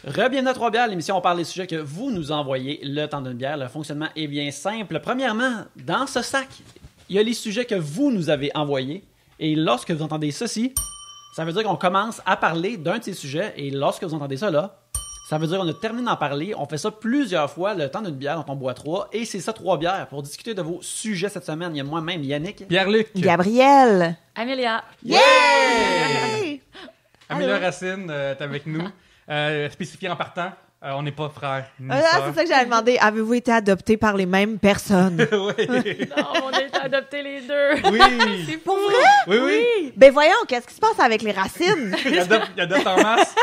Re-bienvenue à 3 bières, l'émission où on parle des sujets que vous nous envoyez. Le temps d'une bière, le fonctionnement est bien simple. Premièrement, dans ce sac, il y a les sujets que vous nous avez envoyés. Et lorsque vous entendez ceci, ça veut dire qu'on commence à parler d'un de ces sujets. Et lorsque vous entendez ça là, ça veut dire qu'on a terminé d'en parler. On fait ça plusieurs fois, le temps d'une bière dont on boit 3. Et c'est ça, 3 bières. Pour discuter de vos sujets cette semaine, il y a moi-même, Yannick. Pierre-Luc. Gabriel. Amélia. Yeah! Amélia Allô? Racine est avec nous. Spécifié en partant, on n'est pas frères. C'est ça que j'avais demandé. Avez-vous été adoptés par les mêmes personnes? Oui. Non, on a été adoptés les deux. Oui. C'est Pour fou. vrai? Oui. Ben voyons, qu'est-ce qui se passe avec les racines? Il adopte en masse.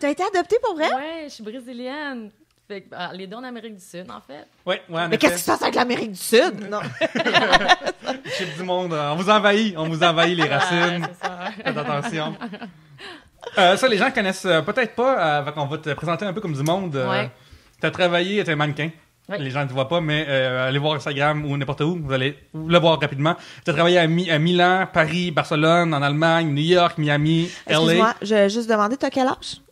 T'as été adopté pour vrai? Ouais, je suis brésilienne. Fait que, les deux en Amérique du Sud, en fait. Oui, en Mais qu'est-ce qui se passe avec l'Amérique du Sud? Non. Chip du monde, on vous envahit les racines. Ouais, c'est ça. Faites attention. Ça, les gens connaissent peut-être pas. On va te présenter un peu comme du monde. Ouais. Tu as travaillé, tu es un mannequin. Ouais. Les gens ne te voient pas, mais allez voir Instagram ou n'importe où, vous allez le voir rapidement. Tu as travaillé à Milan, Paris, Barcelone, en Allemagne, New York, Miami, Excuse-moi, LA. je vais juste demander, t'as quel âge?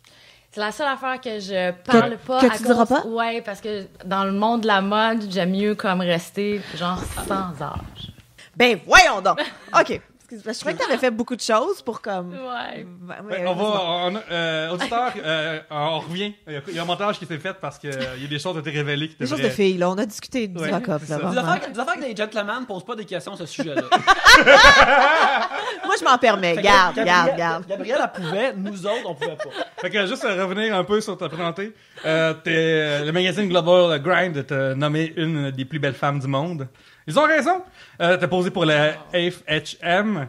C'est la seule affaire que je parle pas. que tu diras pas? Ouais, parce que dans le monde de la mode, j'aime mieux comme rester genre sans âge. Ben voyons donc! OK. Excuse-moi, je trouvais que t'avais fait beaucoup de choses pour comme... Ouais. Auditeur, on revient. Il y a un montage qui s'est fait parce qu'il y a des choses qui ont été révélées. Des choses de filles, là. On a discuté du Ouais, rock-up, c'est là. ça. Des vraiment. affaires que les gentlemen ne posent pas des questions à ce sujet-là. Moi, je m'en permets. Fait que Garde. Gabriel, elle pouvait, nous autres, on pouvait pas. Fait que juste revenir un peu sur ta présentée. Le magazine Global Grind t'a nommé une des plus belles femmes du monde. Ils ont raison. T'as posé pour la FHM,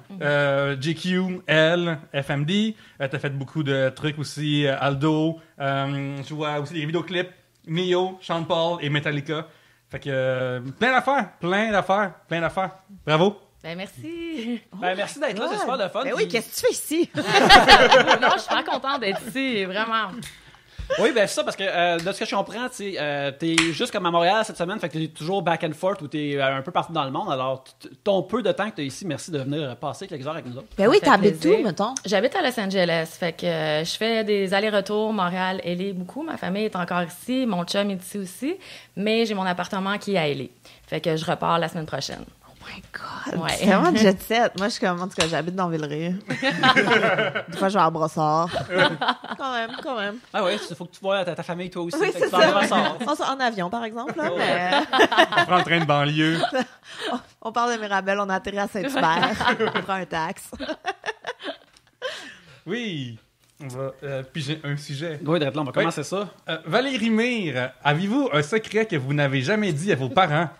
GQ, L, FMD. T'as fait beaucoup de trucs aussi, Aldo. Je vois aussi des vidéoclips, Neo, Sean Paul et Metallica. Fait que plein d'affaires. Bravo. Ben, merci. Ben, merci d'être là, c'est super le fun. Ben oui, Puis- qu'est-ce que tu fais ici? Non, je suis pas contente d'être ici, vraiment. Oui, ben c'est ça, parce que de ce que je comprends, t'es juste comme à Montréal cette semaine, fait que t'es toujours back and forth ou t'es un peu partout dans le monde. Alors, ton peu de temps que t'as ici, merci de venir passer quelques heures avec nous autres. Ben oui, Ça fait t'habites plaisir. où, mettons? J'habite à Los Angeles, fait que je fais des allers-retours Montréal, LA beaucoup. Ma famille est encore ici, mon chum est ici aussi, mais j'ai mon appartement qui est à LA. Fait que je repars la semaine prochaine. Oh my God! Ouais. C'est vraiment jet set. Moi, je suis comme, en tout cas, j'habite dans Villeray. Des fois, je vais à Brossard. Quand même. Ah oui, il faut que tu vois ta famille toi aussi. Oui, fait que c'est tu vas en ça. ressort. En avion, par exemple. Là, Oh. mais, On prend le train de banlieue. on parle de Mirabel, on a atterri à Saint-Hubert. On prend un taxe. Oui. On va piger un sujet. Oui, d'être là, on va commencer ça. Valérie Mire, avez-vous un secret que vous n'avez jamais dit à vos parents?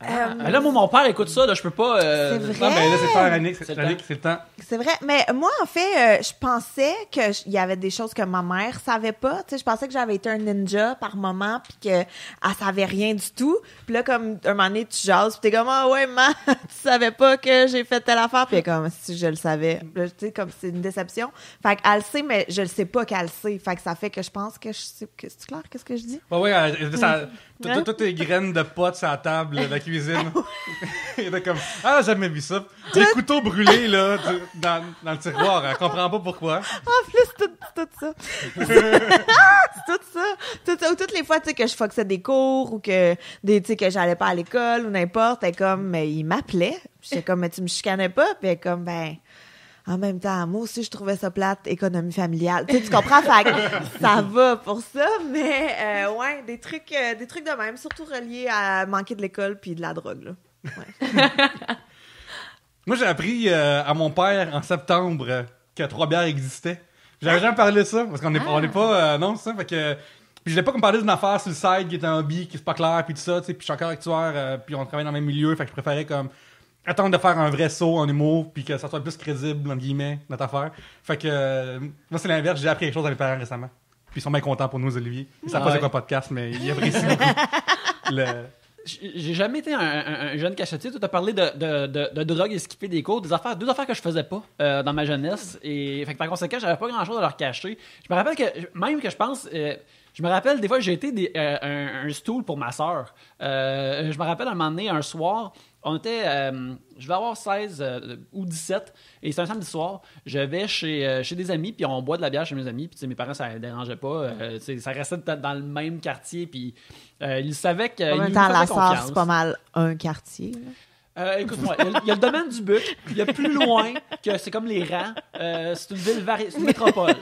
Mais là, moi, mon père écoute ça, là, je peux pas. C'est vrai. Non, mais là, c'est le temps, Annick. C'est le Annick, c'est le temps. C'est vrai. Mais moi, en fait, je pensais qu'il y avait des choses que ma mère savait pas. Tu sais, je pensais que j'avais été un ninja par moment, puis qu'elle savait rien du tout. Puis là, comme un moment donné, tu jases, puis t'es comme, ah ouais, maman, tu savais pas que j'ai fait telle affaire. Puis elle est comme, si je le savais. Puis là, tu sais, comme c'est une déception. Fait qu'elle le sait, mais je le sais pas qu'elle le sait. Fait que ça fait que je pense que je sais. C'est clair, qu'est-ce que je dis? Ouais, Ouais. toutes tes graines de potes sur la table de la cuisine. Il était comme, ah, j'ai jamais vu ça. Des couteaux brûlés, là, dans le tiroir. Elle comprend pas pourquoi. En plus, tout ça. C'est tout ça. Tout ça. Ou toutes les fois, tu sais, que je foxais des cours ou que, tu sais, que j'allais pas à l'école ou n'importe, elle est comme, mais il m'appelait. J'étais comme, mais tu me chicanais pas? Puis elle est comme, ben, en même temps, moi aussi, je trouvais ça plate, économie familiale. Tu sais, tu comprends? Fait que ça va pour ça, mais ouais, des trucs de même, surtout reliés à manquer de l'école puis de la drogue, là. Ouais. Moi, j'ai appris à mon père en septembre que 3 bières existait. J'avais jamais parlé de ça, parce qu'on n'est pas... non, c'est ça, fait que... Puis je l'ai pas comme parlé d'une affaire sur le side qui était un hobby, qui c'est pas clair, puis tout ça, tu sais, puis je suis encore actuaire, puis on travaille dans le même milieu, fait que je préférais comme attendre de faire un vrai saut en humour, puis que ça soit plus crédible, entre guillemets, notre affaire. Fait que, moi, c'est l'inverse, j'ai appris quelque chose à mes parents récemment. Puis ils sont bien contents pour nous, Olivier. Ils savent pas c'est quoi podcast, mais ils apprécient beaucoup J'ai jamais été un jeune cachetier. Tu as parlé de drogue et skipper des cours, deux affaires que je faisais pas dans ma jeunesse. Et fait que, par conséquent, j'avais pas grand chose à leur cacher. Je me rappelle je pense. Je me rappelle, des fois, j'ai été un stool pour ma sœur. Je me rappelle un moment donné, un soir, On était, je vais avoir 16 ou 17, et c'est un samedi soir. Je vais chez des amis, puis on boit de la bière chez mes amis, puis mes parents, ça ne dérangeait pas. Ça restait dans le même quartier, puis ils savaient qu'ils En nous même temps, faisaient la Sarre, confiance. c'est pas mal un quartier. Là. Écoute-moi, il y a le domaine du Buc, il y a plus loin que c'est comme les rangs. C'est une ville c'est une métropole.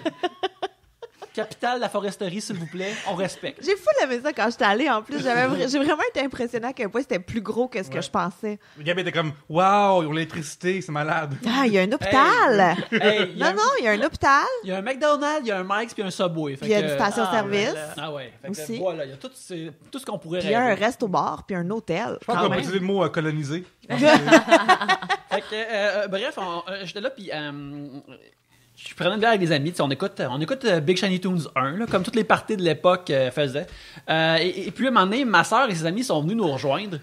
Capitale de la foresterie, s'il vous plaît, on respecte. J'ai fou aimé ça quand j'étais allée. En plus, j'ai vraiment été impressionnée à quel point c'était plus gros que ce que je pensais. Gabi était comme, waouh, ils ont l'électricité, c'est malade. Ah, il y a un hôpital! Hey, Non, il y a un hôpital. Il y a un McDonald's, il y a un Mike's, puis un Subway. Puis il y a une station-service. Ah ouais. Fait que Aussi. voilà, il y a tout ce qu'on pourrait Puis il y a un rêver. resto-bar, puis un hôtel. Je pense quand qu'on va même. utiliser le mot coloniser. Fait que, bref, j'étais là, puis je prenais une bière avec des amis. On écoute Big Shiny Tunes 1, là, comme toutes les parties de l'époque faisaient. Et puis, à un moment donné, ma soeur et ses amis sont venus nous rejoindre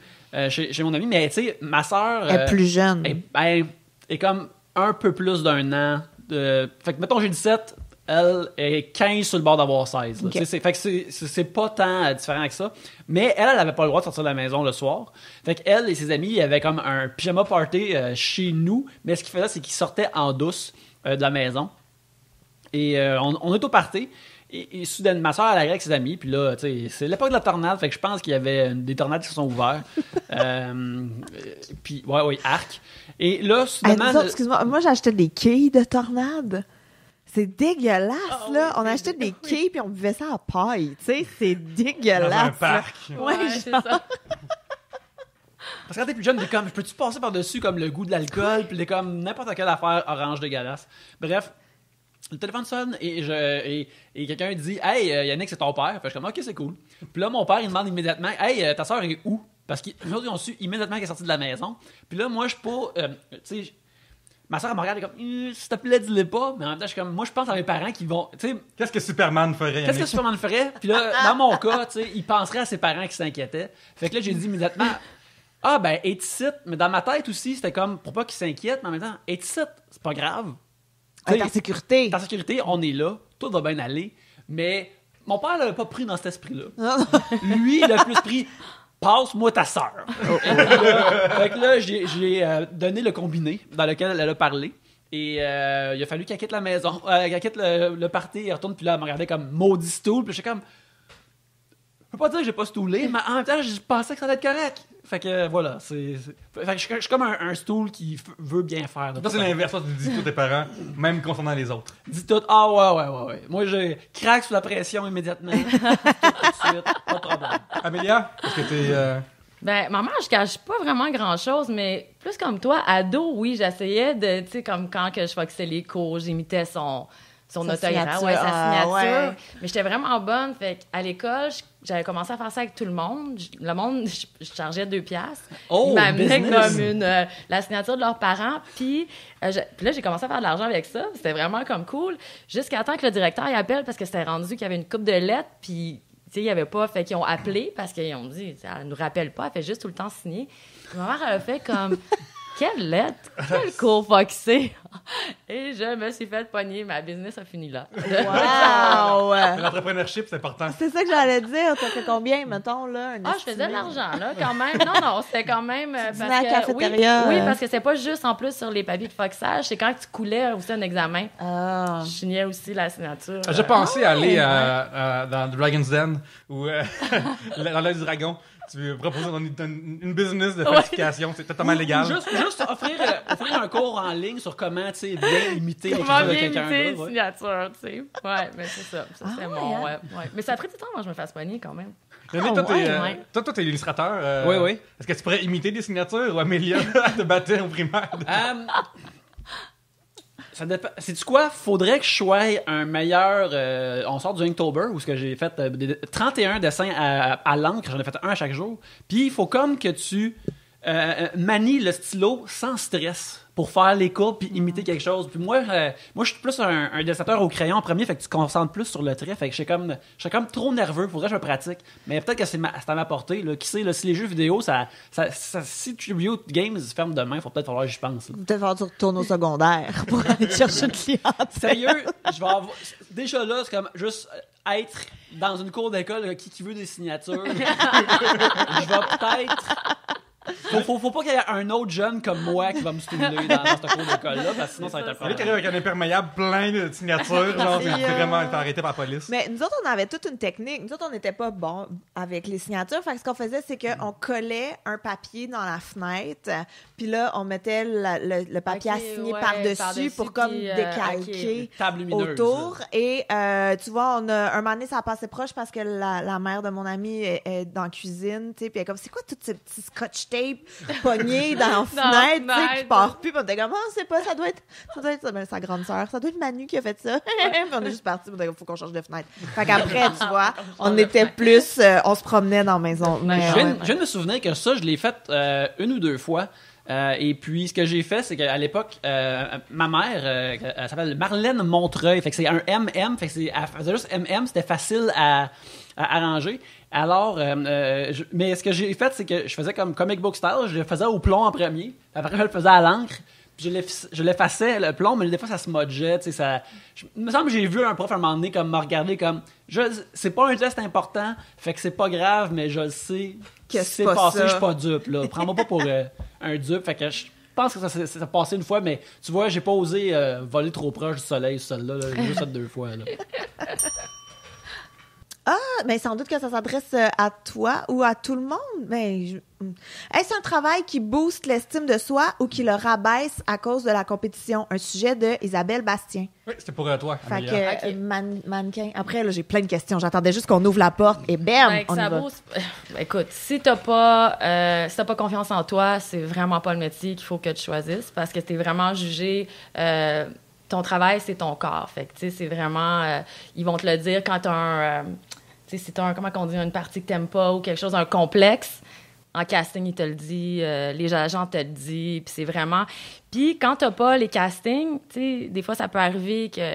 chez mon ami. Mais tu sais, ma soeur Elle est plus jeune. est comme un peu plus d'un an. Fait que, mettons, j'ai 17, elle est 15 sur le bord d'avoir 16. Là. Okay. Fait que c'est pas tant différent que ça. Mais elle avait pas le droit de sortir de la maison le soir. Fait qu'elle et ses amis avaient comme un pyjama party chez nous. Mais ce qu'ils faisaient, c'est qu'ils sortaient en douce de la maison. Et on est au party. Et soudainement, ma soeur, elle arrive avec ses amis. Puis là, tu sais, c'est l'époque de la tornade. Fait que je pense qu'il y avait des tornades qui se sont ouvertes. Puis, ouais, arc. Et là, soudainement... Nous autres, excuse-moi, moi j'achetais des quilles de tornade. C'est dégueulasse, là. On achetait des quilles puis on buvait ça à paille. Tu sais, c'est dégueulasse. Dans un là. parc. Ouais, c'est genre. ça. Parce que quand t'es plus jeune, t'es comme, peux-tu passer par-dessus comme le goût de l'alcool, puis t'es comme n'importe quelle affaire orange dégueulasse. Bref, le téléphone sonne et quelqu'un dit, hey, Yannick, c'est ton père. Fait que je suis comme, ok, c'est cool. Puis là, mon père, il demande immédiatement, hey, ta soeur est où? Parce qu'ils ont su immédiatement qu'elle est sortie de la maison. Puis là, moi, je suis pas, tu sais, ma soeur, elle me regarde comme, s'il te plaît, dis-le pas. Mais en même temps, je suis comme, moi, je pense à mes parents qui vont, tu sais, Qu'est-ce que Superman ferait, qu'est-ce que Yannick? Superman ferait? Puis là, dans mon cas, tu sais, il penserait à ses parents qui s'inquiétaient. Fait que là, j'ai dit immédiatement, ah, ben, est ici. Mais dans ma tête aussi, c'était comme, pour pas qu'ils s'inquiètent, mais en même temps, est ici, c'est pas grave. T'es en sécurité. T'es en sécurité, on est là, tout va bien aller. Mais mon père l'avait pas pris dans cet esprit-là. Lui, il a plus pris, passe-moi ta sœur. Fait que là, j'ai donné le combiné dans lequel elle a parlé. Et il a fallu qu'elle quitte la maison, qu'elle quitte le party, elle retourne, puis là, elle me regardait comme maudit stool, puis j'étais comme, je peux pas dire que j'ai pas stoolé, mais en même temps, je pensais que ça allait être correct. Fait que voilà, fait que je suis comme un stool qui veut bien faire. Toi, c'est l'inverse. Toi, tu dis tout tes parents, même concernant les autres. Dis tout, ah ouais. Moi, je craque sous la pression immédiatement. Tout de suite, pas de problème. Amélia, est-ce que t'es... Ben, maman, je cache pas vraiment grand-chose, mais plus comme toi, ado, oui, j'essayais de, tu sais, comme quand que je foxais les cours, j'imitais son Sa autographe, signature. ouais, sa Ah, signature. ouais. Mais j'étais vraiment bonne. Fait qu'à l'école, j'avais commencé à faire ça avec tout le monde. Le monde, je chargeais 2 piastres. Oh, Ils m'amenaient business. comme la signature de leurs parents. Puis là, j'ai commencé à faire de l'argent avec ça. C'était vraiment comme cool. Jusqu'à temps que le directeur il appelle parce que c'était rendu qu'il y avait une coupe de lettres. Puis, tu sais, il n'y avait pas. Fait qu'ils ont appelé parce qu'ils ont dit, elle nous rappelle pas. Elle fait juste tout le temps signer. Puis ma mère, elle a fait comme... Quelle lettre! Quel cours foxé! Et je me suis fait pogner. Ma business a fini là. Wow! L'entrepreneurship, c'est important. C'est ça que j'allais dire. T'as fait combien, mettons, là? Ah, je faisais de l'argent, là, quand même. Non, c'était quand même... dînais à la cafétéria. Oui, parce que c'est pas juste, en plus, sur les papiers de foxage. C'est quand tu coulais aussi un examen. Ah. Je signais aussi la signature. J'ai pensé aller ouais. dans Dragon's Den ou dans l'œil du dragon. Tu veux proposer une business de falsification, c'est totalement légal. Juste offrir un cours en ligne sur comment, tu sais, bien imiter Comment l'écriture de bien quelqu'un imiter d'autre. une signature, tu sais. Ouais, mais c'est ça. Ça, c'est Ah, mon... ouais, Ouais. Mais ça a pris du temps avant que je me fasse pogner, quand même. Yannick, toi, ouais. toi, t'es illustrateur. Oui. Est-ce que tu pourrais imiter des signatures ou Amélia te battait au primaire? Ça dépend. Sais-tu quoi? Faudrait que je sois un meilleur... on sort du Inktober, où ce que j'ai fait 31 dessins à l'encre. J'en ai fait un à chaque jour. Puis il faut comme que tu manies le stylo sans stress pour faire les courbes puis imiter quelque chose. Puis moi, je suis plus un dessinateur au crayon en premier, fait que tu te concentres plus sur le trait. Fait que je suis comme trop nerveux. Faudrait que je me pratique. Mais peut-être que c'est à ma portée. Là. Qui sait, là, si les jeux vidéo, si Tribute Games ferme demain, il faut peut-être falloir que j'y pense. Là. Peut-être falloir que tu retournes au secondaire pour aller chercher une cliente. Sérieux, je vais avoir... Déjà là, c'est comme juste être dans une cour d'école, qui veut des signatures. Je vais peut-être Faut pas qu'il y ait un autre jeune comme moi qui va me stimuler dans ce cours d'école-là, parce que sinon ça va être un Lui qui problème. arrive avec un imperméable plein de signatures, genre, c'est vraiment été arrêté par la police. Mais nous autres, on avait toute une technique. Nous autres, on n'était pas bons avec les signatures. Fait que ce qu'on faisait, c'est qu'on collait un papier dans la fenêtre, puis là, on mettait le papier à signer par-dessus pour comme décalquer Table lumineuse. autour. Et tu vois, un moment donné, ça a passé proche parce que la mère de mon ami est dans la cuisine, tu sais, puis elle est comme, c'est quoi tous ces petits scotch tape pognés dans la fenêtre, tu sais, qui part plus. Puis on était comme, oh, c'est pas, ça doit être sa grande sœur, ça doit être Manu qui a fait ça. Puis on est juste parti, il faut qu'on change de fenêtre. Fait qu'après, tu vois, on était plus, on se promenait dans la maison. Je viens de me souvenir que ça, je l'ai fait une ou deux fois. Et puis, ce que j'ai fait, c'est qu'à l'époque, ma mère, elle s'appelle Marlène Montreuil, fait que c'est un MM, fait que elle faisait juste MM, c'était facile à arranger. Alors, mais ce que j'ai fait, c'est que je faisais comme comic book style, je le faisais au plomb en premier, après je le faisais à l'encre, puis je l'effaçais, le plomb, mais des fois ça se modgeait, tu sais, ça... Il me semble que j'ai vu un prof à un moment donné comme me regarder comme, c'est pas un geste important, fait que c'est pas grave, mais je le sais, que c'est pas passé, ça. je suis pas dupe, là. Prends-moi pas pour un dupe, fait que je pense que ça s'est passé une fois, mais tu vois, j'ai pas osé voler trop proche du soleil, celle-là, là. J'ai juste fait 2 fois, là. Ah, mais sans doute que ça s'adresse à toi ou à tout le monde. Mais est-ce un travail qui booste l'estime de soi ou qui le rabaisse à cause de la compétition? Un sujet de Isabelle Bastien. Oui, c'était pour toi, Fait Amélia. que mannequin. Après, là, j'ai plein de questions. J'attendais juste qu'on ouvre la porte et bam, Ouais, que on y ça va. booste. Écoute, si t'as pas confiance en toi, c'est vraiment pas le métier qu'il faut que tu choisisses parce que t'es vraiment jugé. Ton travail, c'est ton corps. Fait que, tu sais, c'est vraiment... ils vont te le dire quand t'as un... tu sais, si t'as comment on dit, une partie que t'aimes pas ou quelque chose, un complexe, en casting, ils te le disent, les agents te le disent, puis c'est vraiment... Puis quand t'as pas les castings, tu sais, des fois, ça peut arriver que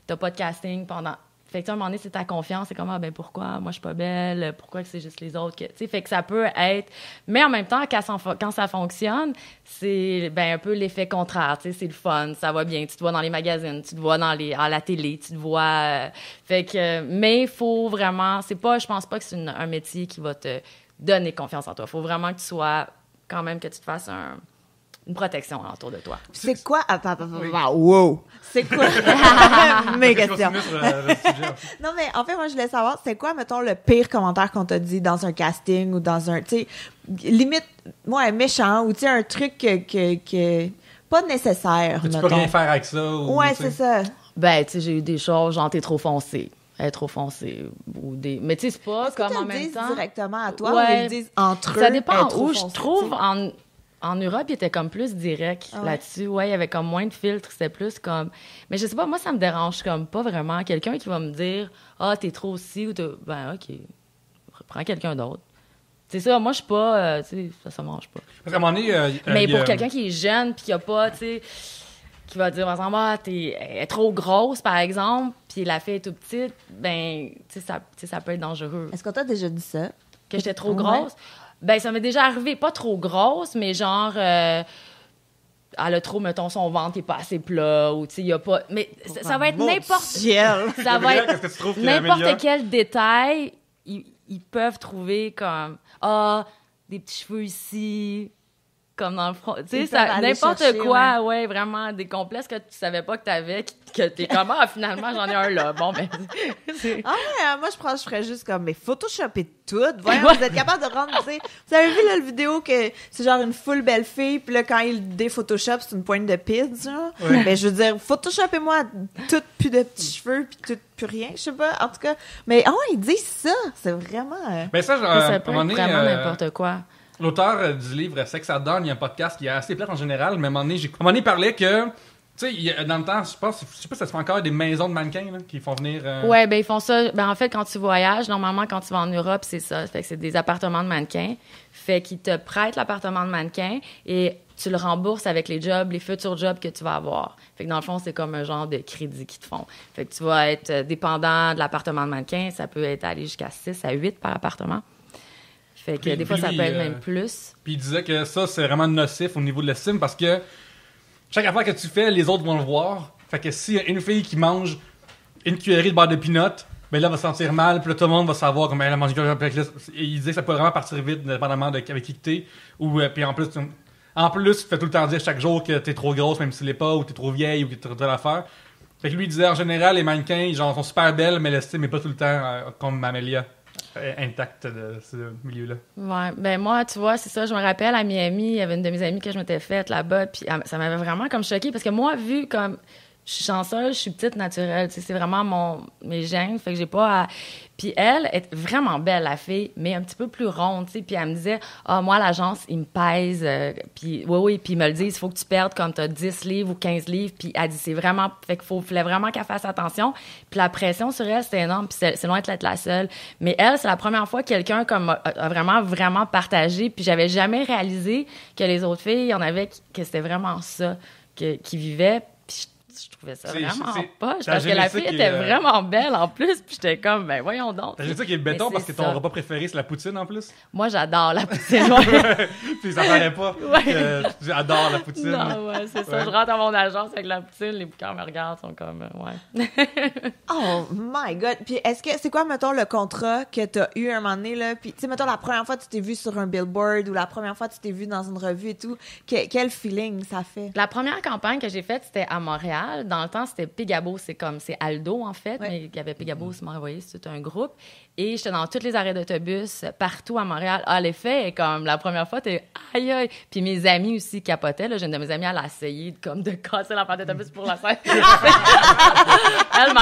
t'as pas de casting pendant... Fait que, à un moment donné, c'est ta confiance. C'est comme, ah, ben pourquoi? Moi, je suis pas belle. Pourquoi que c'est juste les autres? Tu sais, fait que ça peut être... Mais en même temps, quand ça fonctionne, c'est ben, un peu l'effet contraire. Tu sais, c'est le fun, ça va bien. Tu te vois dans les magazines, tu te vois à la télé, tu te vois... fait que... Mais il faut vraiment... C'est pas... Je pense pas que c'est un métier qui va te donner confiance en toi. Il faut vraiment que tu sois... Quand même, que tu te fasses une protection autour de toi. C'est quoi? Attends. Wow! C'est quoi? Mes Je vais questions. continuer sur le sujet. Non, mais en fait, moi, je voulais savoir, c'est quoi, mettons, le pire commentaire qu'on t'a dit dans un casting ou dans un, tu sais, limite, moi, méchant, ou tu sais, un truc que pas nécessaire, Tu mettons. peux rien faire avec ça. Ou, Ouais, tu sais. c'est ça. Ben, tu sais, j'ai eu des choses, genre, t'es trop foncé. Elle est trop foncée. Ou des... Mais tu sais, c'est pas Est-ce que comme tu en le même dis temps. directement à toi Ouais. ou ils le disent entre eux? Ça dépend elle est trop où. Je foncée, trouve, tu sais? en Europe, il était comme plus direct Ah ouais? là-dessus. Ouais, il y avait comme moins de filtres. C'était plus comme... Mais je sais pas, moi, ça me dérange comme pas vraiment. Quelqu'un qui va me dire « Ah, t'es trop ci » ou « Ben, OK, prends quelqu'un d'autre. » C'est ça, moi, je suis pas... tu sais, ça mange pas. Parce qu'à un moment donné, Mais il y a- pour quelqu'un qui est jeune puis qui a pas, tu sais, qui va dire, par exemple, ah, elle est trop grosse, par exemple, puis la fille est tout petite, ben, tu sais, ça peut être dangereux. Est-ce qu'on t'a déjà dit ça? Que j'étais trop Ouais. grosse? Ben, ça m'est déjà arrivé, pas trop grosse, mais genre, elle a trop, mettons, son ventre qui est pas assez plat, ou tu sais, il y a pas... Mais ça va être Mon n'importe... ciel! Ça va Gabriel, être qu'est-ce que tu trouves qu'il y a, n'importe Amélia? quel détail, ils peuvent trouver comme, ah, des petits cheveux ici, comme dans le front. Tu sais, Ils peuvent aller n'importe chercher, quoi, ouais, vraiment, des complexes que tu savais pas que t'avais, que t'es comme, ah, finalement, j'en ai un là. Bon, ben, c'est... Ah ouais, moi, je ferais juste comme, mais photoshopper tout. Voyons, vous êtes capable de rendre, tu sais. Vous avez vu, là, le vidéo que c'est genre une full belle fille, puis là, quand il déphotoshop, c'est une pointe de pizza, genre. Ouais. Mais je veux dire, photoshopez-moi tout, plus de petits cheveux, puis tout, plus rien, je sais pas. En tout cas, mais, ils disent ça. C'est vraiment... Ben ça, genre, ça à un peut moment être donné, vraiment n'importe quoi. l'auteur du livre Sex à Dawn, il y a un podcast qui est assez plate en général, mais à un moment donné, il parlait que, tu sais, dans le temps, je sais pas si ça se fait encore des maisons de mannequins là, qui font venir... Ouais, ben ils font ça. Ben en fait, quand tu voyages, normalement, quand tu vas en Europe, c'est ça. Fait que c'est des appartements de mannequins. Fait qu'ils te prêtent l'appartement de mannequin et tu le rembourses avec les futurs jobs que tu vas avoir. Fait que dans le fond, c'est comme un genre de crédit qu'ils te font. Fait que tu vas être dépendant de l'appartement de mannequin. Ça peut être aller jusqu'à 6 à 8 par appartement. Fait que Puis des fois, ça lui, peut être même plus. Puis il disait que ça, c'est vraiment nocif au niveau de l'estime parce que chaque affaire que tu fais, les autres vont le voir. Fait que s'il y a une fille qui mange une cuillerée de beurre de peanut, mais là, elle va se sentir mal, puis là, tout le monde va savoir comment elle a mangé. Il disait que ça peut vraiment partir vite, dépendamment de avec qui t'es. Ou, puis en plus, tu fais tout le temps dire chaque jour que t'es trop grosse, même si tu l'es pas, ou t'es trop vieille, ou que t'as trop l'affaire. Fait que lui, il disait, en général, les mannequins, genre, sont super belles, mais l'estime n'est pas tout le temps comme Amélia, intacte de ce milieu-là. Ouais, ben moi, tu vois, c'est ça, je me rappelle, à Miami, il y avait une de mes amies que je m'étais faite là-bas, puis ça m'avait vraiment comme choquée, parce que moi, vu comme je suis chanceuse, je suis petite naturelle, tu sais, c'est vraiment mes gènes, fait que j'ai pas à... Puis elle est vraiment belle, la fille, mais un petit peu plus ronde, tu sais, puis elle me disait, moi, l'agence, il me pèse, puis oui, puis ils me le disent, il faut que tu perdes comme t'as 10 livres ou 15 livres, puis elle dit, c'est vraiment, fait qu'il fallait vraiment qu'elle fasse attention, puis la pression sur elle, c'était énorme, puis c'est loin d'être la seule, mais elle, c'est la première fois que quelqu'un comme a vraiment partagé, puis j'avais jamais réalisé que les autres filles, il y en avait que c'était vraiment ça qui vivaient. Je trouvais ça vraiment poche, parce que la fille était vraiment belle en plus, puis j'étais comme, ben voyons donc. T'as juste ça qui est béton parce que ton repas préféré, c'est la poutine en plus? Moi, j'adore la poutine, Puis ça paraît pas que tu adores la poutine. Non, ouais, c'est ça. Je rentre à mon agence avec la poutine, les bouquins me regardent, sont comme, ouais. Oh my God! Puis c'est quoi, mettons, le contrat que t'as eu un moment donné, là? Puis, tu sais, mettons, la première fois que tu t'es vu sur un billboard ou la première fois que tu t'es vu dans une revue et tout, quel feeling ça fait? La première campagne que j'ai faite, c'était à Montréal. Dans le temps, c'était Pigabo, c'est Aldo, en fait, ouais. mais il y avait Pigabo, c'est m'envoyé, c'est un groupe. Et j'étais dans tous les arrêts d'autobus, partout à Montréal. Ah, l'effet est comme, la première fois, t'es aïe, aïe. Puis mes amis aussi capotaient, là. J'ai une de mes amies, elle a essayé de casser la porte d'autobus pour la scène. Elle,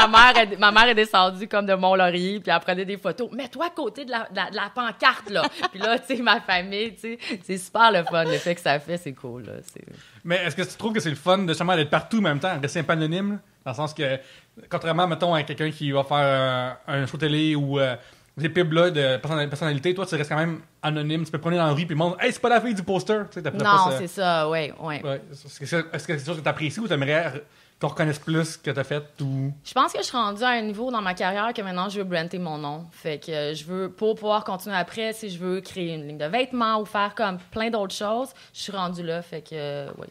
ma mère est descendue comme de Mont-Laurier, puis elle prenait des photos. Mets-toi à côté de la pancarte, là. Puis là, tu sais, ma famille, tu sais, c'est super le fun. L'effet que ça fait, c'est cool, là. Mais est-ce que tu trouves que c'est le fun de justement d'être partout en même temps, rester un peu anonyme, là? Dans le sens que, contrairement, mettons, à quelqu'un qui va faire un show télé ou des pubs là, de personnalité, toi, tu restes quand même anonyme. Tu peux prendre dans la rue puis le monde, hey, c'est pas la fille du poster. Tu sais, non, c'est ça, ouais. Est-ce que c'est quelque chose que tu apprécies ou tu aimerais qu'on reconnaisse plus que tu as fait? Ou... Je pense que je suis rendue à un niveau dans ma carrière que maintenant, je veux brander mon nom. Fait que je veux, pour pouvoir continuer après, si je veux créer une ligne de vêtements ou faire comme plein d'autres choses, je suis rendue là. Fait que, oui.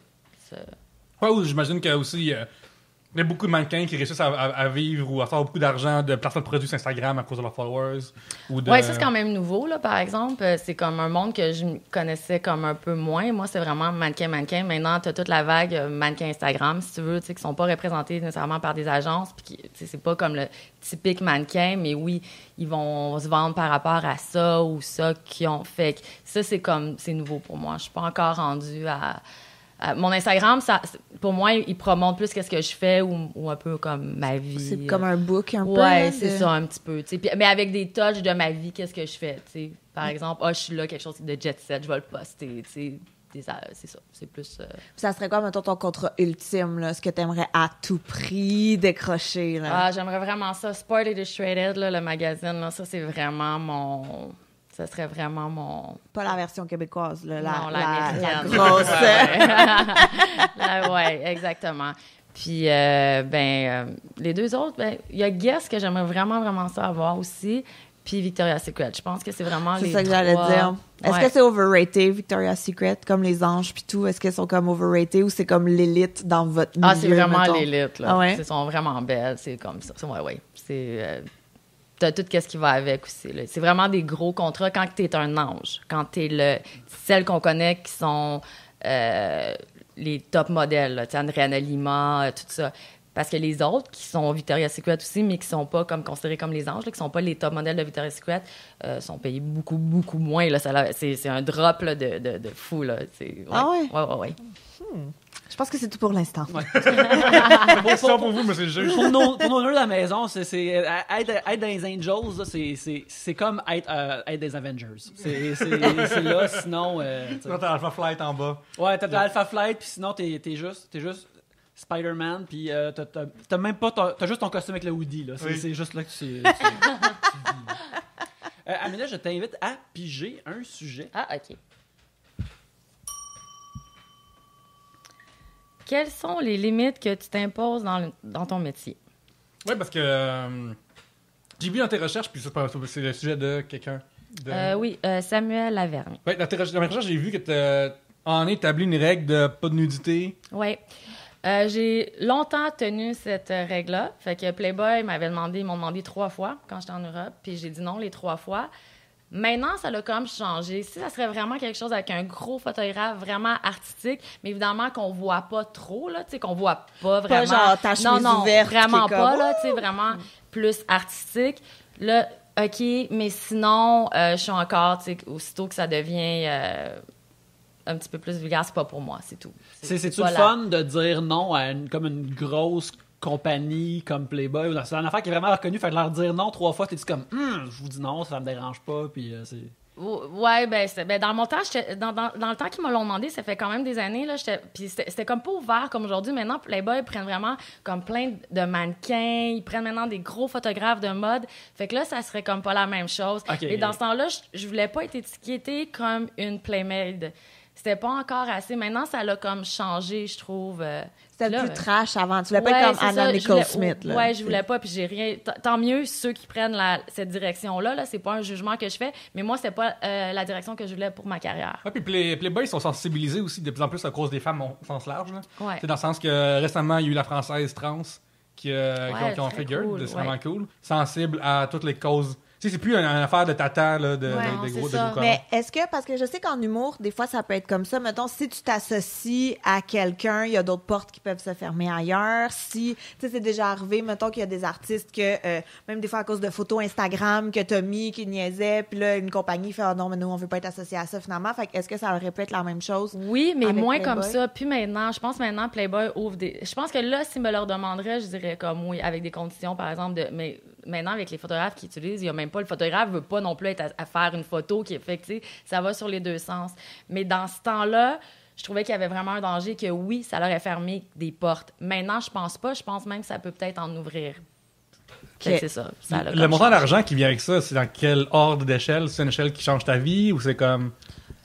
Ouais, ou j'imagine qu'il y a aussi... il y a beaucoup de mannequins qui réussissent à vivre ou à faire beaucoup d'argent de placement de produits sur Instagram à cause de leurs followers. Oui, ça, c'est quand même nouveau, là, par exemple. C'est comme un monde que je connaissais comme un peu moins. Moi, c'est vraiment mannequin. Maintenant, tu as toute la vague mannequin Instagram, si tu veux, qui ne sont pas représentés nécessairement par des agences. Puis c'est pas comme le typique mannequin, mais oui, ils vont se vendre par rapport à ça ou ça qu'ils ont fait. Ça, c'est nouveau pour moi. Je suis pas encore rendue à... Mon Instagram, ça, pour moi, il promonte plus qu'est-ce que je fais ou un peu comme ma vie. C'est comme un book un peu. Ouais, c'est ça, un petit peu. Mais avec des touches de ma vie, qu'est-ce que je fais. T'sais. Par exemple, je suis là, quelque chose de jet set, je vais le poster. C'est ça, c'est plus... Ça serait quoi, mettons, ton contrat ultime, là, ce que t'aimerais à tout prix décrocher? Là? J'aimerais vraiment ça. Sport Illustrated, là, le magazine, là, ça, c'est vraiment mon... Ça serait vraiment mon... Pas la version québécoise, là, la grosse. Ouais, exactement. Puis, les deux autres, il y a Guess que j'aimerais vraiment, vraiment ça avoir aussi, puis Victoria's Secret. Je pense que c'est vraiment les trois. C'est ça que j'allais dire. Est-ce que c'est overrated, Victoria's Secret, comme les anges puis tout? Est-ce qu'elles sont comme overrated ou c'est comme l'élite dans votre milieu? C'est vraiment mettons? l'élite, là. Elles sont vraiment belles, c'est comme ça. Ouais. C'est... T'as tout ce qui va avec aussi. Là. C'est vraiment des gros contrats quand t'es un ange. Quand t'es celles qu'on connaît qui sont les top modèles, là, Andréana Lima, tout ça. Parce que les autres qui sont Victoria's Secret aussi, mais qui sont pas comme considérés comme les anges, là, qui sont pas les top modèles de Victoria's Secret, sont payés beaucoup, beaucoup moins. Là. C'est un drop là, de fou. Là. Ah ouais? Ouais. Je pense que c'est tout pour l'instant. Ouais. C'est question pour vous, monsieur le juge. Pour nos nœuds de la maison, être dans les Angels, là, c'est comme être des Avengers. C'est là, sinon... Sinon, t'as Alpha Flight en bas. Ouais, t'as Alpha Flight, puis sinon, t'es juste Spider-Man, puis t'as même pas... T'as juste ton costume avec le hoodie, là. C'est juste là que tu vis. Amélia, je t'invite à piger un sujet. Ah, OK. Quelles sont les limites que tu t'imposes dans ton métier? Oui, parce que j'ai vu dans tes recherches, puis c'est le sujet de quelqu'un. Oui, Samuel Lavergne. Oui, dans mes recherches, j'ai vu que tu en établi une règle de pas de nudité. Oui. J'ai longtemps tenu cette règle-là. Fait que Playboy ils m'ont demandé 3 fois quand j'étais en Europe, puis j'ai dit non les 3 fois. Maintenant, ça l'a comme changé. Si ça serait vraiment quelque chose avec un gros photographe vraiment artistique, mais évidemment qu'on voit pas trop, là, tu sais, qu'on voit pas vraiment. Pas genre ta chemise ouverte. Vraiment qui est pas, comme, là, tu sais, vraiment plus artistique. Là, OK, mais sinon, je suis encore, tu sais, aussitôt que ça devient un petit peu plus vulgaire, c'est pas pour moi, c'est tout. C'est-tu pas le fun de dire non à comme une grosse compagnie comme Playboy? C'est une affaire qui est vraiment reconnue, fait que leur dire non 3 fois, t'es-tu comme je vous dis non, ça me dérange pas, puis c'est... Ouais, dans mon temps, dans le temps qu'ils me l'ont demandé, ça fait quand même des années, là, puis c'était comme pas ouvert comme aujourd'hui. Maintenant, Playboy prennent vraiment comme plein de mannequins, ils prennent maintenant des gros photographes de mode. Fait que là, ça serait comme pas la même chose. Okay. Et dans ce temps-là, je voulais pas être étiquetée comme une playmate. C'était pas encore assez. Maintenant, ça l'a comme changé, je trouve. C'était là, plus trash avant. Tu voulais pas être comme Anna Nicole Smith. Là. Ouais, je voulais pas. Puis j'ai rien. Tant mieux ceux qui prennent cette direction-là. Là, c'est pas un jugement que je fais. Mais moi, c'était pas la direction que je voulais pour ma carrière. Ouais, puis Playboy sont sensibilisés aussi de plus en plus à cause des femmes au sens large. Là. Ouais. C'est dans le sens que récemment, il y a eu la française trans qui ont figure. cool, C'est vraiment cool. Sensible à toutes les causes. Tu sais, c'est plus une affaire de tata, là, de gros corps. Mais est-ce que, parce que je sais qu'en humour, des fois, ça peut être comme ça. Mettons, si tu t'associes à quelqu'un, il y a d'autres portes qui peuvent se fermer ailleurs. Si, tu sais, c'est déjà arrivé, mettons qu'il y a des artistes que, même des fois à cause de photos Instagram que t'as mis, qui niaisaient, puis là, une compagnie fait, non, mais nous, on veut pas être associés à ça, finalement. Fait que est-ce que ça aurait pu être la même chose? Oui, mais moins Playboy? comme ça. Puis maintenant, je pense maintenant, Playboy ouvre des... Je pense que là, s'il me leur demanderait, je dirais comme oui, avec des conditions, par exemple, mais maintenant, avec les photographes qui utilisent, il y a même pas... Le photographe veut pas non plus être à faire une photo qui est fait, tu sais, ça va sur les deux sens. Mais dans ce temps-là, je trouvais qu'il y avait vraiment un danger que oui, ça leur aurait fermé des portes. Maintenant, je pense pas. Je pense même que ça peut peut-être en ouvrir. Okay. C'est ça. Le montant d'argent qui vient avec ça, c'est dans quel ordre d'échelle? C'est une échelle qui change ta vie ou c'est comme...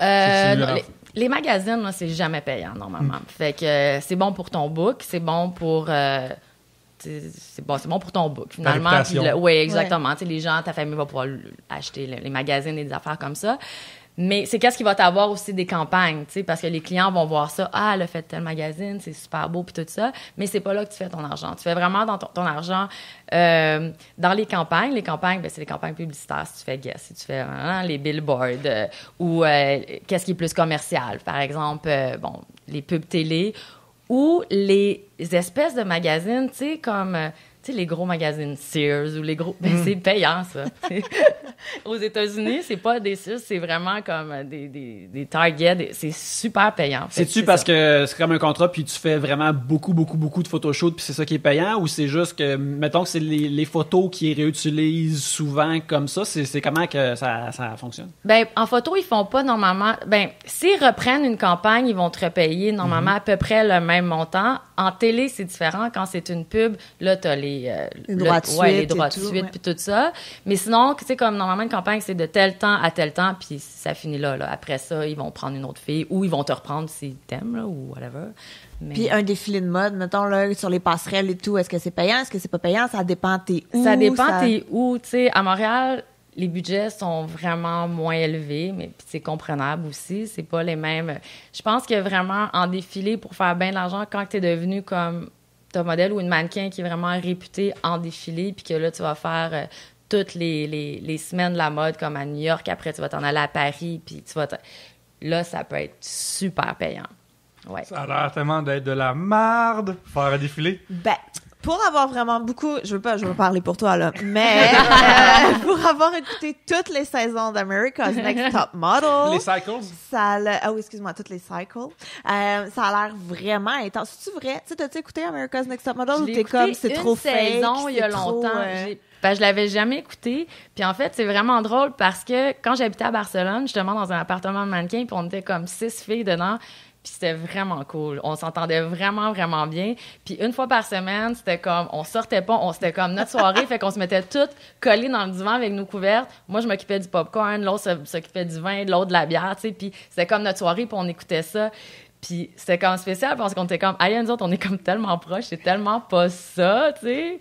Les magazines, là, c'est jamais payant, normalement. Fait que c'est bon pour ton book, c'est bon pour... c'est bon pour ton book, finalement. Oui, exactement. Ouais. Les gens, ta famille va pouvoir acheter les magazines et des affaires comme ça. Mais c'est qu'est-ce qui va t'avoir aussi des campagnes, parce que les clients vont voir ça. Ah, elle a fait tel magazine, c'est super beau, puis tout ça. Mais c'est pas là que tu fais ton argent. Tu fais vraiment dans ton argent dans les campagnes. Les campagnes, c'est les campagnes publicitaires. Si tu fais Guess, si tu fais les billboards ou qu'est-ce qui est plus commercial. Par exemple, les pubs télé ou les espèces de magazines, comme les gros magazines Sears ou les gros... c'est payant, ça. Aux États-Unis, c'est pas des Sears, c'est vraiment comme des Target. C'est super payant. C'est-tu parce que c'est comme un contrat puis tu fais vraiment beaucoup de photoshoots puis c'est ça qui est payant ou c'est juste que, mettons que c'est les photos qui réutilisent souvent comme ça, c'est comment que ça fonctionne? En photo, ils font pas normalement... s'ils reprennent une campagne, ils vont te repayer normalement à peu près le même montant. En télé, c'est différent. Quand c'est une pub, là, t'as les droits de suite, les droits de suite, puis tout ça. Mais sinon, tu sais, comme normalement, une campagne, c'est de tel temps à tel temps, puis ça finit là. Après ça, ils vont prendre une autre fille, ou ils vont te reprendre s'ils t'aiment, là, ou whatever. Mais... Puis un défilé de mode, mettons, là, sur les passerelles et tout, est-ce que c'est payant? Est-ce que c'est pas payant? Ça dépend t'es où? Ça dépend t'es où. Tu sais, à Montréal, les budgets sont vraiment moins élevés, mais c'est comprenable aussi. C'est pas les mêmes... Je pense que vraiment, en défilé, pour faire bien de l'argent, quand t'es devenu comme... un modèle ou une mannequin qui est vraiment réputée en défilé, puis que là, tu vas faire toutes les semaines de la mode, comme à New York, après, tu vas t'en aller à Paris, puis tu vas... Là, ça peut être super payant. Ouais. Ça a l'air tellement d'être de la marde, faire un défilé. Pour avoir vraiment beaucoup... Je veux pas parler pour toi, là, mais pour avoir écouté toutes les saisons d'America's Next Top Model... Les cycles? oui, excuse-moi, toutes les cycles. Ça a l'air vraiment intense. C'est-tu vrai? Tu sais, t'as-tu écouté America's Next Top Model ou t'es comme, c'est trop fake? Saison, il y a longtemps. Je l'avais jamais écouté. Puis en fait, c'est vraiment drôle parce que quand j'habitais à Barcelone, justement, dans un appartement de mannequin, puis on était comme 6 filles dedans... Puis c'était vraiment cool. On s'entendait vraiment, vraiment bien. Puis une fois par semaine, c'était comme... On sortait pas, c'était comme notre soirée. Fait qu'on se mettait toutes collées dans le divan avec nos couvertes. Moi, je m'occupais du popcorn. L'autre s'occupait du vin. L'autre de la bière, tu sais. Puis c'était comme notre soirée, puis on écoutait ça. Puis c'était comme spécial parce qu'on était comme... Aïe, nous autres, on est comme tellement proches. C'est tellement pas ça, tu sais.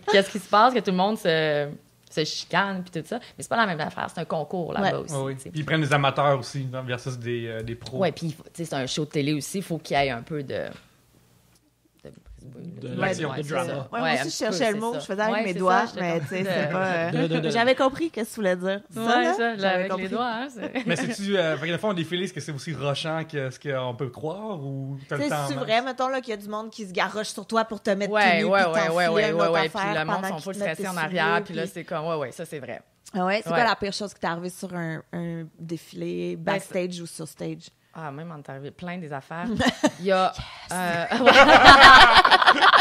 Qu'est-ce qui se passe que tout le monde se chicane puis tout ça, mais c'est pas la même affaire, c'est un concours là-bas aussi. Oui. Puis ils prennent des amateurs aussi versus des pros. Ouais, puis c'est un show de télé aussi, il faut qu'il y ait un peu de De Ouais, l'action, ouais, de c'est drama. ça. Ouais, moi Ouais, aussi, un je petit cherchais peu, le mot, c'est je ça. faisais avec Ouais, mes c'est doigts, ça, mais j'étais tu sais, comme- c'est pas... De- J'avais compris qu'est-ce que tu voulais dire. Ouais, ça, j'avais avec compris. les doigts, hein. c'est- Mais c'est-tu. Fait que, dans le fond, défiler, est-ce que c'est aussi rushant que ce qu'on peut croire ou t'as le Tu sais, temps? c'est en masse? vrai, mettons là, qu'il y a du monde qui se garoche sur toi pour te mettre Ouais, tout nu, ouais, puis ouais, t'enfiler ouais, ouais, une ouais, autre ouais. Puis affaire le monde pendant sont qu'ils full te mettent stressés en tes arrière, souliers, puis là, c'est comme, ouais, ça, c'est vrai. Ah ouais, c'est Ouais. quoi la pire chose qui t'est arrivée sur un défilé backstage ou sur stage? Ah, même on est arrivé plein des affaires. Il y a.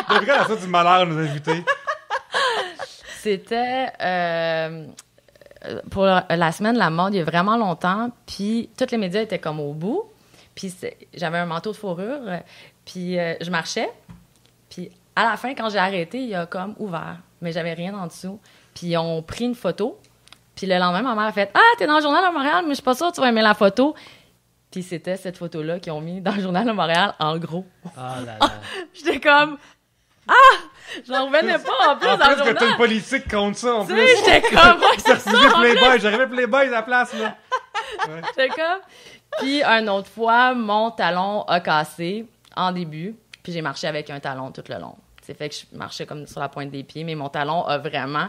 Depuis quand la sorte du malheur nous inviter? C'était pour la semaine de la mode, il y a vraiment longtemps, puis tous les médias étaient comme au bout, puis j'avais un manteau de fourrure, puis je marchais, puis à la fin, quand j'ai arrêté, il a comme ouvert, mais j'avais rien en dessous, puis ils ont pris une photo, puis le lendemain, ma mère a fait « Ah, t'es dans le Journal de Montréal, mais je suis pas sûre que tu vas aimer la photo », puis c'était cette photo-là qu'ils ont mis dans le Journal de Montréal, en gros. Ah là là. J'étais comme « Ah! J'en revenais pas, en plus, En dans le plus que t'as journal! une » politique contre ça, en Tu plus. sais, j'étais comme, ouais, c'est ça, J'arrivais en Playboy, j'arrivais Playboy à la place, là. Ouais. j'étais comme. Puis, une autre fois, mon talon a cassé en début, puis j'ai marché avec un talon tout le long. C'est fait que je marchais comme sur la pointe des pieds, mais mon talon a vraiment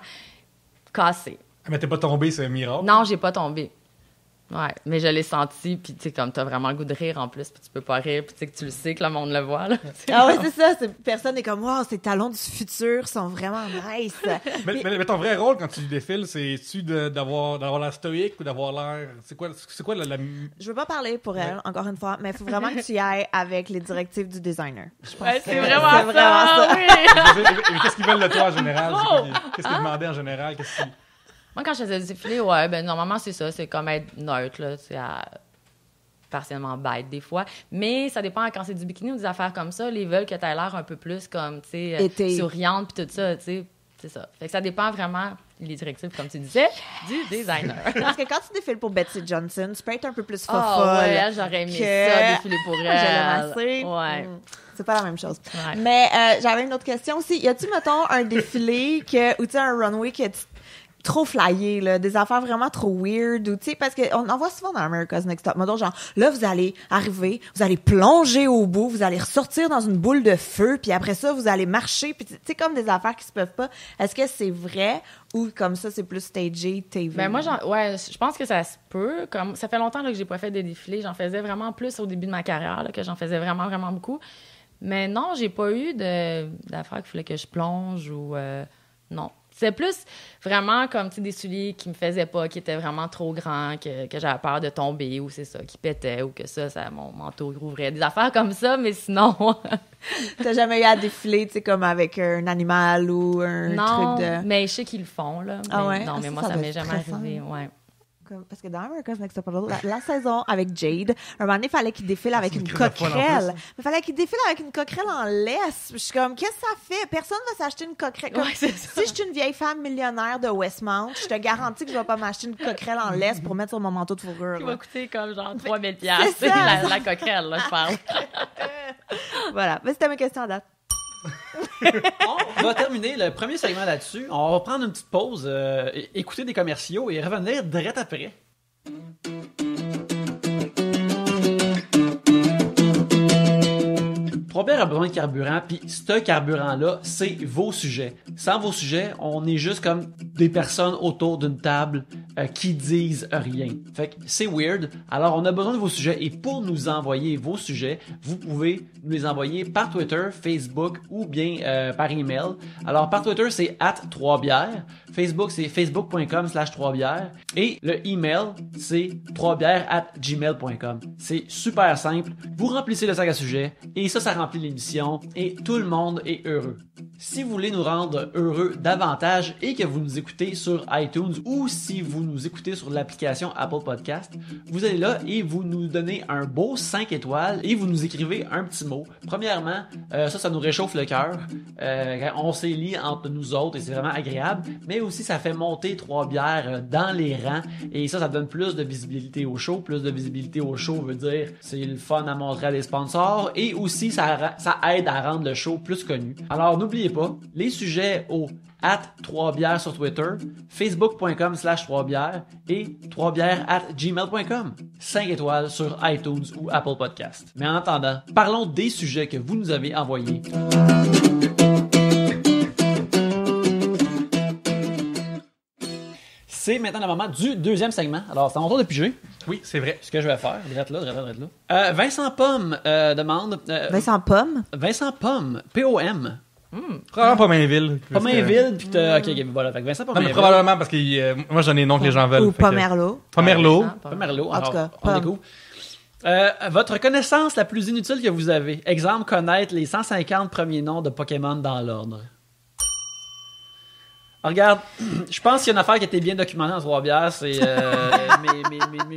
cassé. Mais t'es pas tombé, c'est un miracle. Non, j'ai pas tombé. Ouais, mais je l'ai senti, puis tu sais, comme t'as vraiment le goût de rire en plus, puis tu peux pas rire, puis tu sais que tu le sais que le monde le voit, là. Ah ouais, c'est ça. Personne n'est comme, wow, ces talons du futur sont vraiment nice. Mais ton vrai rôle quand tu défiles, c'est-tu d'avoir l'air stoïque ou d'avoir l'air. C'est quoi la. Je veux pas parler pour elle, encore une fois, mais il faut vraiment que tu y ailles avec les directives du designer. Je pense Ouais, que c'est vraiment ça, oui! Qu'est-ce qu'ils veulent de toi en général? Oh! Qu'est-ce qu'ils demandaient en général? Qu'est-ce qu'ils. Moi, quand je faisais du défilé, ouais, ben normalement, c'est ça. C'est comme être neutre, là. C'est partiellement bête, des fois. Mais ça dépend, quand c'est du bikini ou des affaires comme ça, ils veulent que tu aies l'air un peu plus comme, tu sais, Été. souriante, puis tout ça, tu sais. C'est ça. Fait que ça dépend vraiment, les directives, comme tu disais, du designer. Parce que quand tu défiles pour Betsy Johnson, tu peux être un peu plus Ah fofolle. ouais, elle, j'aurais aimé que- ça, défiler pour elle. Je l'aime assez. Ouais. C'est pas la même chose. Ouais. Mais j'avais une autre question aussi. Y a-tu, mettons, un défilé ou tu sais, un runway qui est trop flyé, là, des affaires vraiment trop weird, ou tu sais, parce qu'on en voit souvent dans America's Next Top Model, genre, là, vous allez arriver, vous allez plonger au bout, vous allez ressortir dans une boule de feu, puis après ça, vous allez marcher, puis tu sais, comme des affaires qui se peuvent pas. Est-ce que c'est vrai, ou comme ça, c'est plus stagé, TV? Ben moi, ouais, je pense que ça se peut. Comme ça fait longtemps là, que j'ai pas fait des défilés. J'en faisais vraiment plus au début de ma carrière, là, que j'en faisais vraiment, vraiment beaucoup. Mais non, j'ai pas eu d'affaires qu'il fallait que je plonge ou... non. C'est plus vraiment comme, tu sais, des souliers qui me faisaient pas, qui étaient vraiment trop grands, que j'avais peur de tomber, ou c'est ça, qui pétaient, ou que ça mon manteau rouvrait. Des affaires comme ça, mais sinon... T'as jamais eu à défiler, tu sais, comme avec un animal ou un non, truc de... mais je sais qu'ils le font, là. Ah Mais ouais? non, Ah, mais ça, moi, ça ça doit m'est être jamais stressant. arrivé, ouais. Parce que dans America's Next Top Model, la saison avec Jade, un moment donné, il fallait qu'il défile avec une une crise de poil en coquerelle. Il fallait qu'il défile avec une coquerelle en laisse. Je suis comme, qu'est-ce que ça fait? Personne ne va s'acheter une coquerelle. Comme, Ouais, c'est ça. si je suis une vieille femme millionnaire de Westmount, je te garantis que je vais pas m'acheter une coquerelle en laisse pour mettre sur mon manteau de fourrure. Qui là. va coûter comme genre 3000 piastres. c'est ça. La coquerelle, là, je parle. Voilà. Mais c'était ma question à date. On va terminer le premier segment là-dessus. On va prendre une petite pause, écouter des commerciaux et revenir direct après. Trois-Bières a besoin de carburant, puis ce carburant-là, c'est vos sujets. Sans vos sujets, on est juste comme des personnes autour d'une table qui disent rien. Fait que c'est weird. Alors, on a besoin de vos sujets, et pour nous envoyer vos sujets, vous pouvez nous les envoyer par Twitter, Facebook ou bien par email. Alors, par Twitter, c'est @3bières. Facebook, c'est facebook.com/3bières. Et le email, c'est 3bières@gmail.com. C'est super simple. Vous remplissez le sac à sujets et ça remplit l'émission et tout le monde est heureux. Si vous voulez nous rendre heureux davantage et que vous nous écoutez sur iTunes ou si vous nous écoutez sur l'application Apple Podcast, vous allez là et vous nous donnez un beau 5 étoiles et vous nous écrivez un petit mot. Premièrement, ça nous réchauffe le cœur. On s'élit entre nous autres et c'est vraiment agréable. Mais mais aussi ça fait monter Trois Bières dans les rangs et ça donne plus de visibilité au show. Plus de visibilité au show veut dire c'est le fun à montrer à des sponsors et aussi ça aide à rendre le show plus connu. Alors n'oubliez pas, les sujets au @3bières sur Twitter, facebook.com/3bières et 3bières@gmail.com. 5 étoiles sur iTunes ou Apple Podcast. Mais en attendant, parlons des sujets que vous nous avez envoyés. C'est maintenant le moment du deuxième segment. Alors, c'est à mon tour de piger. Oui, c'est vrai. Ce que je vais faire, drette là. Vincent Pomme demande... Vincent Pomme? Vincent Pomme, P-O-M. Probablement Pomainville. Pomainville, puis t'as... Ok, voilà. Fait que Vincent Non, Pomainville. mais probablement parce que moi, j'en ai nom que les gens veulent. Ou fait que- Pomerlo. Pomerlo. Pomerlo. En tout cas, on Pomme. découvre. Votre connaissance la plus inutile que vous avez. Exemple, connaître les 150 premiers noms de Pokémon dans l'ordre. Regarde, je pense qu'il y a une affaire qui a été bien documentée en Trois-Bières, c'est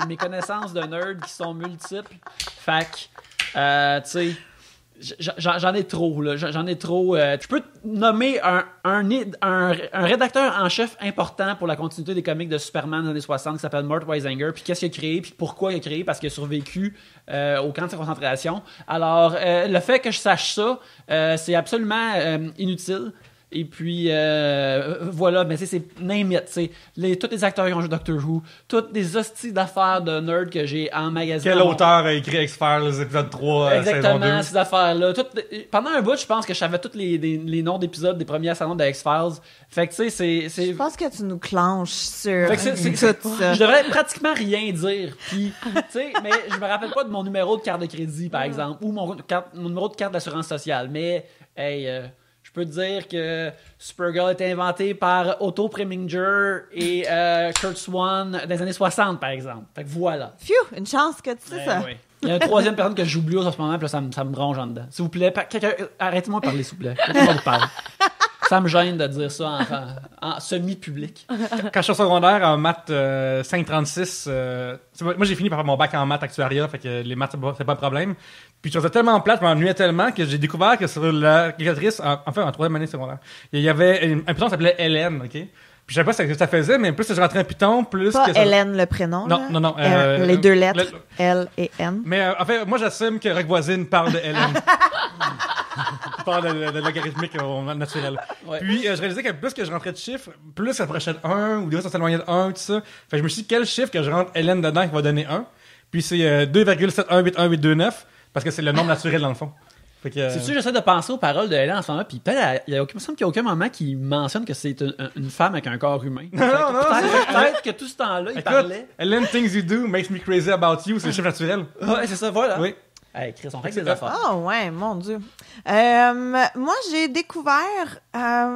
mes connaissances de nerd qui sont multiples. Fait que, tu sais, j'en ai trop, là. J'en ai trop. Je peux te nommer un rédacteur en chef important pour la continuité des comics de Superman des années 60 qui s'appelle Mort Weisinger. Puis qu'est-ce qu'il a créé, puis pourquoi il a créé, parce qu'il a survécu au camp de concentration. Alors, le fait que je sache ça, c'est absolument inutile. Et puis, voilà, mais c'est name it, tous les acteurs qui ont joué Doctor Who, toutes les hosties d'affaires de nerd que j'ai emmagasinées. Quel auteur a écrit X-Files, épisode 3, saison 2? Exactement, ces affaires-là. Pendant un bout, je pense que je savais tous les noms d'épisodes des premières saisons de X-Files. Fait que, tu sais, c'est... Je pense que tu nous clenches sur Fait que tout ça. Je devrais pratiquement rien dire. Puis, tu sais, mais je me rappelle pas de mon numéro de carte de crédit, par exemple, ou mon numéro de carte d'assurance sociale. Mais, hey... je peux te dire que Supergirl a été inventé par Otto Preminger et Kurt Swan dans les années 60, par exemple. Fait que voilà. Phew, une chance que tu sais ça. Ouais. Il y a une troisième personne que j'oublie en ce moment, puis là, ça me ronge en dedans. S'il vous plaît, quelqu'un, arrêtez-moi de parler, s'il vous plaît. Arrêtez-moi de parler. Ça me gêne de dire ça en semi-public. Quand je suis au secondaire, en maths 536, moi j'ai fini par faire mon bac en maths actuariat, fait que les maths, c'est pas un problème. Puis je faisais tellement plate, je m'ennuyais tellement que j'ai découvert que sur la calculatrice, en troisième année secondaire, il y avait un Python qui s'appelait Hélène, ok? Puis je savais pas ce que ça faisait, mais plus que je rentrais en Python, plus Pas que ça... Hélène le prénom. Non, là. non, non. Les deux lettres, L et N. Mais en fait, moi j'assume que Rock Voisine parle de Hélène. Il parle de logarithmique naturel. Ouais. Puis je réalisais que plus que je rentrais de chiffres, plus ça approchait de 1, ou des fois ça s'éloignait de 1, tout ça. Fait que je me suis dit, quel chiffre que je rentre Hélène dedans qui va donner 1? Puis c'est 2,7181829, parce que c'est le nombre naturel dans le fond. Fait que, C'est sûr, j'essaie de penser aux paroles de Hélène en ce moment, puis peut-être, il me semble qu'il n'y a aucun moment qui mentionne que c'est une femme avec un corps humain. non, Peut-être que tout ce temps-là, il écoute, parlait. Hélène, things you do makes me crazy about you, c'est le chiffre naturel. Ouais, c'est ça, voilà. Oui. Hey, Chris, on règle des affaires. Oh ouais, mon Dieu. Moi, j'ai découvert...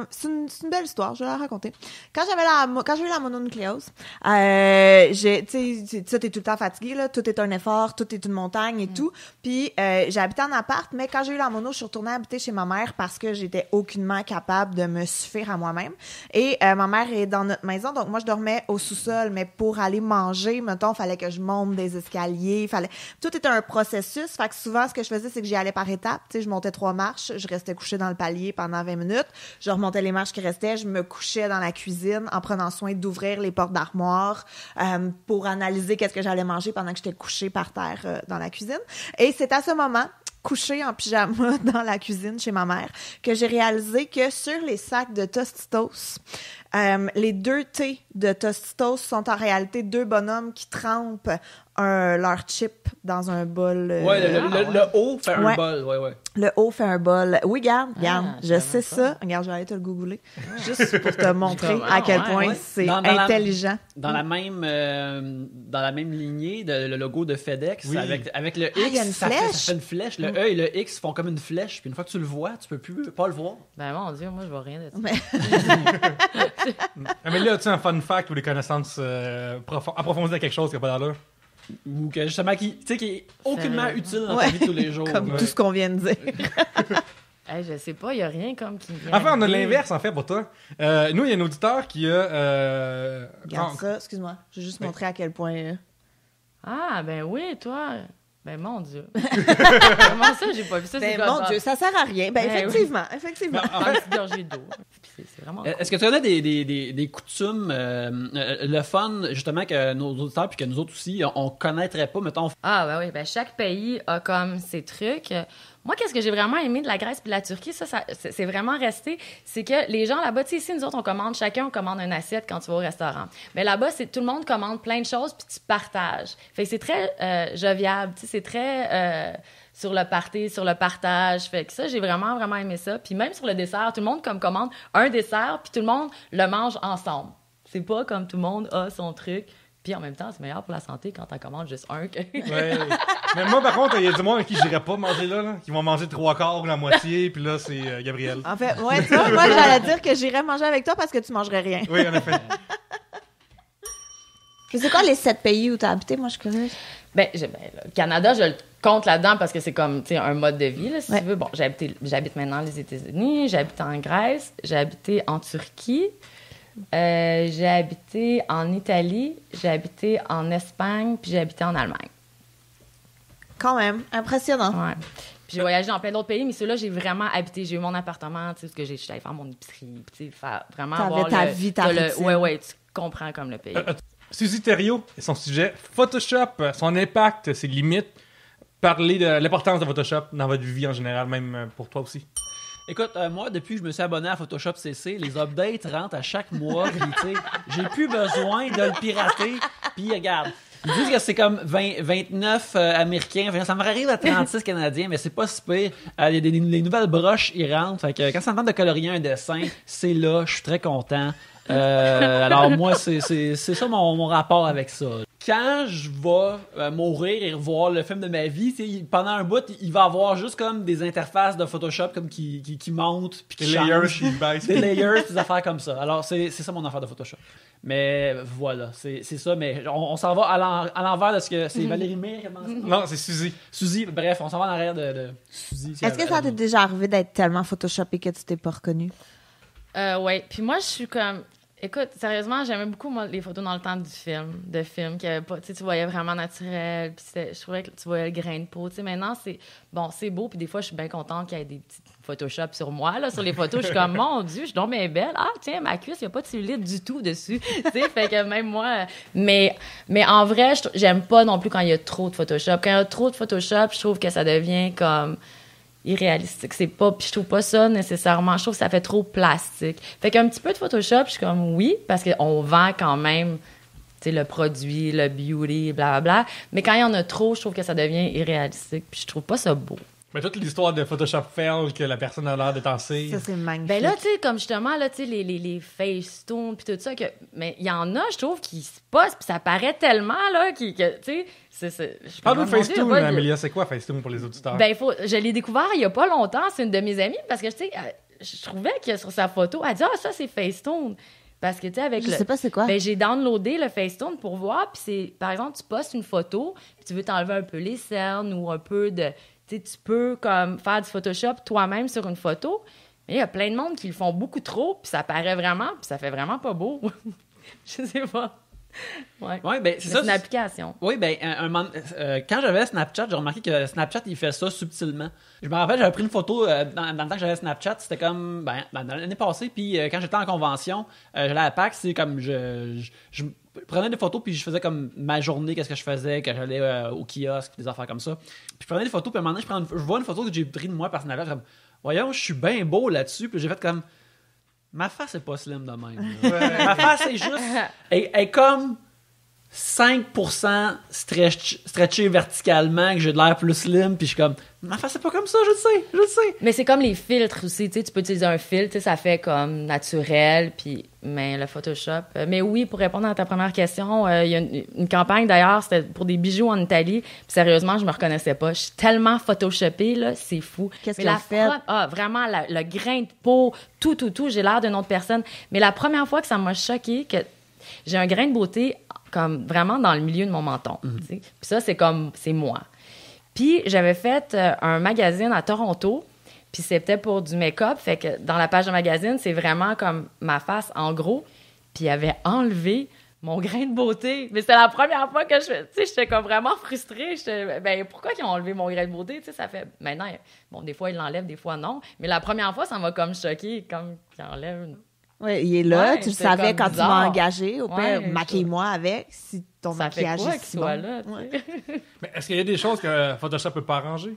c'est une belle histoire, je vais la raconter. Quand j'ai eu la mononucléose, tu sais, t'es tout le temps fatigué, là, tout est un effort, tout est une montagne et tout. Puis j'ai habité en appart, mais quand j'ai eu la mono, je suis retournée habiter chez ma mère parce que j'étais aucunement capable de me suffire à moi-même. Et ma mère est dans notre maison, donc moi, je dormais au sous-sol, mais pour aller manger, mettons, fallait que je monte des escaliers, tout était un processus. Fait que souvent, ce que je faisais, c'est que j'y allais par étapes. Tu sais, je montais 3 marches, je restais couchée dans le palier pendant 20 minutes. Je remontais les marches qui restaient, je me couchais dans la cuisine en prenant soin d'ouvrir les portes d'armoire pour analyser qu'est-ce que j'allais manger pendant que j'étais couchée par terre dans la cuisine. Et c'est à ce moment, couchée en pyjama dans la cuisine chez ma mère, que j'ai réalisé que sur les sacs de Tostitos, les 2 T de Tostitos sont en réalité 2 bonhommes qui trempent leur chip dans un bol. Ouais, le haut fait un Ouais. bol, ouais. Le haut fait un bol. Oui, regarde, je je sais savais ça. Regarde, je vais aller te le googler. Juste pour te montrer Ah, à quel ouais, point ouais. c'est Dans la- intelligent. Dans la même lignée, le logo de FedEx, Oui. avec le X, il y a une ça flèche. fait une flèche. Le E et le X font comme une flèche, puis une fois que tu le vois, tu peux plus pas le voir. Ben mon Dieu, moi je vois rien de ça. Mais- Ah, mais là, as-tu un fun fact ou des connaissances approfondies à quelque chose qui n'a pas d'allure? Ou que justement, qui est aucunement Sérieux? utile dans Ouais. ta vie de tous les jours. Comme Ouais. tout ce qu'on vient de dire. Hey, je sais pas, il y a rien comme qui me vient. Enfin, on a à l'idée. l'inverse, en fait, pour toi. Nous, il y a un auditeur qui a... Regarde ça, excuse-moi. Je vais juste montrer à quel point. Ah, ben oui, toi. Ben, mon Dieu. Comment ça, j'ai pas vu ça? Ben, c'est mon comme- Dieu, ça sert à rien. Ben, Ben, effectivement, effectivement. En une petite gorgée d'eau. Puis c'est vraiment cool. Est-ce que tu connais des coutumes, le fun, justement, que nos auditeurs puis que nous autres aussi, on connaîtrait pas, mettons. Ah, ben oui. Ben, chaque pays a comme ses trucs. Moi, qu'est-ce que j'ai vraiment aimé de la Grèce puis de la Turquie, c'est vraiment resté, c'est que les gens là-bas, tu sais, ici, nous autres, on commande une assiette quand tu vas au restaurant. Mais là-bas, c'est tout le monde commande plein de choses puis tu partages. Fait que c'est très jovial, tu sais, c'est très sur le party, sur le partage. Fait que ça, j'ai vraiment, vraiment aimé ça. Puis même sur le dessert, tout le monde comme commande un dessert puis tout le monde le mange ensemble. C'est pas comme tout le monde a son truc. Puis en même temps, c'est meilleur pour la santé quand t'en commandes juste un que... Ouais. Mais moi, par contre, il y a du monde avec qui j'irais pas manger là, qui vont manger 3/4 ou la moitié, puis là, c'est Gabriel. En fait, ouais, tu vois, moi, j'allais dire que j'irais manger avec toi parce que tu mangerais rien. Oui, en effet. C'est quoi les 7 pays où t'as habité? Moi, je suis curieuse. Le Canada, je le compte là-dedans parce que c'est comme, tu sais, un mode de vie, là, si Ouais. tu veux. Bon, j'habite maintenant les États-Unis, j'habite en Grèce, j'ai habité en Turquie, j'ai habité en Italie, j'ai habité en Espagne, puis j'ai habité en Allemagne. Quand même, impressionnant. Ouais. Puis j'ai voyagé dans plein d'autres pays, mais ceux-là, j'ai vraiment habité. J'ai eu mon appartement, tu sais, parce que j'allais faire mon épicerie, puis tu sais, faire vraiment T'avais avoir ta vie, ta routine. Ouais, tu comprends comme le pays. Suzy Thériault et son sujet Photoshop, son impact, ses limites. Parler de l'importance de Photoshop dans votre vie en général, même pour toi aussi. Écoute, moi, depuis que je me suis abonné à Photoshop CC, les updates rentrent à chaque mois. Puis, tu sais, j'ai plus besoin de le pirater. Puis, regarde, ils disent que c'est comme 29 Américains. Enfin, ça me arrive à 36 Canadiens, mais c'est pas si pire. Il y a les nouvelles broches, ils rentrent. Fait que quand ça me tente de colorier un dessin, c'est là. Je suis très content. Alors, moi, c'est ça mon rapport avec ça. Quand je vais mourir et revoir le film de ma vie, tu sais, pendant un bout, il va avoir juste comme des interfaces de Photoshop comme qui montent puis qui Les layers, changent. qui baissent. Des layers, des affaires comme ça. Alors, c'est ça mon affaire de Photoshop. Mais voilà, c'est ça. Mais on s'en va à l'envers de ce que c'est Valérie Mire qui a demandé ça? Non, c'est Suzy. Suzy, bref, on s'en va en arrière de Suzy. Est-ce que ça t'est déjà arrivé d'être tellement photoshopé que tu t'es pas reconnu? Ouais. Puis moi, je suis comme... Écoute, sérieusement, j'aimais beaucoup moi, les photos dans le temps du film, qui avait pas... Tu sais, tu voyais vraiment naturel, puis je trouvais que tu voyais le grain de peau. Tu sais, maintenant, c'est beau, puis des fois, je suis bien contente qu'il y ait des petites Photoshop sur moi, là, sur les photos. Je suis comme, mon Dieu, je suis donc bien belle. Ah, tiens, ma cuisse, il n'y a pas de cellulite du tout dessus. Tu sais, fait que même moi... Mais en vrai, j'aime pas non plus quand il y a trop de Photoshop. Quand il y a trop de Photoshop, je trouve que ça devient comme... irréalistique, c'est pas, puis je trouve pas ça nécessairement, je trouve que ça fait trop plastique. Fait qu'un petit peu de Photoshop, je suis comme oui, parce qu'on vend quand même, tu sais, le produit, le beauty, blablabla, mais quand il y en a trop, je trouve que ça devient irréalistique, puis je trouve pas ça beau. Mais toute l'histoire de Photoshop fail, que la personne a l'air de danser. Ça, c'est magnifique. Ben là, tu sais, comme justement, là, tu sais, les Facetune puis tout ça, mais il y en a, je trouve, qui se posent, puis ça paraît tellement, là, que tu sais, Parle-nous de mon Dieu, Facetune, pas de- Amélia. C'est quoi Facetune pour les auditeurs? Ben, je l'ai découvert il y a pas longtemps. C'est une de mes amies parce que, tu sais, je trouvais que sur sa photo, elle dit « Ah, ça, c'est Facetune. » Parce que, tu sais, avec Je sais pas c'est quoi. Ben, j'ai downloadé le Facetune pour voir. Puis c'est, par exemple, tu postes une photo, puis tu veux t'enlever un peu les cernes ou un peu de... Tu sais, tu peux comme faire du Photoshop toi-même sur une photo. Mais il y a plein de monde qui le font beaucoup trop, puis ça paraît vraiment, puis ça fait vraiment pas beau. Je sais pas. Ouais. Ouais, ben, Mais c'est ça. une application. Oui, ben, quand j'avais Snapchat, j'ai remarqué que Snapchat, il fait ça subtilement. Je me rappelle, j'avais pris une photo dans le temps que j'avais Snapchat, c'était comme, dans l'année passée, puis quand j'étais en convention, j'allais à PAX, c'est comme, je prenais des photos, puis je faisais comme ma journée, qu'est-ce que je faisais, quand j'allais au kiosque, des affaires comme ça. Puis je prenais des photos, puis à un moment donné, je vois une photo que j'ai prise de moi personnellement, comme, voyons, je suis bien beau là-dessus, puis j'ai fait comme, ma face est pas slim de même. Là. Ma face est juste, elle est comme 5% stretché verticalement, que j'ai de l'air plus slim, puis je suis comme, ma face c'est pas comme ça, je le sais. Mais c'est comme les filtres aussi, tu sais, tu peux utiliser un filtre, tu sais, ça fait comme naturel, puis mais le Photoshop. Mais oui, pour répondre à ta première question, il y a une campagne d'ailleurs, c'était pour des bijoux en Italie, puis sérieusement, je me reconnaissais pas. Je suis tellement photoshopée, là, c'est fou. Qu'est-ce Mais qu'ils ont fait? vraiment, le grain de peau, tout, j'ai l'air d'une autre personne. Mais la première fois que ça m'a choquée, que j'ai un grain de beauté comme vraiment dans le milieu de mon menton, tu sais. Puis ça, c'est moi. Puis j'avais fait un magazine à Toronto, puis c'était pour du make-up, fait que dans la page de magazine, c'est vraiment comme ma face en gros, puis il avait enlevé mon grain de beauté. Mais c'était la première fois que tu sais, j'étais comme vraiment frustrée. Ben, pourquoi ils ont enlevé mon grain de beauté? Tu sais, ça fait, maintenant, bon, des fois, ils l'enlèvent, des fois, non. Mais la première fois, ça m'a comme choquée, comme qu'ils enlèvent. Ouais, il est là, Ouais, tu le c'est savais comme quand tu bizarre. m'as engagé. Au pire, Ouais, maquille-moi avec si ton Ça fait maquillage quoi est qu'il si soit bon. là, tu Ouais. sais? Mais est-ce qu'il y a des choses que Photoshop peut pas arranger?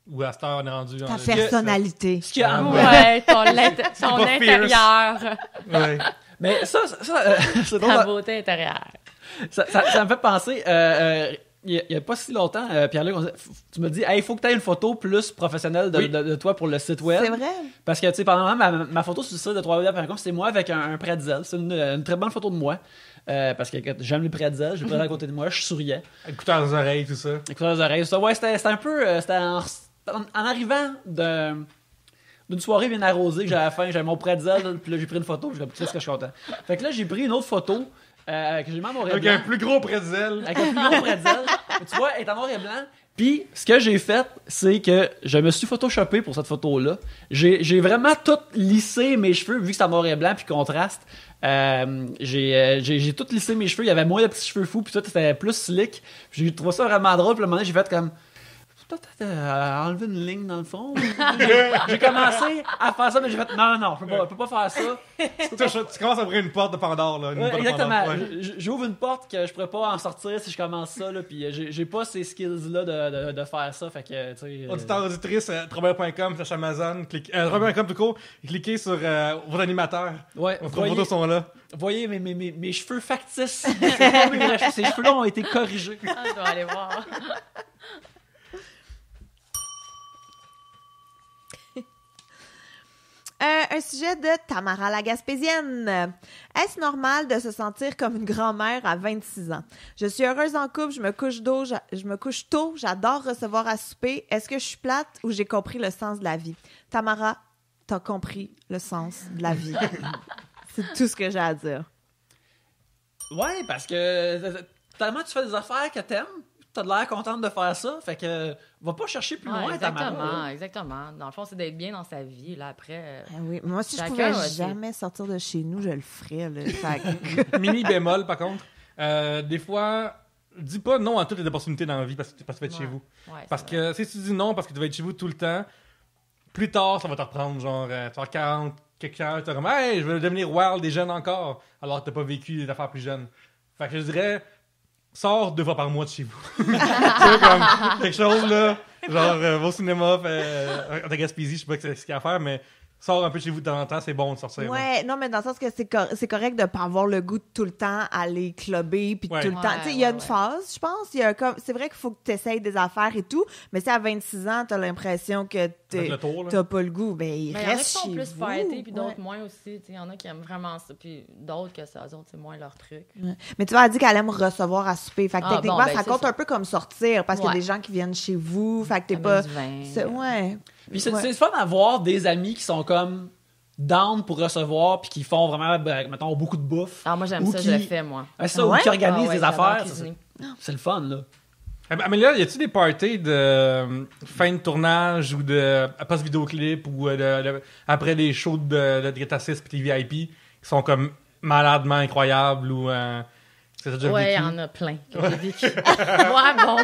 Ou à cette heure, on est rendu... Ta personnalité. Ce qu'il y a en Ouais, ton pas intérieur, Ouais. Mais ça c'est drôle. ta beauté intérieure. Ça me fait penser, il y a pas si longtemps, Pierre-Luc, tu me dis, hey, il faut que tu aies une photo plus professionnelle de toi pour le site web. C'est vrai? Parce que, tu sais, pendant ma photo sur le site de 3web.com, c'est moi avec un pretzel. C'est une très bonne photo de moi. Parce que j'aime les pretzels, j'ai le pretzel à côté de moi, je souriais. Écouteurs aux oreilles, tout ça. Écouteurs aux oreilles, ça. Ouais, c'était un peu. C'était en arrivant d'une soirée bien arrosée que j'avais faim, j'avais mon pretzel, puis là, j'ai pris une photo, je suis que je suis content. Fait que là, j'ai pris une autre photo que j'ai mis en noir et Avec blanc. un plus gros pretzel. Avec un plus gros pretzel. Tu vois, elle est en noir et blanc. Puis, ce que j'ai fait, c'est que je me suis photoshopé pour cette photo-là. J'ai vraiment tout lissé mes cheveux, vu que c'est en noir et blanc, puis contraste. J'ai tout lissé mes cheveux. Il y avait moins de petits cheveux fous, puis tout était plus slick. Puis j'ai trouvé ça vraiment drôle. Puis le moment donné, j'ai fait comme... Peut-être enlever une ligne dans le fond. J'ai commencé à faire ça, mais j'ai fait non, je peux pas faire ça. Tu commences à ouvrir une porte de Pandore, là. Une Ouais, porte de exactement. Pandore, ouais. J'ouvre une porte que je pourrais pas en sortir si je commence ça, là, puis j'ai pas ces skills-là de faire ça, fait que, tu sais... Auditeur, auditrice, travailleur.com, slash Amazon, travailleur.com tout court, cliquez sur vos animateurs. Ouais, Vos photos sont là. voyez mes cheveux factices. C'est pas mes vrais cheveux. Ces cheveux-là ont été corrigés. Ah, je dois aller voir. Un sujet de Tamara la Gaspésienne. Est-ce normal de se sentir comme une grand-mère à 26 ans? Je suis heureuse en couple, je me couche tôt, j'adore recevoir à souper. Est-ce que je suis plate ou j'ai compris le sens de la vie? Tamara, t'as compris le sens de la vie. C'est tout ce que j'ai à dire. Ouais, parce que tellement tu fais des affaires que t'aimes, t'as de l'air contente de faire ça, fait que va pas chercher plus loin, Tamara. Exactement, exactement. Dans le fond, c'est d'être bien dans sa vie. Là, après, Ah oui, moi, si je Chacun pouvais a ses- jamais sortir de chez nous, je le ferais. Là. Fait que- Mini bémol, par contre. Des fois, dis pas non à toutes les opportunités dans la vie parce que tu vas être chez vous. Ouais, Parce c'est vrai. que si tu dis non parce que tu vas être chez vous tout le temps, plus tard, ça va te reprendre. Genre, tu vas avoir 40, quelqu'un, tu vas comme, hey, je veux devenir wild des jeunes encore, alors que t'as pas vécu des affaires plus jeunes. Fait que je dirais, sors 2 fois par mois de chez vous. Tu sais, comme quelque chose, là, genre, va au cinéma, à Gaspésie, je sais pas ce qu'il y a à faire, mais sors un peu de chez vous de temps en temps, c'est bon de sortir. là. Ouais, non, mais dans le sens que c'est correct de pas avoir le goût de tout le temps aller clubber puis Ouais. tout le temps. Ouais, Tu sais, il y a ouais, une ouais. phase, je pense. Il y a comme, c'est vrai qu'il faut que tu essayes des affaires et tout, mais si à 26 ans, t'as l'impression que Faites le tour, là. t'as pas le goût, ben il Mais il y en a qui reste sont chez plus vous. fightés, puis d'autres Ouais. moins aussi. Tu sais, il y en a qui aiment vraiment ça, puis d'autres que ça, eux autres, c'est moins leur truc. Ouais. Mais tu vois, elle dit qu'elle aime recevoir à souper. Fait que Ah, techniquement, bon, ben, ça c'est compte ça. un peu comme sortir parce qu'il y a Ouais. des gens qui viennent chez vous. Fait que t'es Amène pas. du vin. Ouais. Puis c'est Ouais. le fun d'avoir des amis qui sont comme down pour recevoir, puis qui font vraiment, mettons, beaucoup de bouffe. Ah, moi, j'aime Ou ça, qui- je le fais, moi. Ça, ou Ouais? qui organisent Ah ouais, des j'adore affaires. cuisiner. C'est le fun, là. Mais là, y a-tu des parties de fin de tournage ou de post-vidéoclip ou après les shows de Greta 6 et VIP qui sont comme maladement incroyables ou que t'as déjà Ouais, il y vécu? en a plein que j'ai vécu. Moi, bon,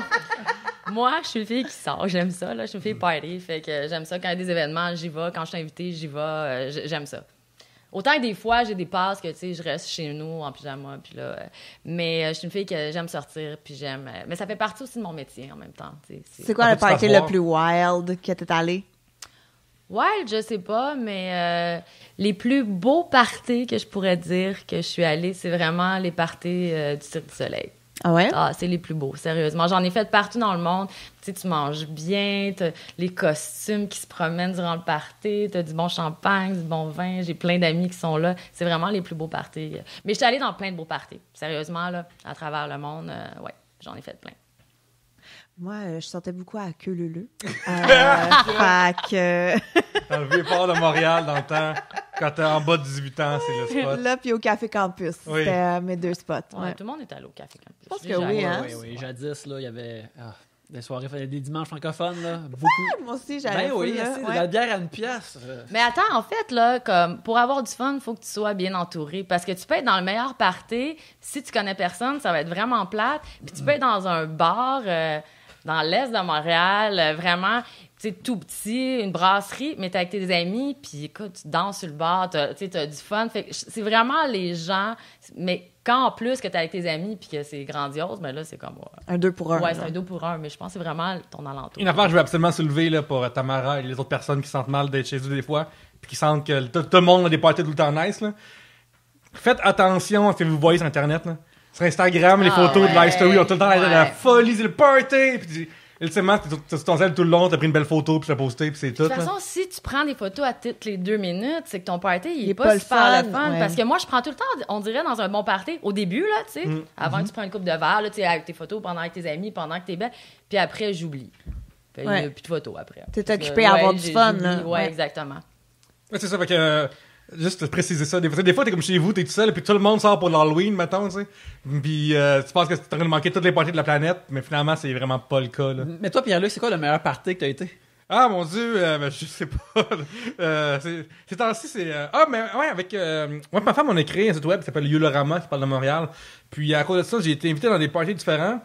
moi, je suis une fille qui sort, j'aime ça, là, je suis une fille party, fait que j'aime ça, quand il y a des événements, j'y vais, quand je suis invitée, j'y vais, j'aime ça. Autant que des fois, j'ai des passes que, tu sais, je reste chez nous en pyjama, puis là, mais je suis une fille que j'aime sortir, puis j'aime... mais ça fait partie aussi de mon métier, en même temps, tu sais. C'est quoi On le peut party s'asseoir. le plus wild que t'es allé? Wild, je sais pas, mais les plus beaux parties que je pourrais dire que je suis allée, c'est vraiment les parties du Cirque du Soleil. Ah ouais? Ah, c'est les plus beaux, sérieusement. J'en ai fait partout dans le monde. Tu sais, tu manges bien, t'as les costumes qui se promènent durant le party, t'as du bon champagne, du bon vin. J'ai plein d'amis qui sont là. C'est vraiment les plus beaux parties. Mais je suis allée dans plein de beaux parties. Sérieusement, là, à travers le monde, ouais, j'en ai fait plein. Moi, je sortais beaucoup à Queue-Leu-Leu. Fait que... Dans le vieux port de Montréal, dans le temps, quand t'es en bas de 18 ans, c'est le spot. Là, puis au Café Campus. Oui. C'était mes 2 spots. Ouais, Ouais. tout le monde est allé au Café Campus. Je pense que Déjà oui, allé. hein? Oui, jadis, là, il y avait... Des soirées, des dimanches francophones, là, beaucoup. Moi aussi, j'allais Ben oui, full, là. c'est de Ouais. la bière à une pièce. Mais attends, en fait, là, comme pour avoir du fun, il faut que tu sois bien entouré. Parce que tu peux être dans le meilleur party, si tu connais personne, ça va être vraiment plate. Puis tu peux être dans un bar dans l'est de Montréal, vraiment, tu sais, tout petit, une brasserie, mais t'es avec tes amis, puis écoute, tu danses sur le bar, tu sais, t'as du fun. Fait que c'est vraiment les gens, mais quand en plus que t'es avec tes amis, puis que c'est grandiose, ben là, c'est comme... Un 2 pour 1. Ouais, c'est un 2 pour 1, mais je pense que c'est vraiment ton alentour. Une affaire que je veux absolument soulever là, pour Tamara et les autres personnes qui sentent mal d'être chez eux des fois, puis qui sentent que tout le monde a des parties tout le temps nice. Là. Faites attention à ce que vous voyez sur Internet. Là. Sur Instagram, les photos de live story ont tout le temps la folie, c'est le party. Puis ultimement, t'es sur ton sel tout le long, t'as pris une belle photo, puis t'as posté, puis c'est tout. De toute façon, si tu prends des photos à toutes les 2 minutes, c'est que ton party, il est pas le super le fun, fun. ouais. Parce que moi, je prends tout le temps, on dirait, dans un bon party, au début, là, tu sais, avant que tu prennes une coupe de verre, là, tu sais, avec tes photos, pendant avec tes amis, pendant que t'es belle, puis après, j'oublie. Puis il n'y Ouais. a plus de photos après. T'es Parce que, occupé à avoir du fun, j'oublie. là. Ouais, Ouais. exactement. Ouais, c'est ça, fait que. Juste préciser ça. Des fois, t'es comme chez vous, t'es tout seul, puis tout le monde sort pour l'Halloween, mettons, tu sais. Puis tu penses que t'es en train de manquer toutes les parties de la planète, mais finalement, c'est vraiment pas le cas, là. Mais toi, Pierre-Luc, c'est quoi le meilleur party que t'as été? Ah, mon Dieu, ben, je sais pas. Ces temps-ci, c'est... Ah, mais ouais, avec... Moi et ma femme, on a créé un site web qui s'appelle Yulorama, qui parle de Montréal. Puis à cause de ça, j'ai été invité dans des parties différents.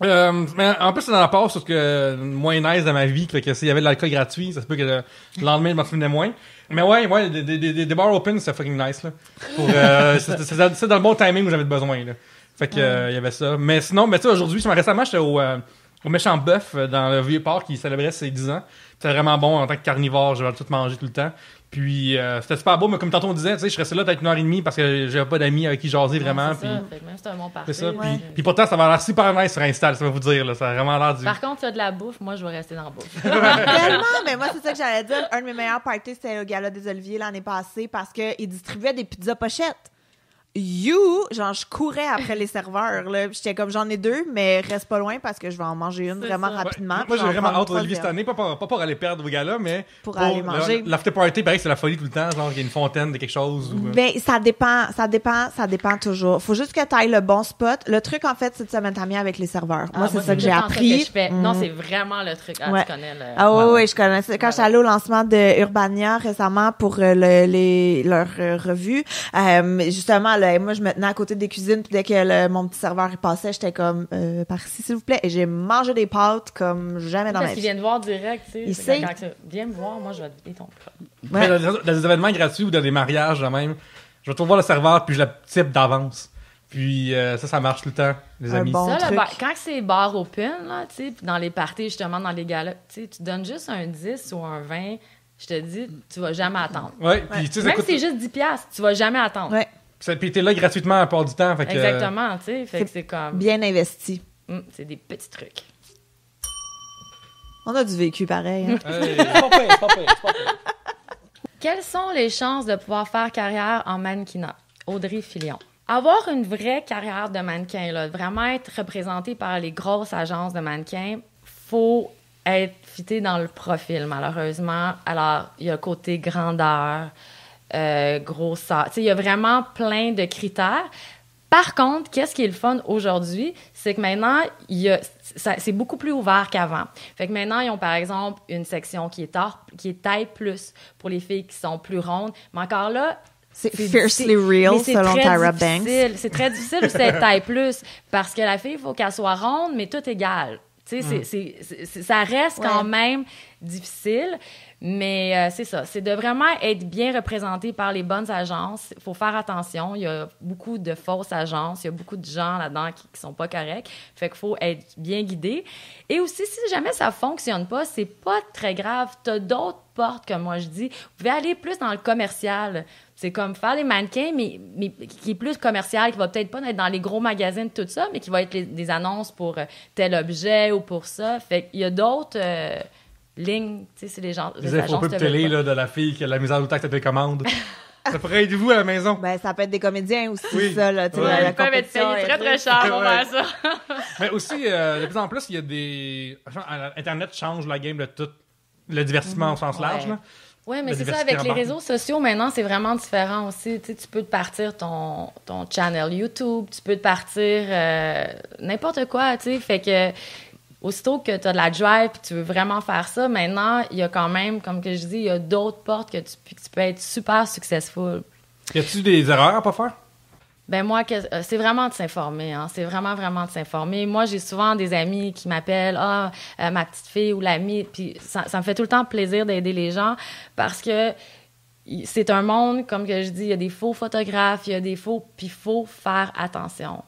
Mais en plus, c'est dans la part sur ce que moins nice de ma vie, que s'il y avait de l'alcool gratuit, ça se peut que le lendemain, je m'en souvenais moins. Mais ouais, des bars open, c'est fucking nice, là. C'est dans le bon timing où j'avais besoin, là. Fait que, il y avait ça. Mais sinon, tu sais, aujourd'hui, récemment, j'étais au Méchant Bœuf, dans le Vieux-Port, qui célébrait ses 10 ans. C'était vraiment bon en tant que carnivore, j'avais tout mangé tout le temps. Puis c'était super beau, mais comme tantôt on disait, tu sais, je restais là peut-être 1h30 parce que j'avais pas d'amis avec qui jaser vraiment. C'est Puis ça, fait que même si c'est un bon party. c'est ça. Ouais. Puis pourtant, ça va l'air super nice sur Insta, ça va vous dire, là. Ça a vraiment l'air du. Par contre, tu as de la bouffe, moi, je vais rester dans la bouffe. Tellement, mais moi, c'est ça que j'allais dire. Un de mes meilleurs parties, c'était au Gala des Oliviers l'année passée parce qu'ils distribuaient des pizzas pochettes. Genre, je courais après les serveurs, là. J'étais comme, j'en ai 2, mais reste pas loin parce que je vais en manger une C'est vraiment ça. rapidement. Moi, puis j'ai j'en vraiment prends hâte une d'Olivier cette troisième. année, pas pour aller perdre vos gars-là, mais Pour aller manger. L'after party, pareil, c'est la folie tout le temps, genre, il y a une fontaine de quelque chose. Ou, Ben, ça dépend toujours. Faut juste que tu ailles le bon spot. Le truc, en fait, c'est de se mettre ami avec les serveurs. Moi, c'est ça que j'ai tout le temps appris. que je fais. Mhm. Non, c'est vraiment le truc. Ah, Ouais. tu connais le... Ah oui, je connais ça. Quand j'étais allée au lancement de Urbania récemment pour leur revue, justement, là, moi, je me tenais à côté des cuisines, puis dès que mon petit serveur il passait, j'étais comme, par ici, s'il vous plaît. Et j'ai mangé des pâtes comme jamais dans ma Parce qu'il vie. vient de voir direct, tu sais. Il C'est sait. quand viens me voir, moi, je vais te payer ton plat. Mais dans des événements gratuits ou dans des mariages, là même, je vais toujours voir le serveur, puis je le type d'avance. Puis ça marche tout le temps, les Un amis. bon Ça, là, truc. quand c'est bar open, là, tu sais, puis dans les parties, justement, dans les galas, tu sais, tu donnes juste un 10 ou un 20, je te dis, tu vas jamais attendre. Ouais, puis tu sais, ça Même coûte. si c'est juste 10 piastres, tu vas jamais attendre. Ouais, Puis t'es là gratuitement à la part du temps, fait que. Exactement, tu sais, fait que c'est comme... bien investi. c'est des petits trucs. On a du vécu pareil. Hein. Hey. C'est pas pire, c'est pas pire, c'est pas pire. Quelles sont les chances de pouvoir faire carrière en mannequinat? Audrey Filion. Avoir une vraie carrière de mannequin, là, vraiment être représenté par les grosses agences de mannequins, faut être fité dans le profil, malheureusement. Alors, il y a le côté grandeur, grosseur. Tu sais, il y a vraiment plein de critères. Par contre, qu'est-ce qui est le fun aujourd'hui, c'est que maintenant, c'est beaucoup plus ouvert qu'avant. Fait que maintenant, ils ont par exemple une section qui est taille plus pour les filles qui sont plus rondes. Mais encore là, C'est fiercely real, mais c'est selon très Tyra difficile. Banks. C'est très difficile de cette taille plus parce que la fille, il faut qu'elle soit ronde, mais tout égal. Tu sais, ça reste quand même difficile, mais c'est ça. C'est de vraiment être bien représenté par les bonnes agences. Il faut faire attention. Il y a beaucoup de fausses agences. Il y a beaucoup de gens là-dedans qui sont pas corrects. Fait qu'il faut être bien guidé. Et aussi, si jamais ça fonctionne pas, c'est pas très grave. Tu as d'autres portes, comme moi je dis. Vous pouvez aller plus dans le commercial. C'est comme faire des mannequins, mais qui est plus commercial, qui va peut-être pas être dans les gros magazines, tout ça, mais qui va être des annonces pour tel objet ou pour ça. Fait qu'il y a d'autres lignes, tu sais, c'est les gens. Les infos pub télé là, de la fille qui a de la misère tout le temps que t'as tes commandes. Ça pourrait être vous à la maison. Ben, ça peut être des comédiens aussi, Oui. ça, là. Tu sais, Ouais. la Ils peuvent être compétition payés est très, très rude. cher pour Ouais. faire ça. Mais aussi, de plus en plus, il y a des. Internet change la game de tout. Le divertissement au sens large. Ouais. Là. Oui, mais La c'est ça, diversité avec les en bande. réseaux sociaux, maintenant, c'est vraiment différent aussi. Tu sais, tu peux te partir ton channel YouTube, tu peux te partir n'importe quoi, tu sais. Fait que aussitôt que tu as de la drive et tu veux vraiment faire ça, maintenant, il y a quand même, comme que je dis, il y a d'autres portes que tu peux être super successful. Y a-tu des erreurs à pas faire? Ben moi, c'est vraiment de s'informer. Hein. C'est vraiment, vraiment de s'informer. Moi, j'ai souvent des amis qui m'appellent « Ah, ma petite fille ou l'ami », puis ça me fait tout le temps plaisir d'aider les gens parce que c'est un monde, comme que je dis, il y a des faux photographes, il y a des faux, puis il faut faire attention.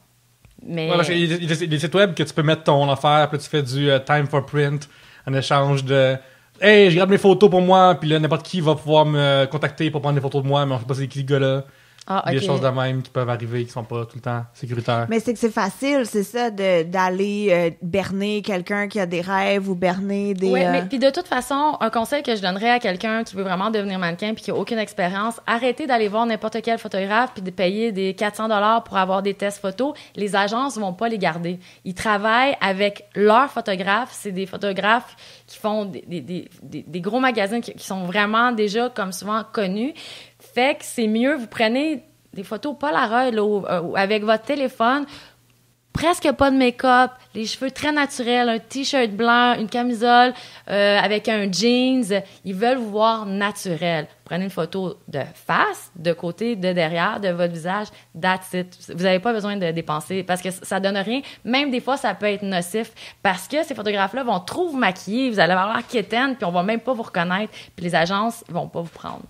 Mais... Ouais, parce qu'il y a des sites web que tu peux mettre ton affaire, puis là, tu fais du time for print en échange de « Hey, je garde mes photos pour moi », puis là, n'importe qui va pouvoir me contacter pour prendre des photos de moi, mais on sait pas c'est qui ce gars-là. Ah, okay. Des choses de même qui peuvent arriver, qui sont pas tout le temps sécuritaires. Mais c'est que c'est facile, c'est ça, d'aller berner quelqu'un qui a des rêves ou berner des... Oui, mais puis de toute façon, un conseil que je donnerais à quelqu'un qui veut vraiment devenir mannequin puis qui a aucune expérience, arrêtez d'aller voir n'importe quel photographe puis de payer des 400$ pour avoir des tests photos. Les agences vont pas les garder. Ils travaillent avec leurs photographes. C'est des photographes qui font des gros magazines qui sont vraiment déjà, comme souvent, connus. Fait que c'est mieux, vous prenez des photos Polaroid là, avec votre téléphone, presque pas de make-up, les cheveux très naturels, un t-shirt blanc, une camisole avec un jeans. Ils veulent vous voir naturel. Prenez une photo de face, de côté, de derrière, de votre visage. That's it. Vous n'avez pas besoin de dépenser parce que ça donne rien. Même des fois, ça peut être nocif parce que ces photographes-là vont trop vous maquiller. Vous allez avoir l'air quétaine puis on va même pas vous reconnaître. Puis les agences vont pas vous prendre.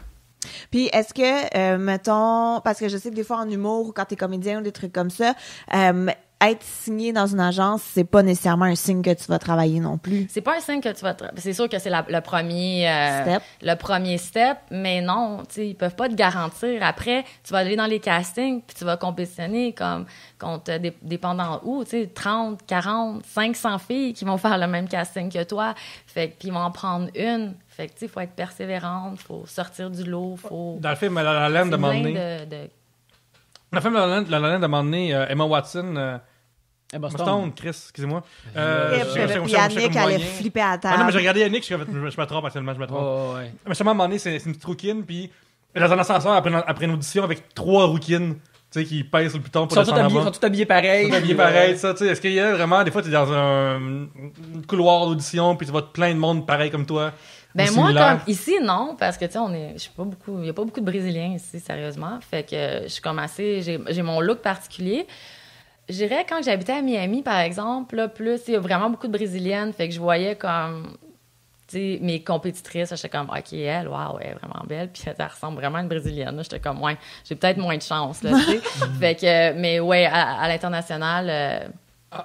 Puis est-ce que, mettons, parce que je sais que des fois en humour ou quand t'es comédien ou des trucs comme ça, être signé dans une agence, c'est pas nécessairement un signe que tu vas travailler non plus. C'est pas un signe que tu vas... C'est sûr que c'est le premier step, mais non, tu sais, ils peuvent pas te garantir. Après, tu vas aller dans les castings puis tu vas compétitionner comme contre dépendant où, tu sais, 30, 40, 500 filles qui vont faire le même casting que toi. Fait que puis ils vont en prendre une. Fait que, tu sais, il faut être persévérante, il faut sortir du lot, faut... Dans le film La La Land de m'emmener... Dans le film La La Land de m'emmener, Emma Watson... Emma Stone, Chris, excusez-moi. Puis Yannick allait flipper à table. Ah non, mais j'ai regardé Yannick, je me trompe actuellement, je me trompe. Oh, ouais. Mais justement, à un moment donné, c'est une petite rouquine, puis elle est dans un ascenseur après une audition avec 3 rouquines. Tu sais, qui pèsent sur le piton pour descendre en bas. Ils sont tous habillés pareil. Ils sont habillés pareil, ça, tu sais. Est-ce qu'il y a vraiment, des fois, tu es dans un couloir d'audition, puis tu vois plein de monde pareil comme toi? Ben moi, comme ici, non, parce que, tu sais, il n'y a pas beaucoup de Brésiliens ici, sérieusement. Fait que je suis comme assez, j'ai mon look particulier. Je dirais, quand j'habitais à Miami, par exemple, là, plus, il y a vraiment beaucoup de Brésiliennes, fait que je voyais comme, tu sais, mes compétitrices, j'étais comme, OK, elle, waouh, elle est vraiment belle, puis elle ressemble vraiment à une Brésilienne, là, j'étais comme, ouais, j'ai peut-être moins de chance, là, tu sais. Fait que, mais ouais, à l'international...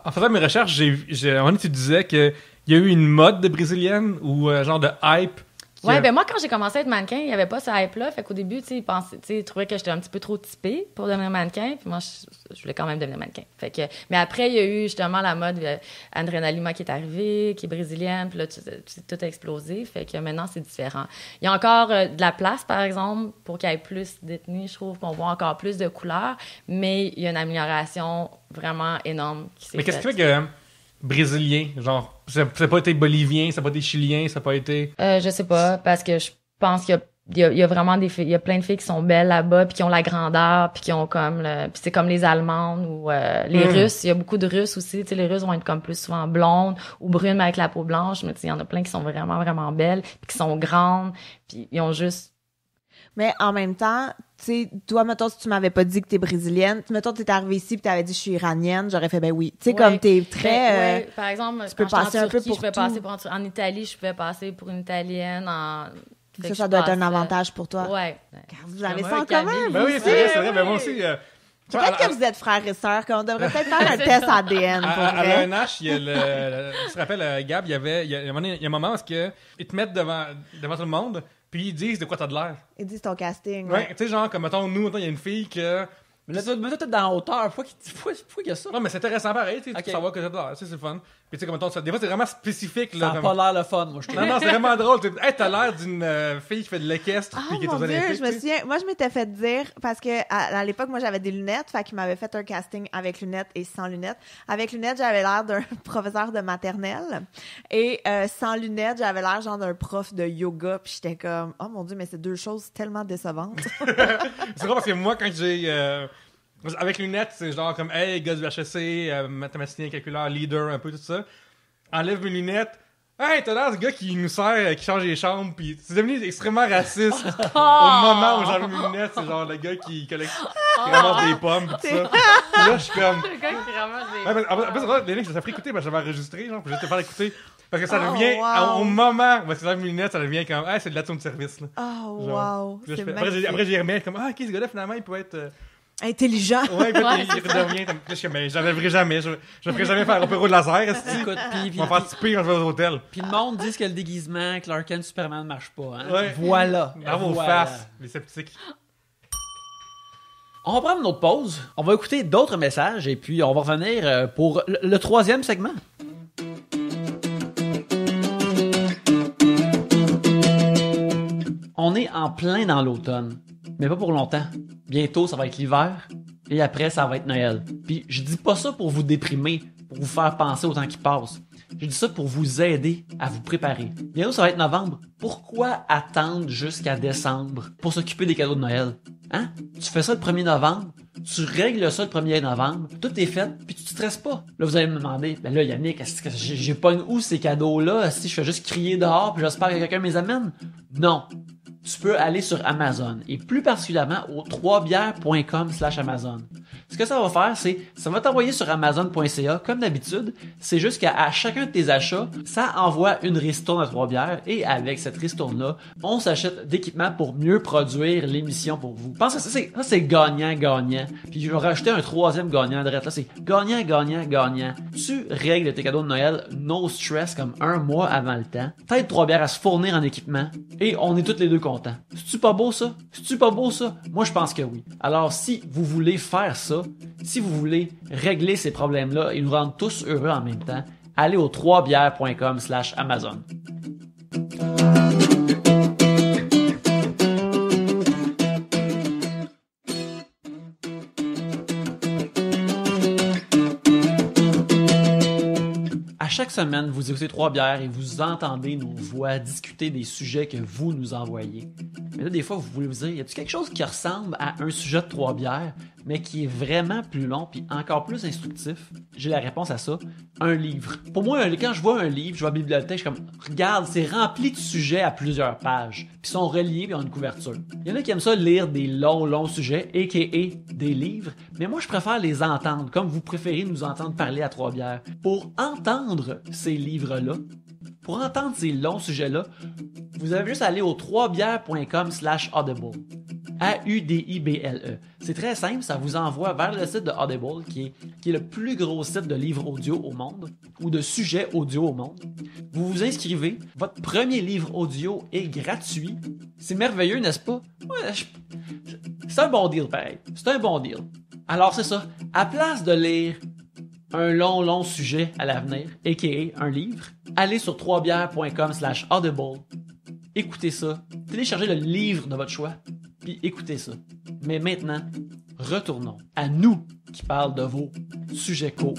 En faisant mes recherches, à un moment donné, tu disais qu'il y a eu une mode de Brésilienne ou genre de hype. Ouais, ben moi, quand j'ai commencé à être mannequin, il n'y avait pas ce hype-là. Fait qu'au début, tu sais, ils trouvaient que j'étais un petit peu trop typée pour devenir mannequin. Puis moi, je voulais quand même devenir mannequin. Fait que, mais après, il y a eu justement la mode Adriana Lima qui est arrivée, qui est brésilienne. Puis là, tout a explosé. Fait que maintenant, c'est différent. Il y a encore de la place, par exemple, pour qu'il y ait plus d'ethnie. Je trouve qu'on voit encore plus de couleurs. Mais il y a une amélioration vraiment énorme qui s'est faite. Mais qu'est-ce qui fait que... Brésilien, genre, ça n'a pas été bolivien, ça n'a pas été chilien, ça n'a pas été... Je sais pas, parce que je pense qu'il y a vraiment des filles, il y a plein de filles qui sont belles là-bas, puis qui ont la grandeur, puis qui ont comme puis c'est comme les Allemandes ou les Russes, il y a beaucoup de Russes aussi, tu sais, les Russes vont être comme plus souvent blondes ou brunes avec la peau blanche, mais tu sais, il y en a plein qui sont vraiment, vraiment belles, puis qui sont grandes, puis ils ont juste... Mais en même temps, tu sais, toi, mettons, si tu m'avais pas dit que t'es brésilienne, mettons, t'es arrivée ici pis t'avais dit je suis iranienne, j'aurais fait ben oui. Tu sais, comme t'es très... ouais, par exemple, tu peux passer un peu pour je pouvais passer pour en Italie, je pouvais passer pour une Italienne. Ça doit être un avantage pour toi. Ouais. Vous avez ça en commun, Ben oui, c'est vrai, ben moi aussi... Peut-être que vous êtes frères et sœurs, qu'on devrait peut-être faire un test ADN pour vrai. À l'ENH, il y a tu te rappelles, Gab, il y a un moment où ils te mettent devant tout le monde, puis ils disent de quoi t'as de l'air. Ils disent ton casting. Ouais, tu sais, genre, comme mettons, il y a une fille que... Mais là, tu es dans la hauteur. Pourquoi qu'il y a ça? Non, mais c'est intéressant pareil, tu sais, Okay. savoir que t'as de l'air, tu sais, c'est le fun. Puis tu sais, comme mettons, des fois, c'est vraiment spécifique, là. Ça n'a pas l'air le fun, moi, je trouve. Non, c'est vraiment drôle. Hey, t'as l'air d'une fille qui fait de l'équestre puis qui est aux Mon Dieu, Olympiques. je me souviens, moi je m'étais fait dire, parce que à l'époque, moi j'avais des lunettes, fait qu'ils m'avaient fait un casting avec lunettes et sans lunettes. Avec lunettes, j'avais l'air d'un professeur de maternelle, et sans lunettes, j'avais l'air genre d'un prof de yoga, puis j'étais comme, oh mon Dieu, mais c'est deux choses tellement décevantes. C'est drôle parce que moi, quand j'ai... avec lunettes, c'est genre comme, hey, gars du HEC, mathématicien, calculeur, leader, un peu tout ça. enlève mes lunettes. Hey, t'as l'air ce gars qui nous sert, qui change les chambres, pis c'est devenu extrêmement raciste. Au moment où j'enlève mes lunettes, c'est genre le gars qui ramasse des pommes, pis tout ça. Pis là, je suis comme. Le gars qui ramasse des... En plus, Lénique, ça fait écouter, ben, j'avais enregistré, genre, pis je vais te faire écouter. Parce que ça Oh, devient, wow. au moment où j'enlève mes lunettes, ça devient comme, hey, c'est de la de service, là. Oh, Genre. wow. Puis là, C'est après, magnifique. après, j'y remets, comme, ah, ok, ce gars-là, finalement, il peut être. Intelligent. Ouais, il Ouais, redevient comme. Je suis, mais j'enlèverai jamais. Je ferai jamais faire l'opéra de laser, est-ce Écoute, puis On va faire tiper quand je vais aux hôtels. puis le monde dit que le déguisement Clark Kent Superman ne marche pas. Hein? Ouais. Voilà. Dans vos Voilà. faces, les sceptiques. On va prendre une autre pause. On va écouter d'autres messages et puis on va revenir pour le troisième segment. On est en plein dans l'automne, mais pas pour longtemps. Bientôt, ça va être l'hiver et après, ça va être Noël. Puis je dis pas ça pour vous déprimer, pour vous faire penser au temps qui passe. Je dis ça pour vous aider à vous préparer. Bientôt, ça va être novembre. Pourquoi attendre jusqu'à décembre pour s'occuper des cadeaux de Noël? Hein? Tu fais ça le 1er novembre, tu règles ça le 1er novembre, tout est fait, puis tu te stresses pas. Là, vous allez me demander, ben là, Yannick, est-ce que j'ai pas où ces cadeaux-là? Si je fais juste crier dehors, puis j'espère que quelqu'un me les amène? Non. Tu peux aller sur Amazon, et plus particulièrement au 3bières.com/Amazon. Ce que ça va faire, c'est, ça va t'envoyer sur Amazon.ca, comme d'habitude. C'est juste qu'à chacun de tes achats, ça envoie une ristourne à 3 bières, et avec cette ristourne-là, on s'achète d'équipements pour mieux produire l'émission pour vous. Pense que ça, c'est gagnant-gagnant. Puis je vais rajouter un troisième gagnant direct là, c'est gagnant-gagnant-gagnant. Tu règles tes cadeaux de Noël, no stress, comme un mois avant le temps. T'aides 3 bières à se fournir en équipement, et on est tous les deux contents. C'est-tu pas beau ça? C'est-tu pas beau ça? Moi je pense que oui. Alors si vous voulez faire ça, si vous voulez régler ces problèmes-là et nous rendre tous heureux en même temps, allez au 3bières.com/Amazon. À chaque semaine, vous écoutez 3 bières et vous entendez nos voix discuter des sujets que vous nous envoyez. Mais là, des fois, vous voulez vous dire, y a-t-il quelque chose qui ressemble à un sujet de 3 bières, mais qui est vraiment plus long puis encore plus instructif? J'ai la réponse à ça, un livre. Pour moi, quand je vois un livre, je vois la bibliothèque, je suis comme, regarde, c'est rempli de sujets à plusieurs pages, puis sont reliés puis ont une couverture. Il y en a qui aiment ça lire des longs sujets, a.k.a. des livres, mais moi, je préfère les entendre, comme vous préférez nous entendre parler à 3 bières. Pour entendre ces livres-là, pour entendre ces longs sujets-là, vous avez juste à aller au 3bières.com/audible. AUDIBLE. C'est très simple, ça vous envoie vers le site de Audible, qui est le plus gros site de livres audio au monde, ou de sujets audio au monde. Vous vous inscrivez, votre premier livre audio est gratuit. C'est merveilleux, n'est-ce pas? Ouais, c'est un bon deal, pareil. C'est un bon deal. Alors c'est ça, à place de lire un long sujet à l'avenir, a.k.a. un livre, allez sur 3bières.com/audible, écoutez ça, téléchargez le livre de votre choix, puis écoutez ça. Mais maintenant, retournons à nous qui parlent de vos sujets courts.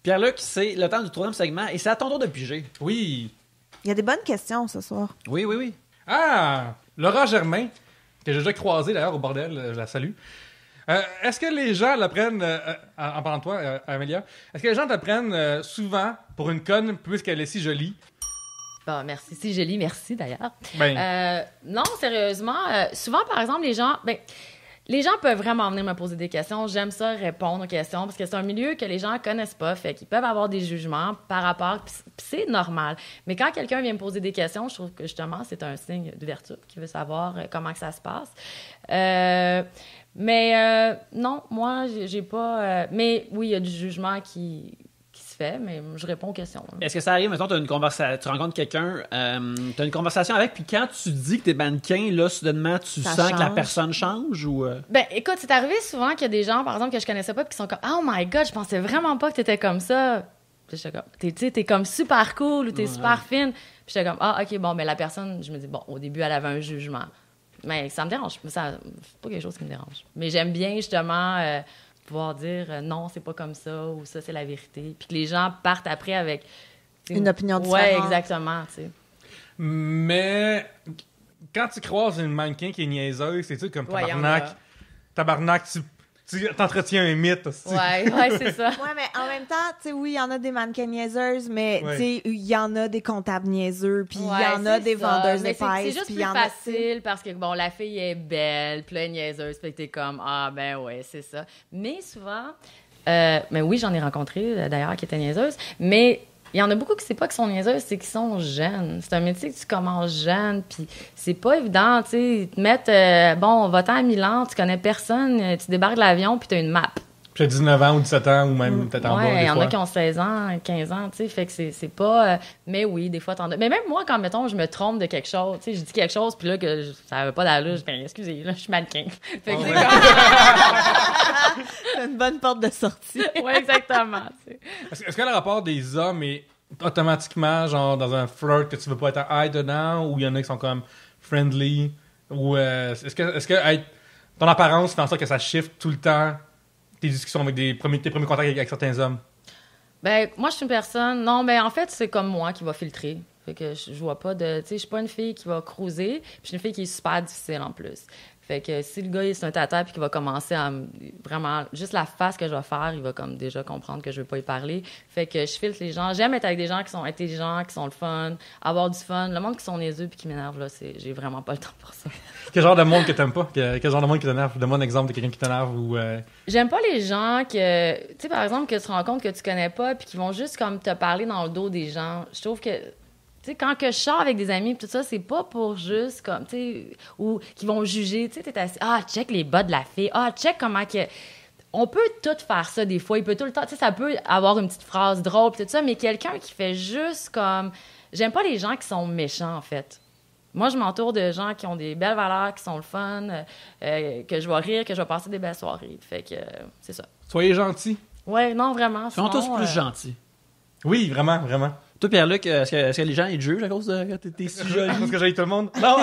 Pierre-Luc, c'est le temps du troisième segment et c'est à ton tour de piger. Oui. Il y a des bonnes questions ce soir. Oui. Ah! Laura Germain, que j'ai déjà croisée d'ailleurs au bordel, je la salue. Est-ce que les gens l'apprennent, en parlant de toi, Amélia, est-ce que les gens t'apprennent souvent pour une conne puisqu'elle est si jolie? Bon, merci. Si je lis, merci d'ailleurs. Ben, Non, sérieusement, souvent, par exemple, les gens peuvent vraiment venir me poser des questions. J'aime ça répondre aux questions parce que c'est un milieu que les gens connaissent pas, fait qu'ils peuvent avoir des jugements par rapport, puis c'est normal. Mais quand quelqu'un vient me poser des questions, je trouve que justement, c'est un signe d'ouverture qui veut savoir comment que ça se passe. Non, moi, j'ai pas... mais oui, il y a du jugement qui se fait, mais je réponds aux questions. Là. Est-ce que ça arrive, mettons, tu rencontres quelqu'un, tu as une conversation avec, puis quand tu dis que t'es mannequin, là, soudainement, tu Ça sens que la change. personne change ou... Ben, écoute, c'est arrivé souvent qu'il y a des gens, par exemple, que je connaissais pas, puis qui sont comme « Oh my God, je pensais vraiment pas que t'étais comme ça. » Puis j'étais comme « T'es comme super cool ou t'es super fine. » Puis j'étais comme « Ah, OK, bon, mais la personne, je me dis, bon, au début, elle avait un jugement. » Mais ça me dérange. C'est pas quelque chose qui me dérange. Mais j'aime bien, justement, pouvoir dire non, c'est pas comme ça, ou ça, c'est la vérité. Puis que les gens partent après avec... Une opinion différente. Ouais, exactement, tu sais. mais quand tu croises une mannequin qui est niaiseuse, c'est-tu comme Ouais, y en tabarnak? a. Tabarnak, Tu t'entretiens un mythe aussi. Ouais, c'est ça. Ouais, mais en même temps, tu sais, oui, il y en a des mannequins niaiseuses, mais Ouais. tu sais, il y en a des comptables niaiseux, puis il y Ouais, en a c'est des ça. vendeuses Mais épaisses, c'est juste puis il plus y en a... facile parce que, bon, la fille est belle, puis là, elle est niaiseuse, puis t'es comme, ah, ben ouais, c'est ça. Mais souvent, mais oui, j'en ai rencontré, d'ailleurs, qui étaient niaiseuses, mais il y en a beaucoup qui c'est pas qu'ils sont niaiseuses, c'est qu'ils sont jeunes. C'est un métier que tu commences jeune, puis c'est pas évident, tu sais, te mettre, bon, va-t'en à Milan, tu connais personne, tu débarques de l'avion, puis t'as une map. Puis t'as 19 ans ou 17 ans, ou même peut-être en bas, Ouais, il des y en fois. a qui ont 16 ans, 15 ans, tu sais, fait que c'est pas... mais oui, des fois, t'en as... Mais même moi, quand, mettons, je me trompe de quelque chose, tu sais, je dis quelque chose, puis là, ça avait pas d'allure, je dis, ben, excusez, là, je suis mannequin. Fait que c'est C'est une bonne porte de sortie. comme... ouais, exactement, tu sais. Est-ce que le rapport des hommes est automatiquement, genre, dans un flirt que tu veux pas être high dedans, ou il y en a qui sont comme friendly, ou est-ce que être, ton apparence fait en sorte que ça shift tout le temps tes discussions avec tes premiers contacts avec certains hommes? Ben, moi, je suis une personne... Non, ben, en fait, c'est comme moi qui va filtrer. Fait que je vois pas de... Tu sais, je suis pas une fille qui va cruiser, puis je suis une fille qui est super difficile, en plus. Fait que si le gars, c'est un tata, puis qu'il va commencer à vraiment... Juste la face que je vais faire, il va comme déjà comprendre que je veux pas y parler. Fait que je filtre les gens. J'aime être avec des gens qui sont intelligents, qui sont le fun, avoir du fun. Le monde qui sont niaiseux puis qui m'énerve, là, j'ai vraiment pas le temps pour ça. Quel genre de monde que t'aimes pas? Quel genre de monde qui t'énerve? Donne-moi un exemple de quelqu'un qui t'énerve ou... J'aime pas les gens que... Tu sais, par exemple, que tu te rends compte que tu connais pas puis qui vont juste comme te parler dans le dos des gens. Je trouve que... Tu sais, quand que je sors avec des amis, pis tout ça, c'est pas pour juste comme, tu sais, ou qui vont juger, tu sais, t'es assis, ah, check les bas de la fille, ah, check comment que... On peut tout faire ça des fois, il peut tout le temps, tu sais, ça peut avoir une petite phrase drôle pis tout ça, mais quelqu'un qui fait juste comme... J'aime pas les gens qui sont méchants, en fait. Moi, je m'entoure de gens qui ont des belles valeurs, qui sont le fun, que je vais rire, que je vais passer des belles soirées. Fait que, c'est ça. Soyez gentils. Ouais, non, vraiment. Ils sont tous sinon, plus gentils. Oui, vraiment, vraiment. Toi, Pierre-Luc, est-ce que les gens ils te jugent à cause de que t'es si joli? Parce que j'ai tout le monde. Non!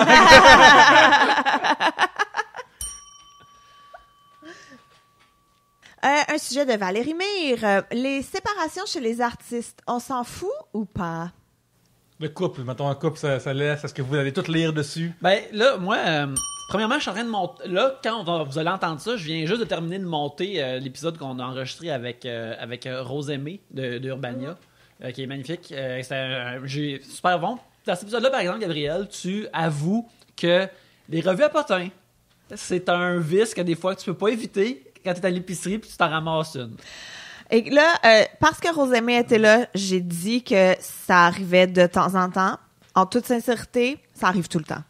Un sujet de Valérie Mire. Les séparations chez les artistes, on s'en fout ou pas? Le couple, mettons un couple, ça laisse. Est-ce que vous allez tout lire dessus? Ben là, moi, premièrement, je suis en train de monter. Là, quand vous allez entendre ça, je viens juste de terminer de monter l'épisode qu'on a enregistré avec Rose Aimée de Urbania, qui est magnifique. J'ai super bon. Dans cet épisode-là, par exemple, Gabriel, tu avoues que les revues à potins, c'est un vice que des fois tu peux pas éviter quand tu es à l'épicerie puis tu t'en ramasses une. Et là, parce que Rosemée était là, j'ai dit que ça arrivait de temps en temps. En toute sincérité, ça arrive tout le temps.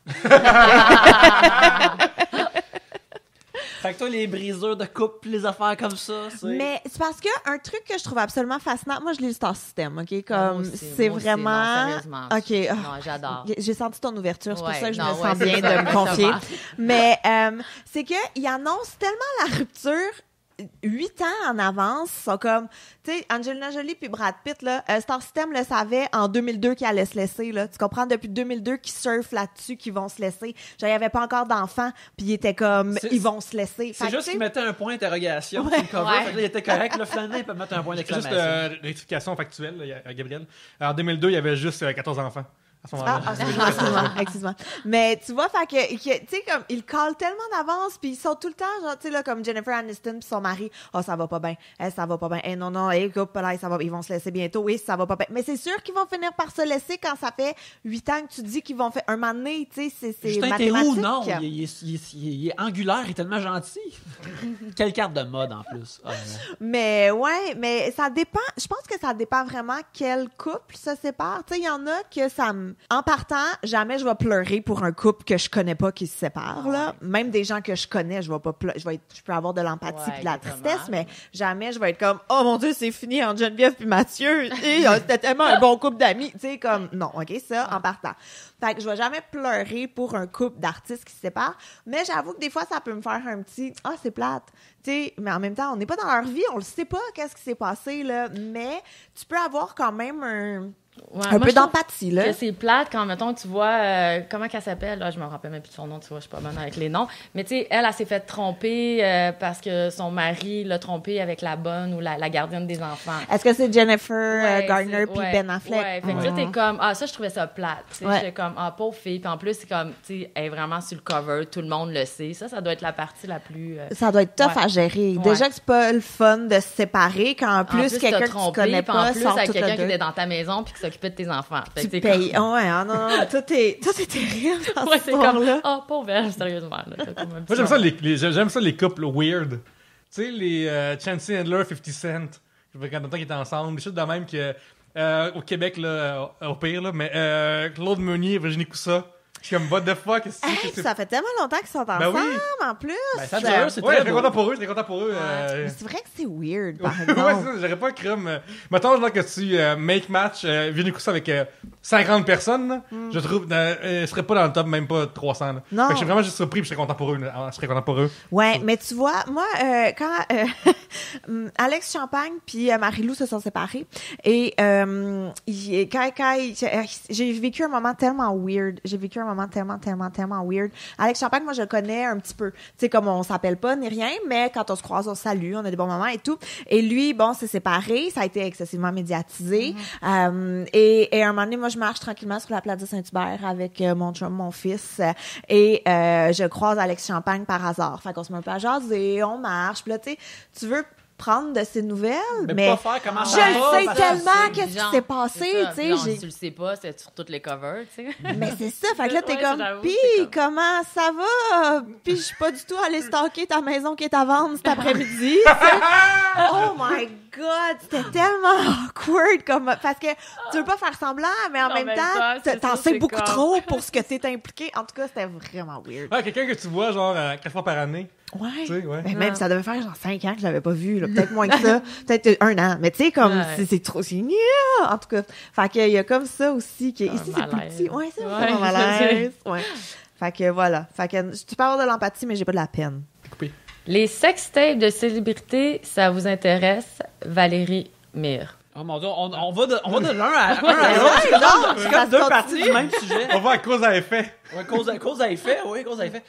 Fait que toi, les briseurs de couple, les affaires comme ça, c'est... Mais c'est parce que un truc que je trouve absolument fascinant, moi je lis le Star System, OK? Comme Moi aussi, c'est moi aussi. vraiment... Non, sérieusement. OK. Non, j'adore. J'ai senti ton ouverture, c'est pour Ouais, ça que je non, me ouais, sens c'est bien ça, de me confier. exactement. Mais c'est qu'ils annoncent tellement la rupture 8 ans en avance. Ils sont comme, tu sais, Angelina Jolie puis Brad Pitt, là, Star System le savait en 2002 qu'ils allaient se laisser, là. Tu comprends? Depuis 2002 qu'ils surfent là-dessus, qu'ils vont se laisser. Genre, il n'y avait pas encore d'enfants, puis ils étaient comme, ils vont se laisser. C'est Fait que, juste tu sais, qu'ils mettaient un point d'interrogation Ouais. sur le cover. Ouais. Fait que là, il était correct. Là, finalement, ils peuvent mettre un point Juste d'exclamation. rectification factuelle, là, Gabriel. En 2002, il y avait juste 14 enfants. À ce moment-là. excuse-moi. Mais tu vois, fait que tu sais, comme, ils collent tellement d'avance, puis ils sont tout le temps, genre, tu sais, là, comme Jennifer Aniston puis son mari, oh, ça va pas bien, ça va pas bien, non, coupe, là, ça va, ils vont se laisser bientôt, oui, ça va pas bien. Mais c'est sûr qu'ils vont finir par se laisser quand ça fait 8 ans que tu dis qu'ils vont faire un moment donné, tu sais, c'est Justin mathématique. Theroux, non. Il est angulaire, il est tellement gentil. Quelle carte de mode, en plus. Ah, ouais. Mais ouais, mais ça dépend. Je pense que ça dépend vraiment quel couple se sépare. Tu sais, il y en a que ça me... En partant, jamais je vais pleurer pour un couple que je connais pas qui se sépare, là. Même des gens que je connais, je vais pas pleurer. Je peux avoir de l'empathie puis de la exactement. tristesse, mais jamais je vais être comme, oh mon Dieu, c'est fini entre Geneviève puis Mathieu. C'était tellement un bon couple d'amis. Tu sais, comme, non, OK, ça, en partant. Fait que je vais jamais pleurer pour un couple d'artistes qui se séparent, mais j'avoue que des fois, ça peut me faire un petit, c'est plate. Tu sais, mais en même temps, on n'est pas dans leur vie, on le sait pas qu'est-ce qui s'est passé, là, mais tu peux avoir quand même Ouais, Un moi, peu je trouve d'empathie, là. que c'est plate quand, mettons, tu vois, comment qu'elle s'appelle, là, je me rappelle même plus de son nom, tu vois, je suis pas bonne avec les noms, mais tu sais, elle s'est fait tromper parce que son mari l'a trompée avec la bonne ou la gardienne des enfants. Est-ce que c'est Jennifer Ouais, Garner puis ouais, Ben Affleck? Ouais, fait que là, t'es comme, ça, je trouvais ça plate. Tu sais, Ouais. j'étais comme, pauvre fille. Puis en plus, c'est comme, tu sais, elle est vraiment sur le cover, tout le monde le sait. Ça doit être la partie la plus. Ça doit être tough Ouais. à gérer. Ouais. Déjà que c'est pas le fun de se séparer, quand en plus quelqu'un t'as que tu trompé, connais puis pas en plus, sort avec tout quelqu'un le qui deux. était dans ta maison puis qui s'occupait de tes enfants. Fait Tu que c'est payes. Oh, ouais, non, tout est terrible dans Ouais, ce c'est comme, là. pauvre elle, sérieusement. Là, t'as comme un petit Moi, j'aime ça, moment. j'aime ça les couples weird. Tu sais, les Chancey Handler, 50 Cent. Je veux quand longtemps qu'ils étaient ensemble. Des choses de même que au Québec, là, au pire, là, mais Claude Meunier, Virginie Coussa. Je suis comme, what the fuck? Qu'est-ce que Hey, c'est? ça fait tellement longtemps qu'ils sont Ben ensemble, oui. en plus. Ben, ça Ça- dure, c'est Ouais, très je serais beau. content pour eux, je serais content pour eux. Mais c'est vrai que c'est weird, par Ouais, exemple. c'est ça, j'aurais pas cru. Mettons genre, que tu make match, Virginie Coussa avec 50 personnes, là, je trouve, elle serait pas dans le top, même pas 300. Là. Non. Fait que je suis vraiment juste surpris, puis je serais content pour eux. Je serais content pour eux. Ouais, mais tu vois, moi, quand Alex Champagne puis Marie-Lou se sont séparés, et j'ai vécu un moment tellement weird. J'ai vécu un moment tellement weird. Alex Champagne, moi, je le connais un petit peu. Tu sais, comme on s'appelle pas ni rien, mais quand on se croise, on se salue, on a des bons moments et tout. Et lui, bon, s'est séparé. Ça a été excessivement médiatisé. Et à un moment donné, moi, je marche tranquillement sur la place de Saint-Hubert avec mon chum, mon fils, et je croise Alex Champagne par hasard. Fait qu'on se met un peu à jaser, on marche. Puis là, tu sais, tu veux prendre de ses nouvelles, mais pas faire comment je ça va, le sais parce que tellement c'est qu'est-ce qui genre, s'est passé, c'est ça. tu sais. Puis genre, j'ai- si tu le sais pas, c'est sur toutes les covers, tu sais. Mais c'est ça, fait que là, t'es Ouais, comme, j'avoue, pis c'est comme- comment ça va? Puis je suis pas du tout allée stalker ta maison qui est à vendre cet après-midi, tu sais. Oh my God, c'était tellement awkward, comme, parce que tu veux pas faire semblant, mais en même temps, c'est t'en ça, sais c'est beaucoup comme- trop pour ce que t'es impliqué. En tout cas, c'était vraiment weird. Ouais, quelqu'un que tu vois genre 4 fois par année. Ouais. Tu sais, ouais. Mais même, ça devait faire genre 5 ans que je l'avais pas vu, là. Peut-être moins que ça. Peut-être 1 an. Mais tu sais, comme, Ouais. c'est trop, c'est nia. En tout cas. Fait qu'il y a comme ça aussi, que ici, c'est plus malaise. petit. Ouais, c'est Ouais, vraiment malaise. Ouais. Fait que voilà. Fait que tu peux avoir de l'empathie, mais j'ai pas de la peine. Coupé. Les sextapes de célébrités, ça vous intéresse? Valérie Mire. Oh mon dieu, on va de l'un à l'autre. ouais, C'est non, comme- c'est ça comme deux saute parties dessus. du même sujet. On va à cause à effet. Ouais, cause à effet, oui, cause à effet.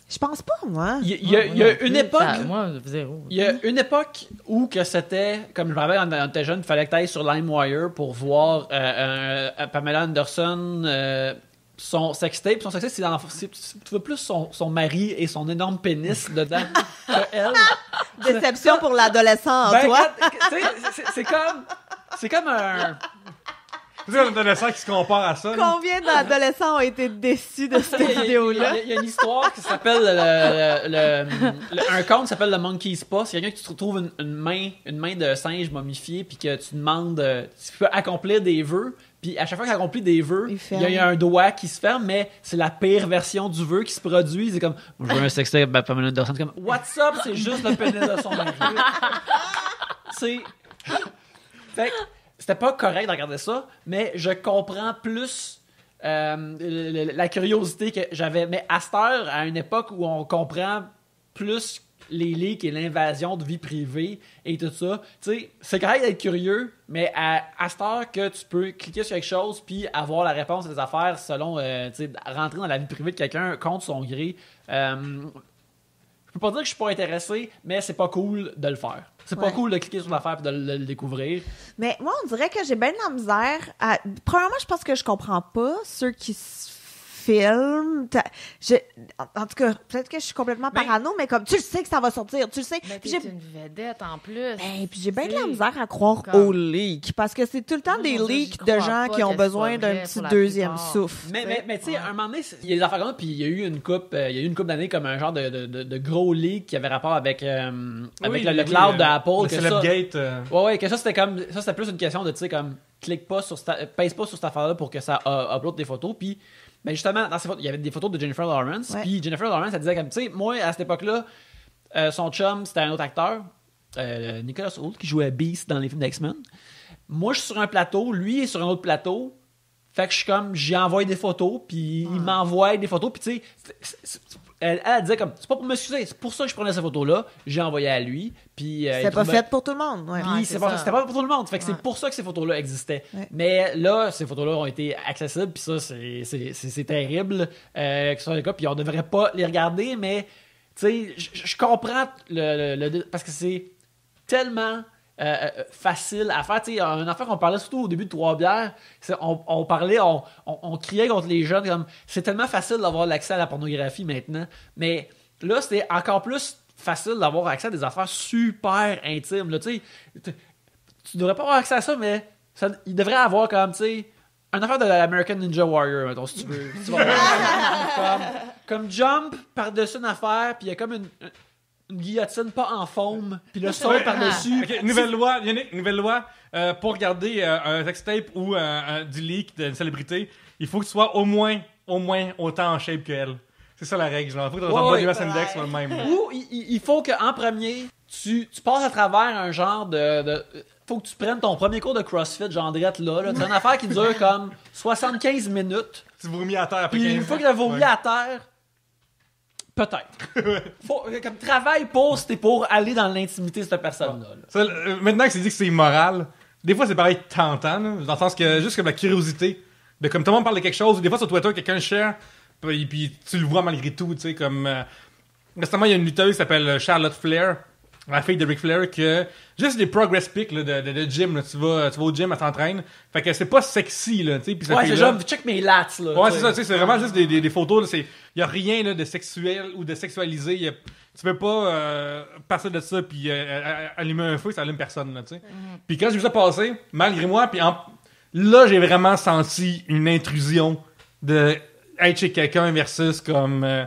Je pense pas, moi. Il y a une époque. Moi, zéro. Il y a une époque où que c'était, comme je me rappelle quand on était jeune, il fallait que tu ailles sur LimeWire pour voir Pamela Anderson, son sextape. Son sextape, tu vois plus son mari et son énorme pénis dedans que elle. Déception pour l'adolescent en Ben, toi. tu sais, c'est comme un... Tu sais, un adolescent qui se compare à ça. là. Combien d'adolescents ont été déçus de cette vidéo-là? Il y a une histoire qui s'appelle un conte qui s'appelle le Monkey's Paw. C'est quelqu'un que tu retrouves une main de singe momifiée puis que tu demandes, tu peux accomplir des vœux. Puis à chaque fois qu'il accomplit des vœux, Il ferme. il y a un doigt qui se ferme, mais c'est la pire version du vœu qui se produit. C'est comme, je veux un sextape, ben, Pamela Anderson. C'est comme, what's up? C'est juste le pénis de son mari. C'est... Fait que c'était pas correct de regarder ça, mais je comprends plus la curiosité que j'avais. Mais à cette heure, à une époque où on comprend plus les leaks et l'invasion de vie privée et tout ça, tu sais, c'est correct d'être curieux, mais à cette heure que tu peux cliquer sur quelque chose puis avoir la réponse des affaires selon, tu sais, rentrer dans la vie privée de quelqu'un contre son gré, je peux pas dire que je suis pas intéressé, mais c'est pas cool de le faire. C'est pas Ouais. cool de cliquer sur l'affaire et de le découvrir. Mais moi, on dirait que j'ai bien de la misère à... Premièrement, je pense que je comprends pas ceux qui se filment. En tout cas, peut-être que je suis complètement Mais- parano, mais comme, tu le sais que ça va sortir, tu le sais. Mais Puis t'es j'ai une vedette en plus. ben, puis j'ai bien de la T'sais, misère à croire comme- aux leaks, parce que c'est tout le temps Moi, des mon Dieu, leaks j'y de crois gens pas qui ont que ce besoin soit d'un vrai petit pour la deuxième plupart. souffle. Mais tu sais, à un moment donné, il y a des affaires comme ça, puis il y a eu une couple, d'années comme un genre de gros leak qui avait rapport avec, avec le cloud d'Apple. Le que ça, Celebgate. ouais, que ça c'était comme, ça c'était plus une question de, tu sais, comme, clique pas sur, pèse pas sur cette affaire-là pour que ça upload des photos, puis ben justement, dans ces photos, il y avait des photos de Jennifer Lawrence, Ouais. puis Jennifer Lawrence, elle disait comme, tu sais, moi, à cette époque-là, son chum, c'était un autre acteur, Nicholas Hoult, qui jouait Beast dans les films d'X-Men. Moi, je suis sur un plateau, lui est sur un autre plateau, fait que je suis comme, j'y envoie des photos, puis il m'envoie des photos, puis tu sais, elle disait comme, c'est pas pour m'excuser, c'est pour ça que je prenais cette photo-là. J'ai envoyé à lui. Puis C'est pas fait pour tout le monde. Ouais. puis Ouais, c'était pas pour tout le monde. Fait que c'est Ouais. pour ça que ces photos-là existaient. Ouais. Mais là, ces photos-là ont été accessibles. Puis ça, c'est terrible que ce soit le cas. Puis on devrait pas les regarder. Mais, tu sais, je comprends parce que c'est tellement facile à faire. Tu sais, une affaire qu'on parlait surtout au début de Trois-Bières, on parlait, on criait contre les jeunes. Comme, c'est tellement facile d'avoir l'accès à la pornographie maintenant. Mais là, c'était encore plus facile d'avoir accès à des affaires super intimes. Là, tu sais, tu devrais pas avoir accès à ça, mais il devrait avoir comme, tu sais, une affaire de l'American Ninja Warrior, mettons, si tu veux. Si tu vas voir. comme jump par-dessus une affaire, puis il y a comme une guillotine pas en forme, puis le sol par-dessus. Ok, nouvelle loi, Yannick, nouvelle loi. Pour regarder un sextape ou du leak d'une célébrité, il faut que tu sois au moins autant en shape qu'elle. C'est ça la règle, genre. Il faut que tu aies un body mass index ou le même. là. Ou il faut qu'en premier, tu passes à travers un genre de faut que tu prennes ton premier cours de CrossFit, genre drette là. C'est une affaire qui dure comme 75 minutes. Tu vomis à terre après Puis 15 une fois ans. que tu as vomi Ouais. à terre, peut-être. Faut, comme travail pour aller dans l'intimité de cette personne-là. là. Ça, maintenant que c'est dit que c'est immoral, des fois c'est pareil tentant, là, dans le sens que juste comme la curiosité, de comme tout le monde parle de quelque chose, ou des fois sur Twitter quelqu'un share, puis tu le vois malgré tout, tu sais, comme récemment il y a une lutteuse qui s'appelle Charlotte Flair, la fille de Ric Flair, que juste des progress pics là, de gym, là, tu vas au gym, elle s'entraîne, fait que c'est pas sexy là, tu sais, puis cette Ouais, c'est fille-là- genre, check mes lats, là. Ouais, tu c'est sais. ça, tu sais, c'est vraiment juste des photos, il y a rien là, de sexuel ou de sexualisé, tu peux pas passer de ça puis allumer un feu, ça allume personne là, tu sais. Puis quand j'ai vu ça passer, malgré moi, là j'ai vraiment senti une intrusion de être chez quelqu'un versus comme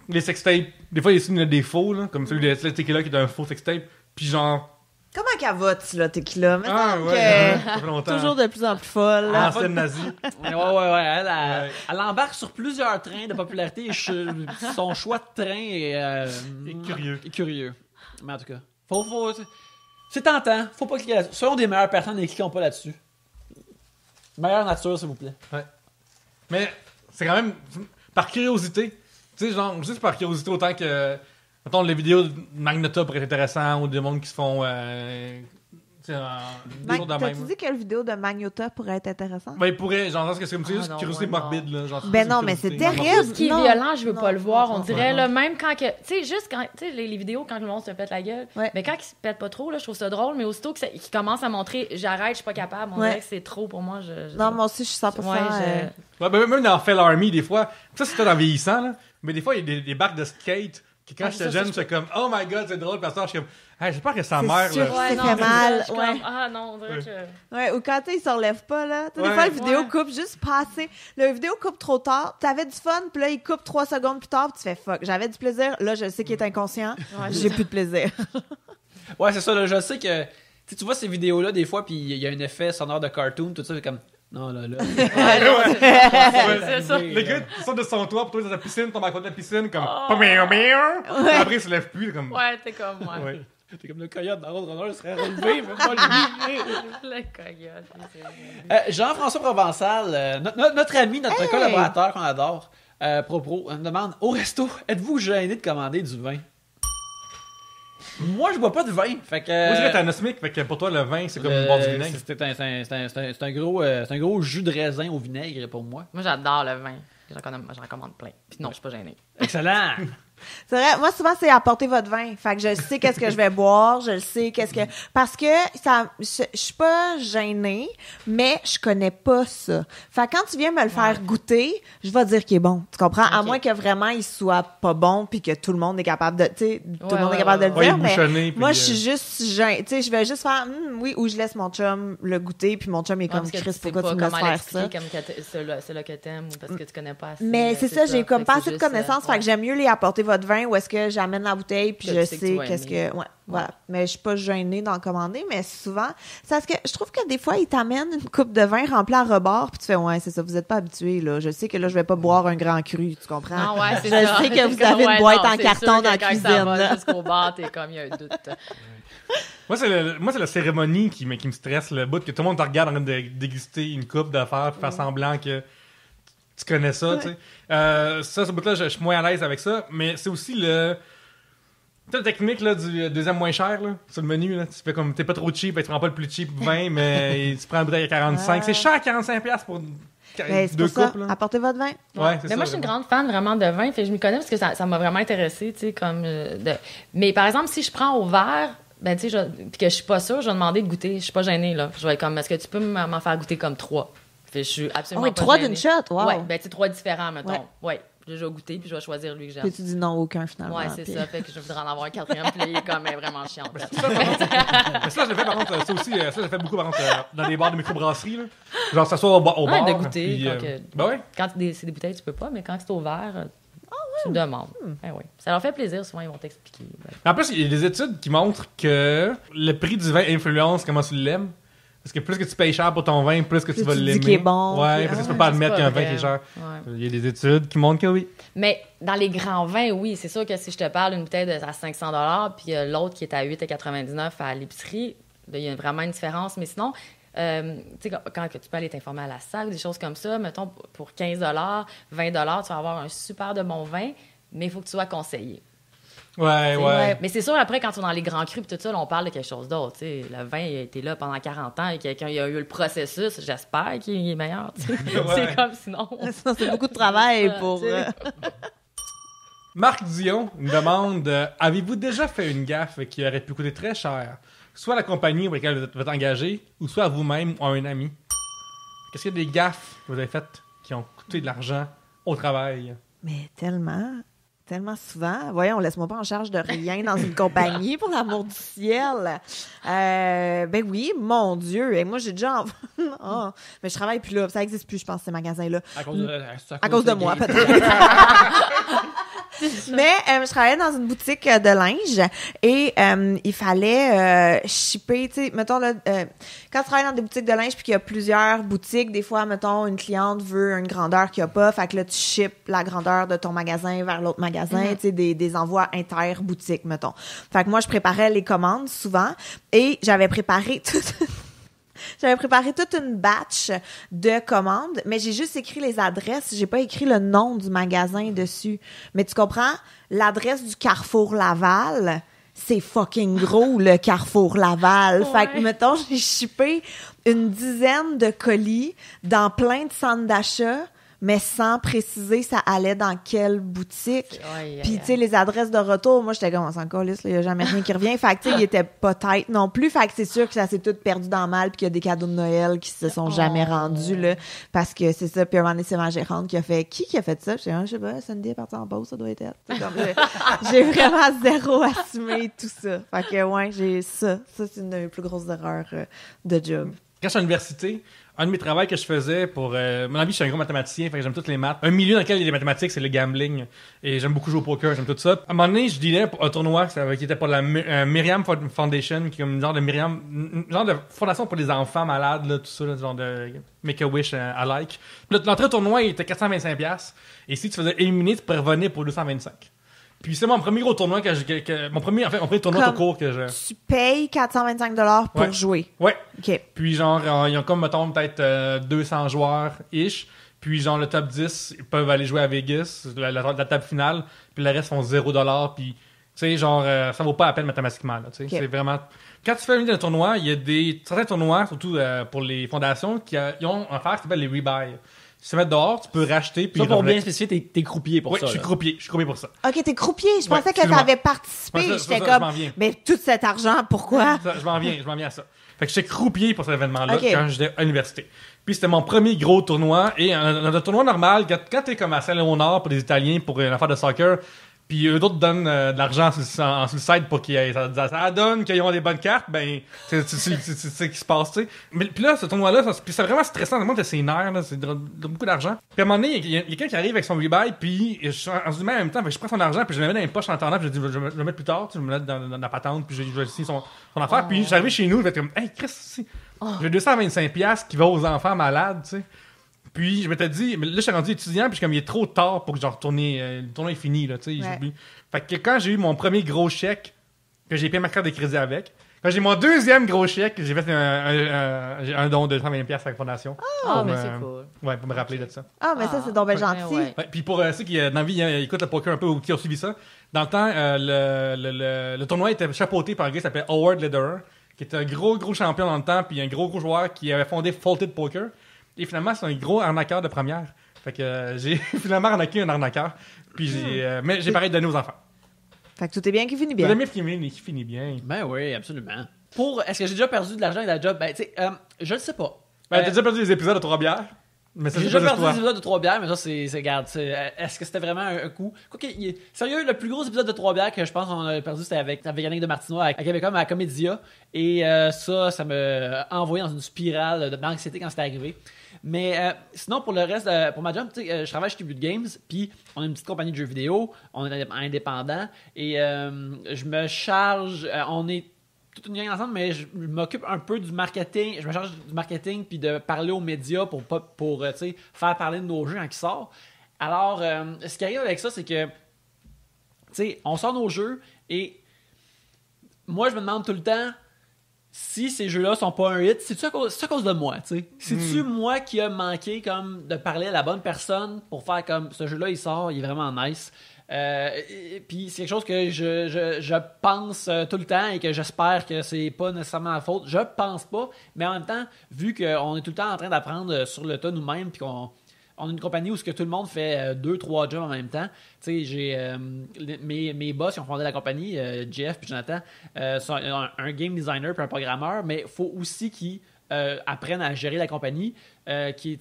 les sextapes. Des fois il y a des faux là, comme celui de Tequila qui est un faux sextape, puis genre Comment qu'elle va, là, Tequila? Mais ah semble ouais, que ça fait longtemps. toujours de plus en plus folle. là. Ancienne nazie. Ouais. Elle embarque sur plusieurs trains de popularité. Son choix de train est curieux. curieux. Mais en tout cas, c'est tentant. Faut pas cliquer là-dessus. Soyons des meilleures personnes et cliquons pas là-dessus. Meilleure nature, s'il vous plaît. Mais c'est quand même par curiosité. Tu sais, genre, juste par curiosité, autant que. Mettons, les vidéos de Magnota pourraient être intéressantes ou des mondes qui se font. Tu sais, des jours de T'as-tu même. dit que le vidéo de Magnota pourrait être intéressante? Ben, il pourrait, genre, parce que c'est comme c'est Ah juste non, curiosité ouais, morbide, là. Genre, Ben non, juste mais c'est curiosité terrible. morbide. Ce qui est Non. violent, je veux Non, pas le voir. non, On non, dirait, non. là, même quand que. Tu sais, juste quand. Tu sais, les vidéos, quand le monde se pète la gueule. Ouais. Mais quand ils se pètent pas trop, là, je trouve ça drôle. Mais aussitôt qu'ils commencent à montrer, j'arrête, je suis pas capable. On Ouais. dirait que c'est trop pour moi. Non, moi aussi, je suis 100%. Ouais, Ouais, ben, même dans Fell Army, des fois. Ça, c'était en vieillissant, là. Mais des fois, il y a des bacs de skate. Que quand Ah, j'étais ça, jeune, je j'étais comme, oh my god, c'est drôle. Parce que je suis comme, hey, j'espère que sa C'est mère, sûr. là. Ouais, non, fait c'est ça, mal, je suis ouais. comme, ah non, on dirait que. Ouais, ou quand il se relève pas, là. Tu sais, Ouais. des fois, la vidéo Ouais. coupe juste passé. La vidéo coupe trop tard. T'avais du fun, puis là, il coupe 3 secondes plus tard, puis tu fais fuck. J'avais du plaisir. Là, je sais qu'il est inconscient. Ouais, J'ai plus de plaisir. Ouais, c'est ça. Là, je sais que tu vois ces vidéos-là, des fois, puis il y a un effet sonore de cartoon, tout ça, c'est comme. Non, là. C'est ça. Le gars, il sort de son toit pour toi dans la piscine, tombe à côté de la piscine, comme. Oh. Puis après, il se lève plus, comme. Ouais, t'es comme moi. Ouais. T'es comme le coyote dans Roadrunner, serait relevé, mais pas lui. Le coyote. c'est vrai. Jean-François Provençal, notre ami, notre Hey! collaborateur qu'on adore, Propro, me demande au resto, êtes-vous gêné de commander du vin? Moi, je bois pas de vin. Fait que. Moi, je dirais que t'es anosmique, fait que pour toi, le vin, c'est comme boire du vinaigre. C'est un gros jus de raisin au vinaigre pour moi. Moi, j'adore le vin. J'en commande plein. Puis non, je suis pas gênée. Excellent! C'est vrai, moi souvent c'est apporter votre vin. Fait que je sais qu'est-ce que je vais boire, je le sais qu'est-ce que parce que ça je suis pas gênée, mais je connais pas ça. Fait que quand tu viens me le faire goûter, je vais dire qu'il est bon. Tu comprends? À Ok. moins que vraiment il soit pas bon puis que tout le monde est capable de tu sais tout le monde est ouais, capable de le Ouais, dire, il est mais bouchonné, puis, moi je suis juste gênée, tu sais je vais juste faire oui ou je laisse mon chum le goûter puis mon chum est comme Chris pourquoi tu me laisses faire ça? Comme c'est là que t'aimes ou parce que tu connais pas assez. Mais c'est ça, j'ai comme Fait pas que assez de c'est juste, connaissances, fait ouais. que j'aime mieux les apporter votre vin ou est-ce que j'amène la bouteille puis Que je tu sais que tu sais vas qu'est-ce aimer. que voilà. Mais je suis pas gênée d'en commander, mais souvent c'est parce que je trouve que des fois ils t'amènent une coupe de vin remplie à rebord puis tu fais ouais, c'est ça, vous êtes pas habitué là. Je sais que là je vais pas boire un grand cru, tu comprends? Non, ouais, c'est Je ça. sais que vous C'est comme, avez une ouais, boîte non, en c'est carton sûr dans la que quand cuisine, ça va là. jusqu'au bar, t'es comme, il y a un doute. Moi, c'est la cérémonie qui me stresse, le bout que tout le monde te regarde en train de déguster une coupe d'affaires, puis faire semblant que. tu connais ça, tu sais. Ça, ce bout-là, je suis moins à l'aise avec ça, mais c'est aussi le... Tu sais, la technique là, du deuxième moins cher, là, sur le menu, là, tu fais comme, t'es pas trop cheap, tu prends pas le plus cheap, 20, mais tu prends une bouteille à 45. C'est cher, 45$ pour C'est deux pour ça. coupes, là. Apportez votre vin. Ouais, c'est Mais ça. moi, je suis une vraiment. grande fan vraiment de vin. Fait que je m'y connais parce que ça m'a vraiment intéressée, tu sais, comme Mais par exemple, si je prends au verre, ben tu sais, puis que je suis pas sûre, je vais demander de goûter. Je suis pas gênée, là. Je vais être comme, est-ce que tu peux m'en faire goûter comme 3? Fait que je suis absolument Oui, pas 3 gênée. d'une shot, wow. Ouais, ben tu sais, 3 différents, mettons. Ouais. Ouais. Je vais goûter, puis je vais choisir lui que j'aime. Puis tu dis non, aucun finalement. Ouais, c'est Puis- ça. Fait que je voudrais en avoir un quatrième, puis là, il est comme vraiment chiant. Mais ça, je le fais par contre, ça aussi, ça, je le fais beaucoup par contre, dans les bars de microbrasserie, là. Genre, s'asseoir au bar. Ouais, de goûter. puis, quand que- ben ouais. Quand c'est des bouteilles, tu peux pas, mais quand c'est au verre, tu demandes. Ben oui. Ça leur fait plaisir, souvent, ils vont t'expliquer. Ben. En plus, il y a des études qui montrent que le prix du vin influence comment tu l'aimes. Parce que plus que tu payes cher pour ton vin, plus que tu Plus vas tu dis l'aimer. qu'il est bon, Ouais, puis- parce que tu Ah, peux pas c'est admettre pas qu'un vin vrai. qui est cher. Ouais. Il y a des études qui montrent que oui. Mais dans les grands vins, oui, c'est sûr que si je te parle d'une bouteille à 500 puis l'autre qui est à 8,99 à l'épicerie, là, il y a vraiment une différence. Mais sinon, tu sais, quand tu peux aller t'informer à la salle, des choses comme ça, mettons, pour 15 20 tu vas avoir un super de bon vin, mais il faut que tu sois conseillé. Ouais, ouais. Mais c'est sûr, après, quand on est dans les grands crus et tout ça, là, on parle de quelque chose d'autre. Tu sais, le vin il a été là pendant 40 ans et quelqu'un il a eu le processus, j'espère qu'il est meilleur. Tu sais. Ouais. C'est comme sinon. Sinon, c'est beaucoup de travail Ça, pour. tu sais. Marc Dion nous demande avez-vous déjà fait une gaffe qui aurait pu coûter très cher, soit à la compagnie pour laquelle vous êtes engagé, ou soit à vous-même ou à un ami? Qu'est-ce qu'il y a des gaffes que vous avez faites qui ont coûté de l'argent au travail? Mais tellement. Tellement souvent. Voyons, laisse-moi pas en charge de rien dans une compagnie, pour l'amour du ciel. Ben oui, mon Dieu. Et moi, j'ai déjà... Oh, mais je travaille plus là. Ça existe plus, je pense, ces magasins-là. À cause de moi, peut-être. Mais je travaillais dans une boutique de linge et il fallait shipper, tu sais, mettons, là, quand tu travailles dans des boutiques de linge puis qu'il y a plusieurs boutiques, des fois, mettons, une cliente veut une grandeur qu'il n'y a pas, fait que là, tu ships la grandeur de ton magasin vers l'autre magasin, tu sais, des envois inter-boutiques, mettons. Fait que moi, je préparais les commandes souvent et j'avais préparé toute une batch de commandes, mais j'ai juste écrit les adresses. J'ai pas écrit le nom du magasin dessus. Mais tu comprends? L'adresse du Carrefour Laval, c'est fucking gros, le Carrefour Laval. Ouais. Fait que, mettons, j'ai shippé une dizaine de colis dans plein de centres d'achat, mais sans préciser ça allait dans quelle boutique. Puis, tu sais, les adresses de retour, moi, j'étais comme, on s'en calisse, il y a jamais rien qui revient. Fait que, tu sais, il était pas tête non plus. Fait que c'est sûr que ça s'est tout perdu dans le mal puis qu'il y a des cadeaux de Noël qui se sont jamais rendus, là. Parce que c'est ça. Puis, un moment donné, c'est ma gérante qui a fait, qui a fait ça? Je sais pas, Sandy est partie en pause, ça doit être elle. C'est comme, j'ai vraiment zéro assumé tout ça. Fait que, ouais, j'ai ça. Ça, c'est une de mes plus grosses erreurs de job. Quand j'étais à l'université, un de mes travaux que je faisais pour... mon ami, je suis un gros mathématicien, fait que j'aime toutes les maths. Un milieu dans lequel il y a des mathématiques, c'est le gambling. Et j'aime beaucoup jouer au poker, j'aime tout ça. À un moment donné, je dealais pour un tournoi qui était pour la Myriam Foundation, qui est comme une genre de fondation pour les enfants malades, là, tout ça, là, genre de Make-A-Wish alike. Puis l'entrée au tournoi, il était 425$. Et si tu faisais éliminer, tu pourrais revenir pour 225$. Puis c'est mon premier gros tournoi mon premier tournoi Comme- tout court que je... Tu payes 425$ pour Ouais. jouer. Ouais. OK. Puis genre, ils ont comme, mettons, peut-être 200 joueurs-ish. Puis genre, le top 10, ils peuvent aller jouer à Vegas, la table finale. Puis le reste font 0$. Puis, tu sais, genre, ça vaut pas la peine mathématiquement. Là, tu sais. Ok. C'est vraiment... Quand tu fais un tournoi, il y a certains tournois, surtout pour les fondations, ils ont un affaire qui s'appelle les rebuy. Si tu te mets dehors, tu peux racheter. Puis Ça, pour bien revenir. spécifier, t'es croupier pour Oui, ça. je suis là. croupier pour ça. OK, t'es croupier. Je Ouais, pensais que excuse-moi. t'avais participé. Ouais, ça, J'étais je m'en comme, viens. mais tout cet argent, pourquoi? Ça, je m'en viens à ça. Fait que j'étais croupier pour cet événement-là Ok. quand j'étais à l'université. Puis c'était mon premier gros tournoi. Et un tournoi normal, quand t'es comme à Saint-Léonard pour les Italiens, pour une affaire de soccer, puis eux d'autres donnent de l'argent sur le site pour ça donne qu'ils ont des bonnes cartes, ben c'est ce qui se passe, tu sais. Mais puis là, ce tournoi-là, puis c'est vraiment stressant. Moi, c'est nerfs, là, c'est de beaucoup d'argent. Puis à un moment donné, il y a quelqu'un qui arrive avec son rebuy, puis je suis en même temps, fait que je prends son argent, puis je le mets dans les poches en attendant, puis je dis, je vais le mettre plus tard, tu sais, je vais le mettre dans la patente, puis je vais signer son affaire. Puis j'arrive chez nous, je vais être comme, hey Chris, j'ai 225$ qui va aux enfants malades, tu sais. Puis je m'étais dit, mais là je suis rendu étudiant, puis comme il est trop tard pour que je retourne, le tournoi est fini, là, tu sais. Ouais. Fait que quand j'ai eu mon premier gros chèque, que j'ai payé ma carte de crédit avec, quand j'ai mon deuxième gros chèque, j'ai fait un don de 120$ à la fondation. Ah, Pour, mais c'est cool. Ouais, pour me rappeler de ça. Ah, mais ça, c'est donc bien gentil. Ouais. Ouais, puis pour ceux qui, dans la vie, écoutent le poker un peu ou qui ont suivi ça, dans le temps, le tournoi était chapeauté par un gars qui s'appelait Howard Lederer, qui était un gros champion dans le temps, puis un gros joueur qui avait fondé Faulted Poker. Et finalement, c'est un gros arnaqueur de première. Fait que j'ai finalement arnaqué un arnaqueur. Puis mais j'ai pareil donné aux enfants. Fait que tout est bien qui finit bien. Le ami qui finit bien. Ben oui, absolument. Est-ce que j'ai déjà perdu de l'argent et de la job? Ben, tu sais, je le sais pas. Ben, t'as déjà perdu des épisodes de 3 bières? Mais ça, J'ai c'est déjà pas perdu juste des toi. épisodes de 3 bières, mais ça, regarde, est-ce que c'était vraiment un coup? Sérieux, le plus gros épisode de 3 bières que je pense qu'on a perdu, c'était avec Yannick de Martinois à Québecom, à Comédia. Et ça m'a envoyé dans une spirale d'anxiété quand c'était arrivé. Mais sinon, pour le reste, pour ma job, je travaille chez Tribute Games, puis on a une petite compagnie de jeux vidéo, on est indépendant, et je me charge, on est toute une gang ensemble, mais je m'occupe un peu du marketing, je me charge du marketing, puis de parler aux médias pour faire parler de nos jeux quand ils sortent. Alors, ce qui arrive avec ça, c'est que, on sort nos jeux, et moi, je me demande tout le temps, si ces jeux-là sont pas un hit, c'est-tu à cause de moi, tu sais? C'est-tu moi qui a manqué comme de parler à la bonne personne pour faire comme ce jeu-là, il sort, il est vraiment nice. Puis c'est quelque chose que je pense tout le temps et que j'espère que c'est pas nécessairement la faute. Je pense pas, mais en même temps, vu qu'on est tout le temps en train d'apprendre sur le tas nous-mêmes, puis qu'on a une compagnie où ce que tout le monde fait 2-3 jobs en même temps. Tu sais, j'ai mes boss qui ont fondé la compagnie, Jeff puis Jonathan, sont un game designer puis un programmeur, mais il faut aussi qu'ils apprennent à gérer la compagnie, qui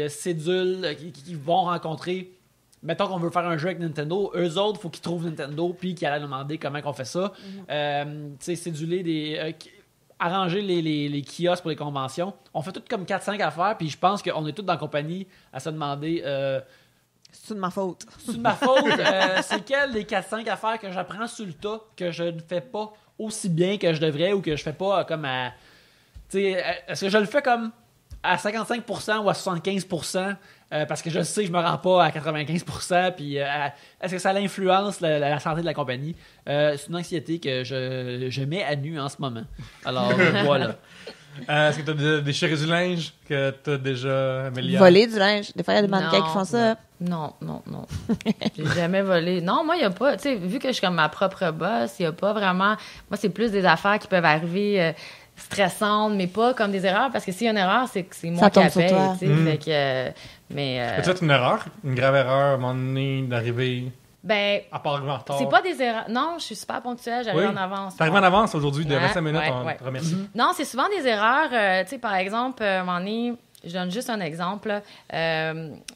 cédulent, qui vont rencontrer. Mettons qu'on veut faire un jeu avec Nintendo, eux autres, il faut qu'ils trouvent Nintendo puis qu'ils aillent demander comment on fait ça. Tu sais, céduler arranger les kiosques pour les conventions. On fait tout comme 4-5 affaires, puis je pense qu'on est tous dans la compagnie à se demander C'est de ma faute. c'est de ma faute, c'est quelles des 4-5 affaires que j'apprends sur le tas que je ne fais pas aussi bien que je devrais ou que je fais pas comme à... Tu sais, est-ce que je le fais comme à 55% ou à 75%? Parce que je sais que je me rends pas à 95%, puis est-ce que ça influence la santé de la compagnie? C'est une anxiété que je mets à nu en ce moment. Alors, voilà. Est-ce que t'as déchiré du linge que t'as déjà amélioré? Voler du linge. Des fois, il y a des mannequins qui font ça. Non. J'ai jamais volé. Non, moi, il n'y a pas... Tu sais, vu que je suis comme ma propre boss, il n'y a pas vraiment... Moi, c'est plus des affaires qui peuvent arriver... stressantes, mais pas comme des erreurs, parce que s'il y a une erreur, c'est que c'est moi qui la paye, tu sais, fait que... Mais... As-tu fait une erreur? Une grave erreur, à un moment donné, d'arriver Ben... à part en retard? C'est pas des erreurs... Non, je suis super ponctuelle, j'arrive en avance. T'arrives en avance aujourd'hui, de 25 minutes, ouais, on ouais. te remercie. Non, c'est souvent des erreurs, tu sais, par exemple, à un moment donné, je donne juste un exemple,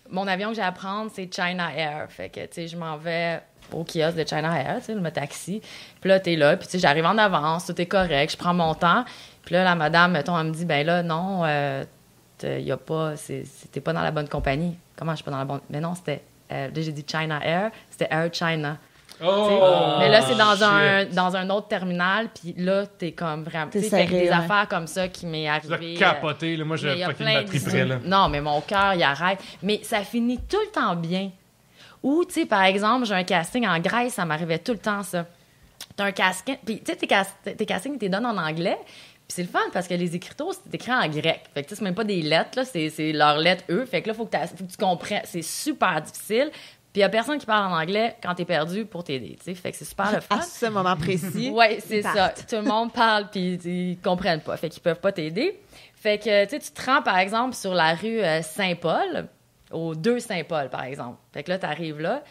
mon avion que j'ai à prendre, c'est China Air, fait que, tu sais, je m'en vais au kiosque de China Air, tu sais, le taxi, puis là, t'es là, puis tu sais, j'arrive en avance, tout est correct, je prends mon temps. Puis là, la madame, mettons, elle me dit, ben là, non, y a pas, t'es pas dans la bonne compagnie. Comment je suis pas dans la bonne... Mais non, c'était, j'ai dit China Air, c'était Air China. Oh! Mais là, c'est dans un autre terminal, puis là, t'es comme vraiment... Tu sais, fait que des affaires comme ça qui m'est arrivé... Tu as capoté, là, moi, j'ai fucking batterie près, là. Non, mais mon cœur, il arrête. Mais ça finit tout le temps bien. Ou, tu sais, par exemple, j'ai un casting en Grèce, ça m'arrivait tout le temps, ça. T'as un casting... Puis, tu sais, tes castings, ils te donnent en anglais... Puis c'est le fun parce que les écriteaux, c'est écrit en grec. Fait que c'est même pas des lettres, là, c'est leurs lettres, eux. Fait que là, faut que tu comprennes. C'est super difficile. Puis il y a personne qui parle en anglais quand t'es perdu pour t'aider, tu sais. Fait que c'est super le fun. À ce moment précis. Oui, c'est ça. Tout le monde parle, puis ils comprennent pas. Fait qu'ils peuvent pas t'aider. Fait que, tu sais, tu te rends, par exemple, sur la rue Saint-Paul, au 2 Saint-Paul, par exemple. Fait que là, t'arrives là.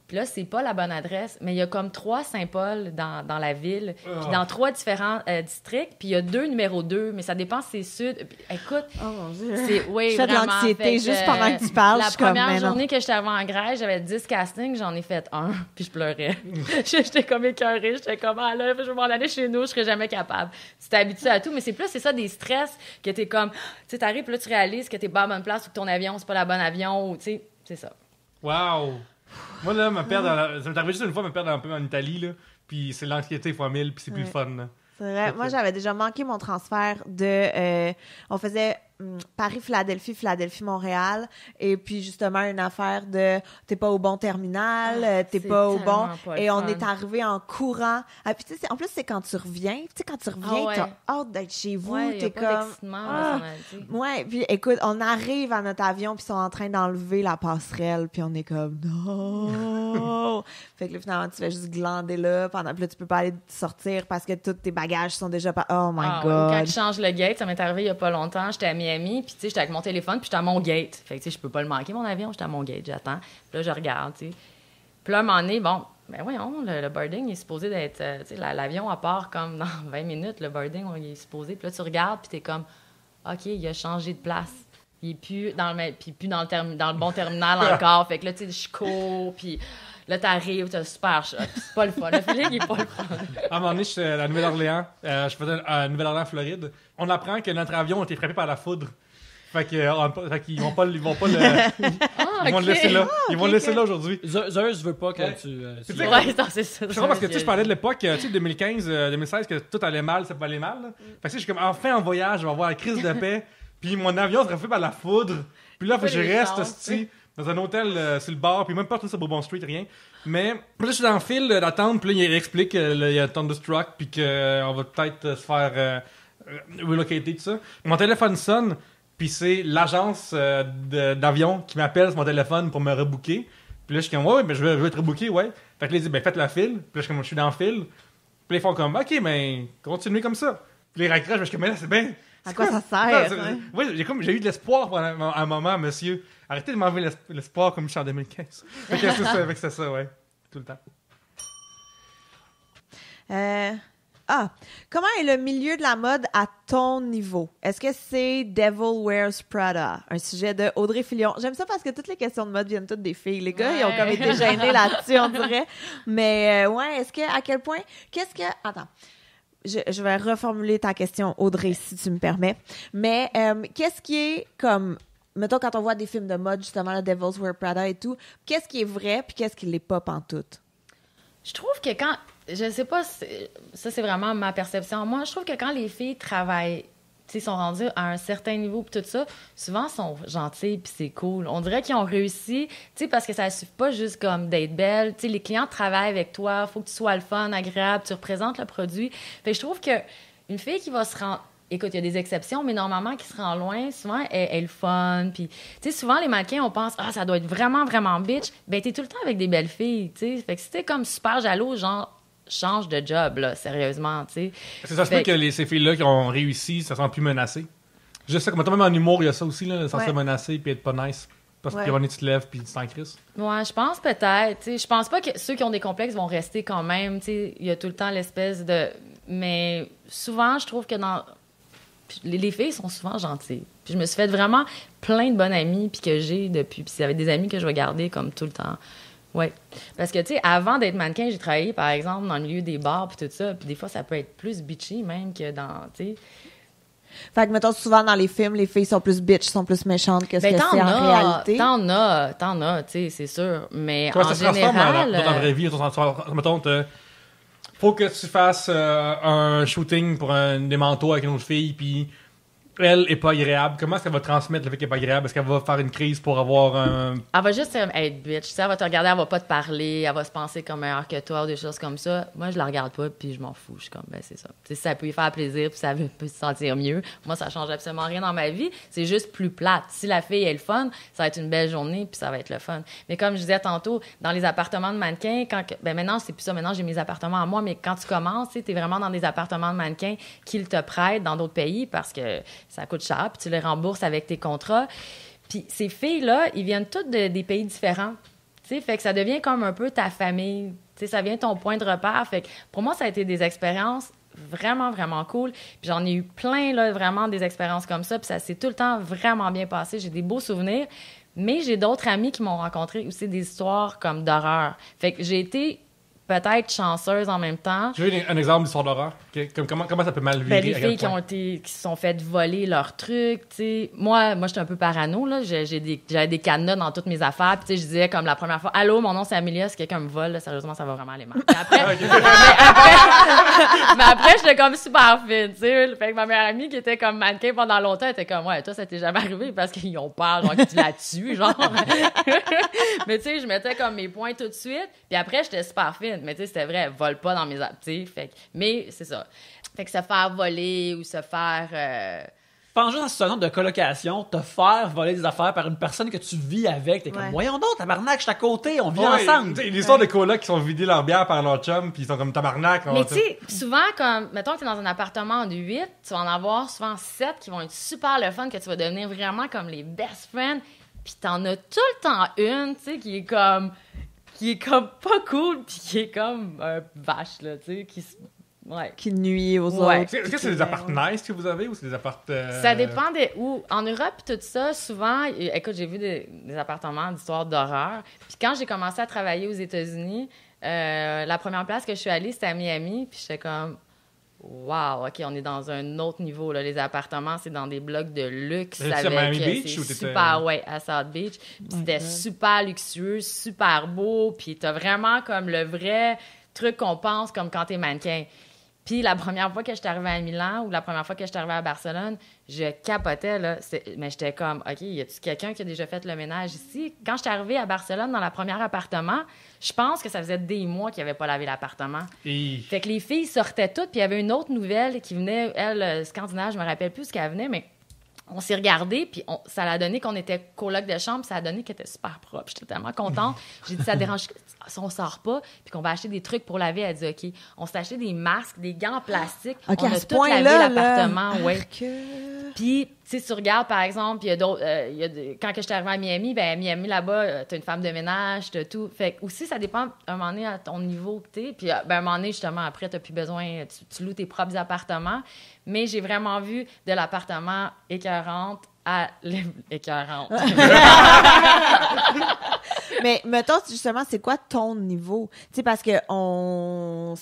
Puis là, c'est pas la bonne adresse, mais il y a comme 3 Saint-Paul dans la ville, puis dans 3 différents districts, puis il y a 2 numéros 2, mais ça dépend si c'est sud. Puis, écoute, Oh mon Dieu. oui, Je fais de vraiment. l'anxiété Fait juste pendant que tu parles. La je suis comme, première mais non. journée que j'étais arrivée en Grèce, j'avais 10 castings, j'en ai fait 1, puis je pleurais. J'étais comme écœurée, j'étais comme, ah là, je vais m'en aller chez nous, je serais jamais capable. Tu t'habitues à tout, mais c'est ça, des stress, que t'es comme, tu sais, t'arrives, puis là, tu réalises que t'es pas à la bonne place, ou que ton avion, c'est pas le bon avion, ou tu sais, c'est ça. Wow! Moi, là, ça m'est arrivé juste une fois, me perdre un peu en Italie, là. Puis c'est l'anxiété fois 1000, puis c'est plus le fun, là. C'est vrai. Moi, j'avais déjà manqué mon transfert de... on faisait Paris-Philadelphie, Philadelphie-Montréal. Et puis, justement, une affaire de t'es pas au bon terminal, t'es c'est pas au bon. tellement pas le Et on fun. est arrivé en courant. Ah, puis, tu sais, en plus, c'est quand tu reviens. Tu sais, quand tu reviens, ouais. t'as hâte d'être chez vous. Ouais, y a T'es pas comme... d'excitement, Ah. là, ça m'a dit. Ouais, puis écoute, on arrive à notre avion, puis ils sont en train d'enlever la passerelle, puis on est comme non. Fait que là, finalement, tu fais juste glander là, puis là, tu peux pas aller sortir parce que tous tes bagages sont déjà pas. Oh my Ah, ouais. god. Quand je change le gate, ça m'est arrivé il y a pas longtemps, j'étais à Miami, puis tu sais, j'étais avec mon téléphone, puis j'étais à mon gate. Fait que tu sais, je peux pas le manquer, mon avion, j'étais à mon gate, j'attends. Puis là, je regarde, tu sais. Puis là, à un moment donné, bon, ben voyons, le boarding il est supposé d'être, tu sais, l'avion à part comme dans 20 minutes, le boarding, il est supposé. Puis là, tu regardes, puis t'es comme, OK, il a changé de place. Il est plus dans le bon terminal encore. Fait que là, tu sais, je cours, puis là, t'arrives, t'as super choc. C'est pas le fun. Le feeling, il est pas le fun. À un moment donné, j'étais à la Nouvelle-Orléans. Je faisais à Nouvelle-Orléans, Floride. On apprend que notre avion a été frappé par la foudre. Fait qu'ils vont pas le... Ils vont le laisser là. Ils vont le laisser là aujourd'hui. Zeus veut pas que Ouais. tu... C'est ça. Ouais, non, c'est ça. C'est vrai parce que tu sais, je parlais de l'époque, tu sais, 2015, 2016, que tout allait mal, ça peut aller mal. Là. Fait que tu sais, je suis comme, enfin en voyage, je vais avoir la crise de paix. Puis mon avion sera fait par la foudre. Puis là, faut que je les reste, chances, hostie, dans un hôtel sur le bar, puis même pas tout sur Bourbon Street, rien. Mais là, je suis dans le fil d'attente, puis là, il explique qu'il y a Thunderstruck, puis qu'on va peut-être se faire relocater, tout ça. Mon téléphone sonne, puis c'est l'agence d'avion qui m'appelle sur mon téléphone pour me rebooker. Puis là, je suis comme, ouais, mais je veux être rebooké, ouais. Fait que là, ils disent, ben, faites la file. Puis là, je suis dans le fil. Puis là, ils font comme, ok, mais continuez comme ça. Puis là, ils raccrochent, je suis comme, mais là, c'est bien. À quoi ça sert? Non, hein? ouais, j'ai eu de l'espoir pendant un moment, monsieur. Arrêtez de m'enlever l'espoir comme je suis en 2015. Fait que c'est ça, fait que c'est ça, ouais. Tout le temps. Comment est le milieu de la mode à ton niveau? Est-ce que c'est Devil Wears Prada? Un sujet de Audrey Filion. J'aime ça parce que toutes les questions de mode viennent toutes des filles. Les gars, ils ont comme été gênés là-dessus, on dirait. Mais ouais, est-ce que, à quel point, attends. Je vais reformuler ta question, Audrey, si tu me permets. Mais qu'est-ce qui est comme... Mettons, quand on voit des films de mode, justement, le Devil's Wear Prada et tout, qu'est-ce qui est vrai puis qu'est-ce qui l'est pas pantoute? Je trouve que quand... Je sais pas, ça, c'est vraiment ma perception. Moi, je trouve que quand les filles travaillent, tu sais, sont rendues à un certain niveau puis tout ça, souvent, sont gentilles puis c'est cool. On dirait qu'ils ont réussi, tu sais, parce que ça suffit pas juste comme d'être belle. Tu sais, les clients travaillent avec toi, faut que tu sois le fun, agréable, tu représentes le produit. Fait que je trouve que une fille qui va se rendre... Écoute, il y a des exceptions, mais normalement, qui se rend loin, souvent, elle est le fun. Puis, tu sais, souvent, les mannequins, on pense, ça doit être vraiment, vraiment bitch. Ben, t'es tout le temps avec des belles filles, tu sais. Fait que si t'es comme super jaloux, genre, change de job, là, sérieusement, tu sais. C'est ça se peut que ces filles-là qui ont réussi, ça sent plus menacées. Juste ça, comme même en humour, il y a ça aussi, là, sans se menacer puis être pas nice. Parce que tu te lèves puis tu t'en crisses. Ouais, je pense peut-être. Tu sais, je pense pas que ceux qui ont des complexes vont rester quand même. Tu sais, il y a tout le temps l'espèce de. Mais souvent, je trouve que dans. Les filles sont souvent gentilles. Puis je me suis fait vraiment plein de bonnes amies puis que j'ai depuis. Puis c'est avec des amis que je vais garder comme tout le temps. Ouais. Parce que, tu sais, avant d'être mannequin, j'ai travaillé, par exemple, dans le milieu des bars puis tout ça. Puis des fois, ça peut être plus bitchy même que dans, tu sais... Fait que, mettons, souvent dans les films, les filles sont plus bitch, sont plus méchantes que ce que c'est en réalité. T'en as, tu sais, c'est sûr. Mais Comment en ça se transforme général... dans la vraie vie? Mettons, faut que tu fasses un shooting pour des manteaux avec une autre fille, puis elle est pas agréable. Comment est-ce qu'elle va transmettre le fait qu'elle est pas agréable? Est-ce qu'elle va faire une crise pour avoir un... Elle va juste être bitch. Tu sais, elle va te regarder, elle va pas te parler, elle va se penser comme meilleure que toi ou des choses comme ça. Moi, je la regarde pas, puis je m'en fous. Je suis comme, ben c'est ça. Tu sais, si ça peut lui faire plaisir, puis ça peut se sentir mieux, moi, ça change absolument rien dans ma vie. C'est juste plus plate. Si la fille est le fun, ça va être une belle journée, puis ça va être le fun. Mais comme je disais tantôt, dans les appartements de mannequins, maintenant, c'est plus ça. Maintenant, j'ai mes appartements à moi, mais quand tu commences, tu es vraiment dans des appartements de mannequins qu'ils te prêtent dans d'autres pays parce que ça coûte cher, puis tu les rembourses avec tes contrats. Puis ces filles-là, ils viennent toutes des pays différents. Tu sais, fait que ça devient comme un peu ta famille. Tu sais, ça devient ton point de repère. Fait que pour moi, ça a été des expériences vraiment, vraiment cool. Puis j'en ai eu plein, là, vraiment des expériences comme ça. Puis ça s'est tout le temps vraiment bien passé. J'ai des beaux souvenirs. Mais j'ai d'autres amis qui m'ont rencontré aussi des histoires comme d'horreur. Fait que j'ai été peut-être chanceuse en même temps. Je veux un exemple d'histoire d'horreur. Comment ça peut mal virer? Ben, les filles qui se sont faites voler leurs trucs, tu sais. Moi, j'étais un peu parano, là. J'avais des cadenas dans toutes mes affaires. Puis, tu sais, je disais comme la première fois, allô, mon nom c'est Amélia, si quelqu'un me vole, là, sérieusement, ça va vraiment aller mal. Mais après, mais après, j'étais comme super fine, tu sais. Fait que ma meilleure amie qui était comme mannequin pendant longtemps, elle était comme, ouais, toi, ça t'est jamais arrivé parce qu'ils ont peur, genre, que tu la tues, genre. Mais, tu sais, je mettais comme mes points tout de suite. Puis après, j'étais super fine. Mais, tu sais, c'était vrai, vole pas dans mes affaires, tu sais. Mais, c'est ça. Fait que se faire voler ou se faire... Pense juste à ce nom de colocation, te faire voler des affaires par une personne que tu vis avec. T'es comme, voyons donc, tabarnak, je suis à côté, on vit ensemble. L'histoire de colocs qui sont vidés leur bière par leur chum, puis ils sont comme tabarnak. Mais tu sais, souvent, comme, mettons que t'es dans un appartement de 8, tu vas en avoir souvent 7 qui vont être super le fun, que tu vas devenir vraiment comme les best friends. Puis t'en as tout le temps une, tu sais, qui est comme pas cool, puis qui est comme un vache, là, tu sais, qui nuit aux Ouais. autres. Est-ce que c'est des appart nice que vous avez ou c'est des appart... Ça dépend de où. En Europe, tout ça, souvent, écoute, j'ai vu des appartements d'histoires d'horreur. Puis quand j'ai commencé à travailler aux États-Unis, la première place que je suis allée, c'était à Miami. Puis j'étais comme, wow, OK, on est dans un autre niveau, là. Les appartements, c'est dans des blocs de luxe. C'est à Miami Beach ou t'étais... Super, ouais, à South Beach. Puis c'était super luxueux, super beau. Puis t'as vraiment comme le vrai truc qu'on pense comme quand t'es mannequin. Puis la première fois que j'étais arrivée à Milan ou la première fois que j'étais arrivée à Barcelone, je capotais, là. Mais j'étais comme, OK, y a-tu quelqu'un qui a déjà fait le ménage ici? Quand j'étais arrivée à Barcelone, dans le premier appartement, je pense que ça faisait des mois qu'ils n'avaient pas lavé l'appartement. Fait que les filles sortaient toutes, puis il y avait une autre nouvelle qui venait, elle, scandinave, je me rappelle plus ce qu'elle venait, mais on s'est regardé, puis ça a donné qu'on était coloc de chambre, puis ça a donné qu'elle était super propre. J'étais tellement contente. J'ai dit, ça dérange si on sort pas, puis qu'on va acheter des trucs pour laver. Elle dit, OK. On s'est acheté des masques, des gants en plastique. OK, on à a ce tout lavé point-là, l'appartement, là. ouais. Puis, tu sais, tu regardes, par exemple, il y a d'autres... quand que j'étais arrivée à Miami, ben à Miami, là-bas, t'as une femme de ménage, t'as tout. Fait que aussi, ça dépend, un moment donné, à ton niveau que t'es. Puis, ben, un moment donné, justement, après, t'as plus besoin... Tu loues tes propres appartements. Mais j'ai vraiment vu de l'appartement écœurante à écœurante. Mais mettons, justement, c'est quoi ton niveau? Tu sais, parce que on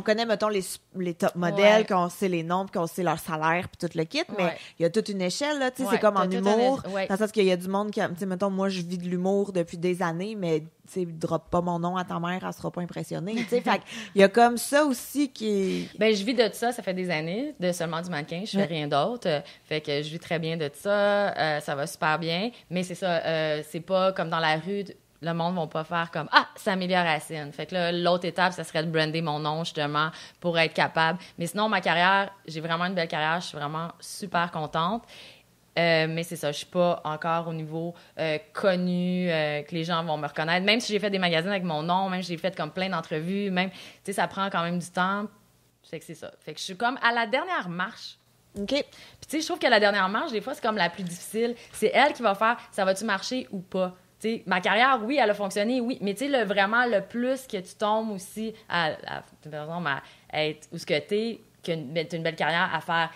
connaît, mettons, les top modèles, qu'on sait les noms, qu'on sait leur salaire, puis tout le kit, mais il y a toute une échelle, là. Tu sais, c'est comme en humour. Dans le sens qu'il y a du monde qui, tu sais, mettons, moi, je vis de l'humour depuis des années, mais, tu sais, drop pas mon nom à ta mère, elle sera pas impressionnée, tu sais. Fait il y a comme ça aussi qui est... Ben, je vis de ça fait des années, de seulement du mannequin. Je fais rien d'autre. Fait que je vis très bien de ça. Ça va super bien. Mais c'est ça, c'est pas comme dans la rue... Le monde ne va pas faire comme « Ah, c'est Amélia Racine ». Fait que là, l'autre étape, ça serait de brander mon nom, justement, pour être capable. Mais sinon, ma carrière, j'ai vraiment une belle carrière. Je suis vraiment super contente. Mais c'est ça, je suis pas encore au niveau connu, que les gens vont me reconnaître. Même si j'ai fait des magazines avec mon nom, même si j'ai fait comme plein d'entrevues, même, tu sais, ça prend quand même du temps. Fait que c'est ça. Fait que je suis comme à la dernière marche. OK. Puis tu sais, je trouve que la dernière marche, des fois, c'est comme la plus difficile. C'est elle qui va faire « Ça va-tu marcher ou pas? » T'sais, ma carrière, oui, elle a fonctionné, oui, mais tu sais, vraiment, le plus que tu tombes aussi à être où ce que t'es, que t'as une belle carrière, à faire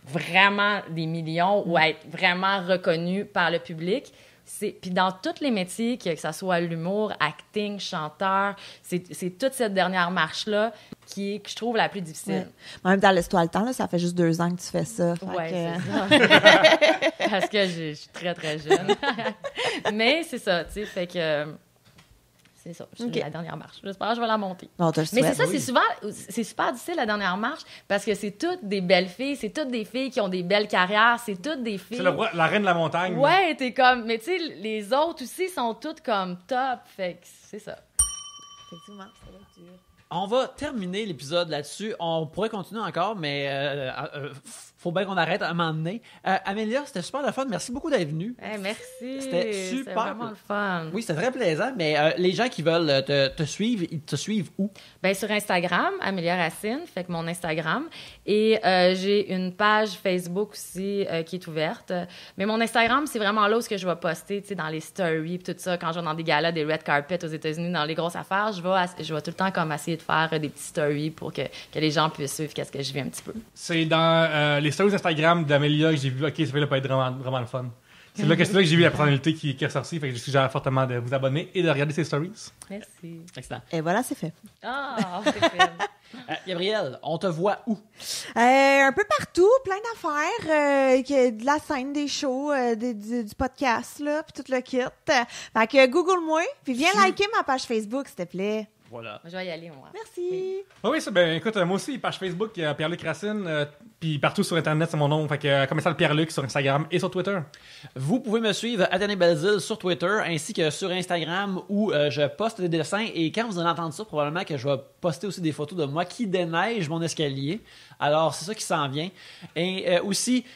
vraiment des millions ou à être vraiment reconnu par le public. Puis dans tous les métiers, que ça soit l'humour, acting, chanteur, c'est toute cette dernière marche-là que je trouve la plus difficile. Ouais. En même temps, laisse-toi le temps, là, ça fait juste 2 ans que tu fais ça. Oui, c'est ça. Parce que je suis très, très jeune. Mais c'est ça, tu sais, fait que... C'est ça, je suis la dernière marche. J'espère que je vais la monter. Non, mais c'est ça, c'est super difficile, la dernière marche, parce que c'est toutes des belles filles, c'est toutes des filles qui ont des belles carrières, c'est toutes des filles... C'est la reine de la montagne. Ouais, t'es comme... Mais tu sais, les autres aussi sont toutes comme top, fait que c'est ça. Effectivement, ça va être dur. On va terminer l'épisode là-dessus. On pourrait continuer encore, mais faut bien qu'on arrête à un moment donné. Amélia, c'était super le fun. Merci beaucoup d'être venue. Merci. C'était super. C'était vraiment le fun. Oui, c'était très plaisant, mais les gens qui veulent te suivre, ils te suivent où? Bien, sur Instagram, Amélia Racine, fait que mon Instagram. Et j'ai une page Facebook aussi qui est ouverte. Mais mon Instagram, c'est vraiment là où je vais poster, tu sais, dans les stories et tout ça. Quand je vais dans des galas, des red carpets aux États-Unis, dans les grosses affaires, je vais tout le temps comme essayer de faire des petits stories pour que les gens puissent suivre qu'est-ce que je vis un petit peu. C'est dans les stories Instagram d'Amélia que j'ai vu, OK, ça peut être vraiment, vraiment le fun. C'est là que j'ai vu la personnalité qui est ressortie. Fait que je suggère fortement de vous abonner et de regarder ses stories. Merci. Excellent. Et voilà, c'est fait. Ah, c'est fait. Gabrielle, on te voit où? Un peu partout, plein d'affaires, de la scène, des shows, du podcast, là, puis tout le kit. Fait que Google-moi, puis viens liker ma page Facebook, s'il te plaît. Voilà. Je vais y aller, moi. Merci. Oui, ça, ben écoute, moi aussi, page Facebook, Pierre-Luc Racine, puis partout sur Internet, c'est mon nom. Fait que commercial Pierre-Luc sur Instagram et sur Twitter. Vous pouvez me suivre à Danny Belzile sur Twitter ainsi que sur Instagram où je poste des dessins et quand vous allez entendre ça, probablement que je vais poster aussi des photos de moi qui déneige mon escalier. Alors, c'est ça qui s'en vient. Et aussi,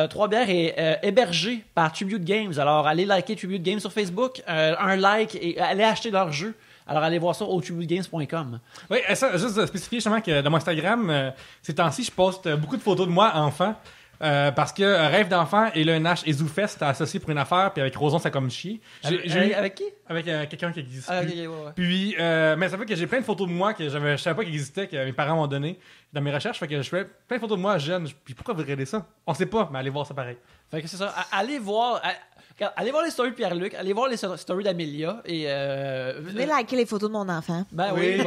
Trois-Bières est hébergé par Tribute Games. Alors, allez liker Tribute Games sur Facebook, un like et allez acheter leur jeu. Alors, allez voir ça au tributegames.com. Oui, ça, juste spécifier justement que dans mon Instagram, ces temps-ci, je poste beaucoup de photos de moi enfant. Parce que Rêve d'enfant et le NH et ZooFest étaient associés pour une affaire, puis avec Roson, ça a comme chier. Avec qui? Avec quelqu'un qui existe Ah, plus. ok, ouais, ouais. Puis, mais ça fait que j'ai plein de photos de moi que je savais pas qu'ils existaient, que mes parents m'ont donné dans mes recherches. Fait que je fais plein de photos de moi jeune. Puis pourquoi vous regardez ça? On sait pas, mais allez voir ça pareil. Fait que c'est ça. Allez voir les stories de Pierre-Luc, allez voir les stories d'Amélia et Venez liker les photos de mon enfant. ben oui.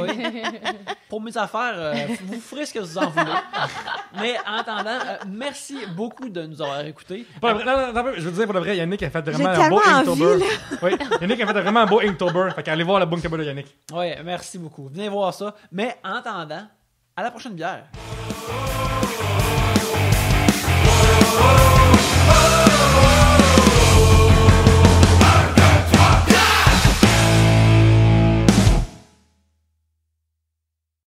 Pour mes affaires, vous ferez ce que vous en voulez. Mais en attendant, merci beaucoup de nous avoir écoutés. Non, je veux dire, pour le vrai, Yannick a fait J'ai vraiment un beau tellement Inktober. envie, là. Oui, Yannick a fait vraiment un beau Inktober. Fait qu'allez voir le bon Inktober de Yannick. Oui, merci beaucoup. Venez voir ça. Mais en attendant, à la prochaine bière.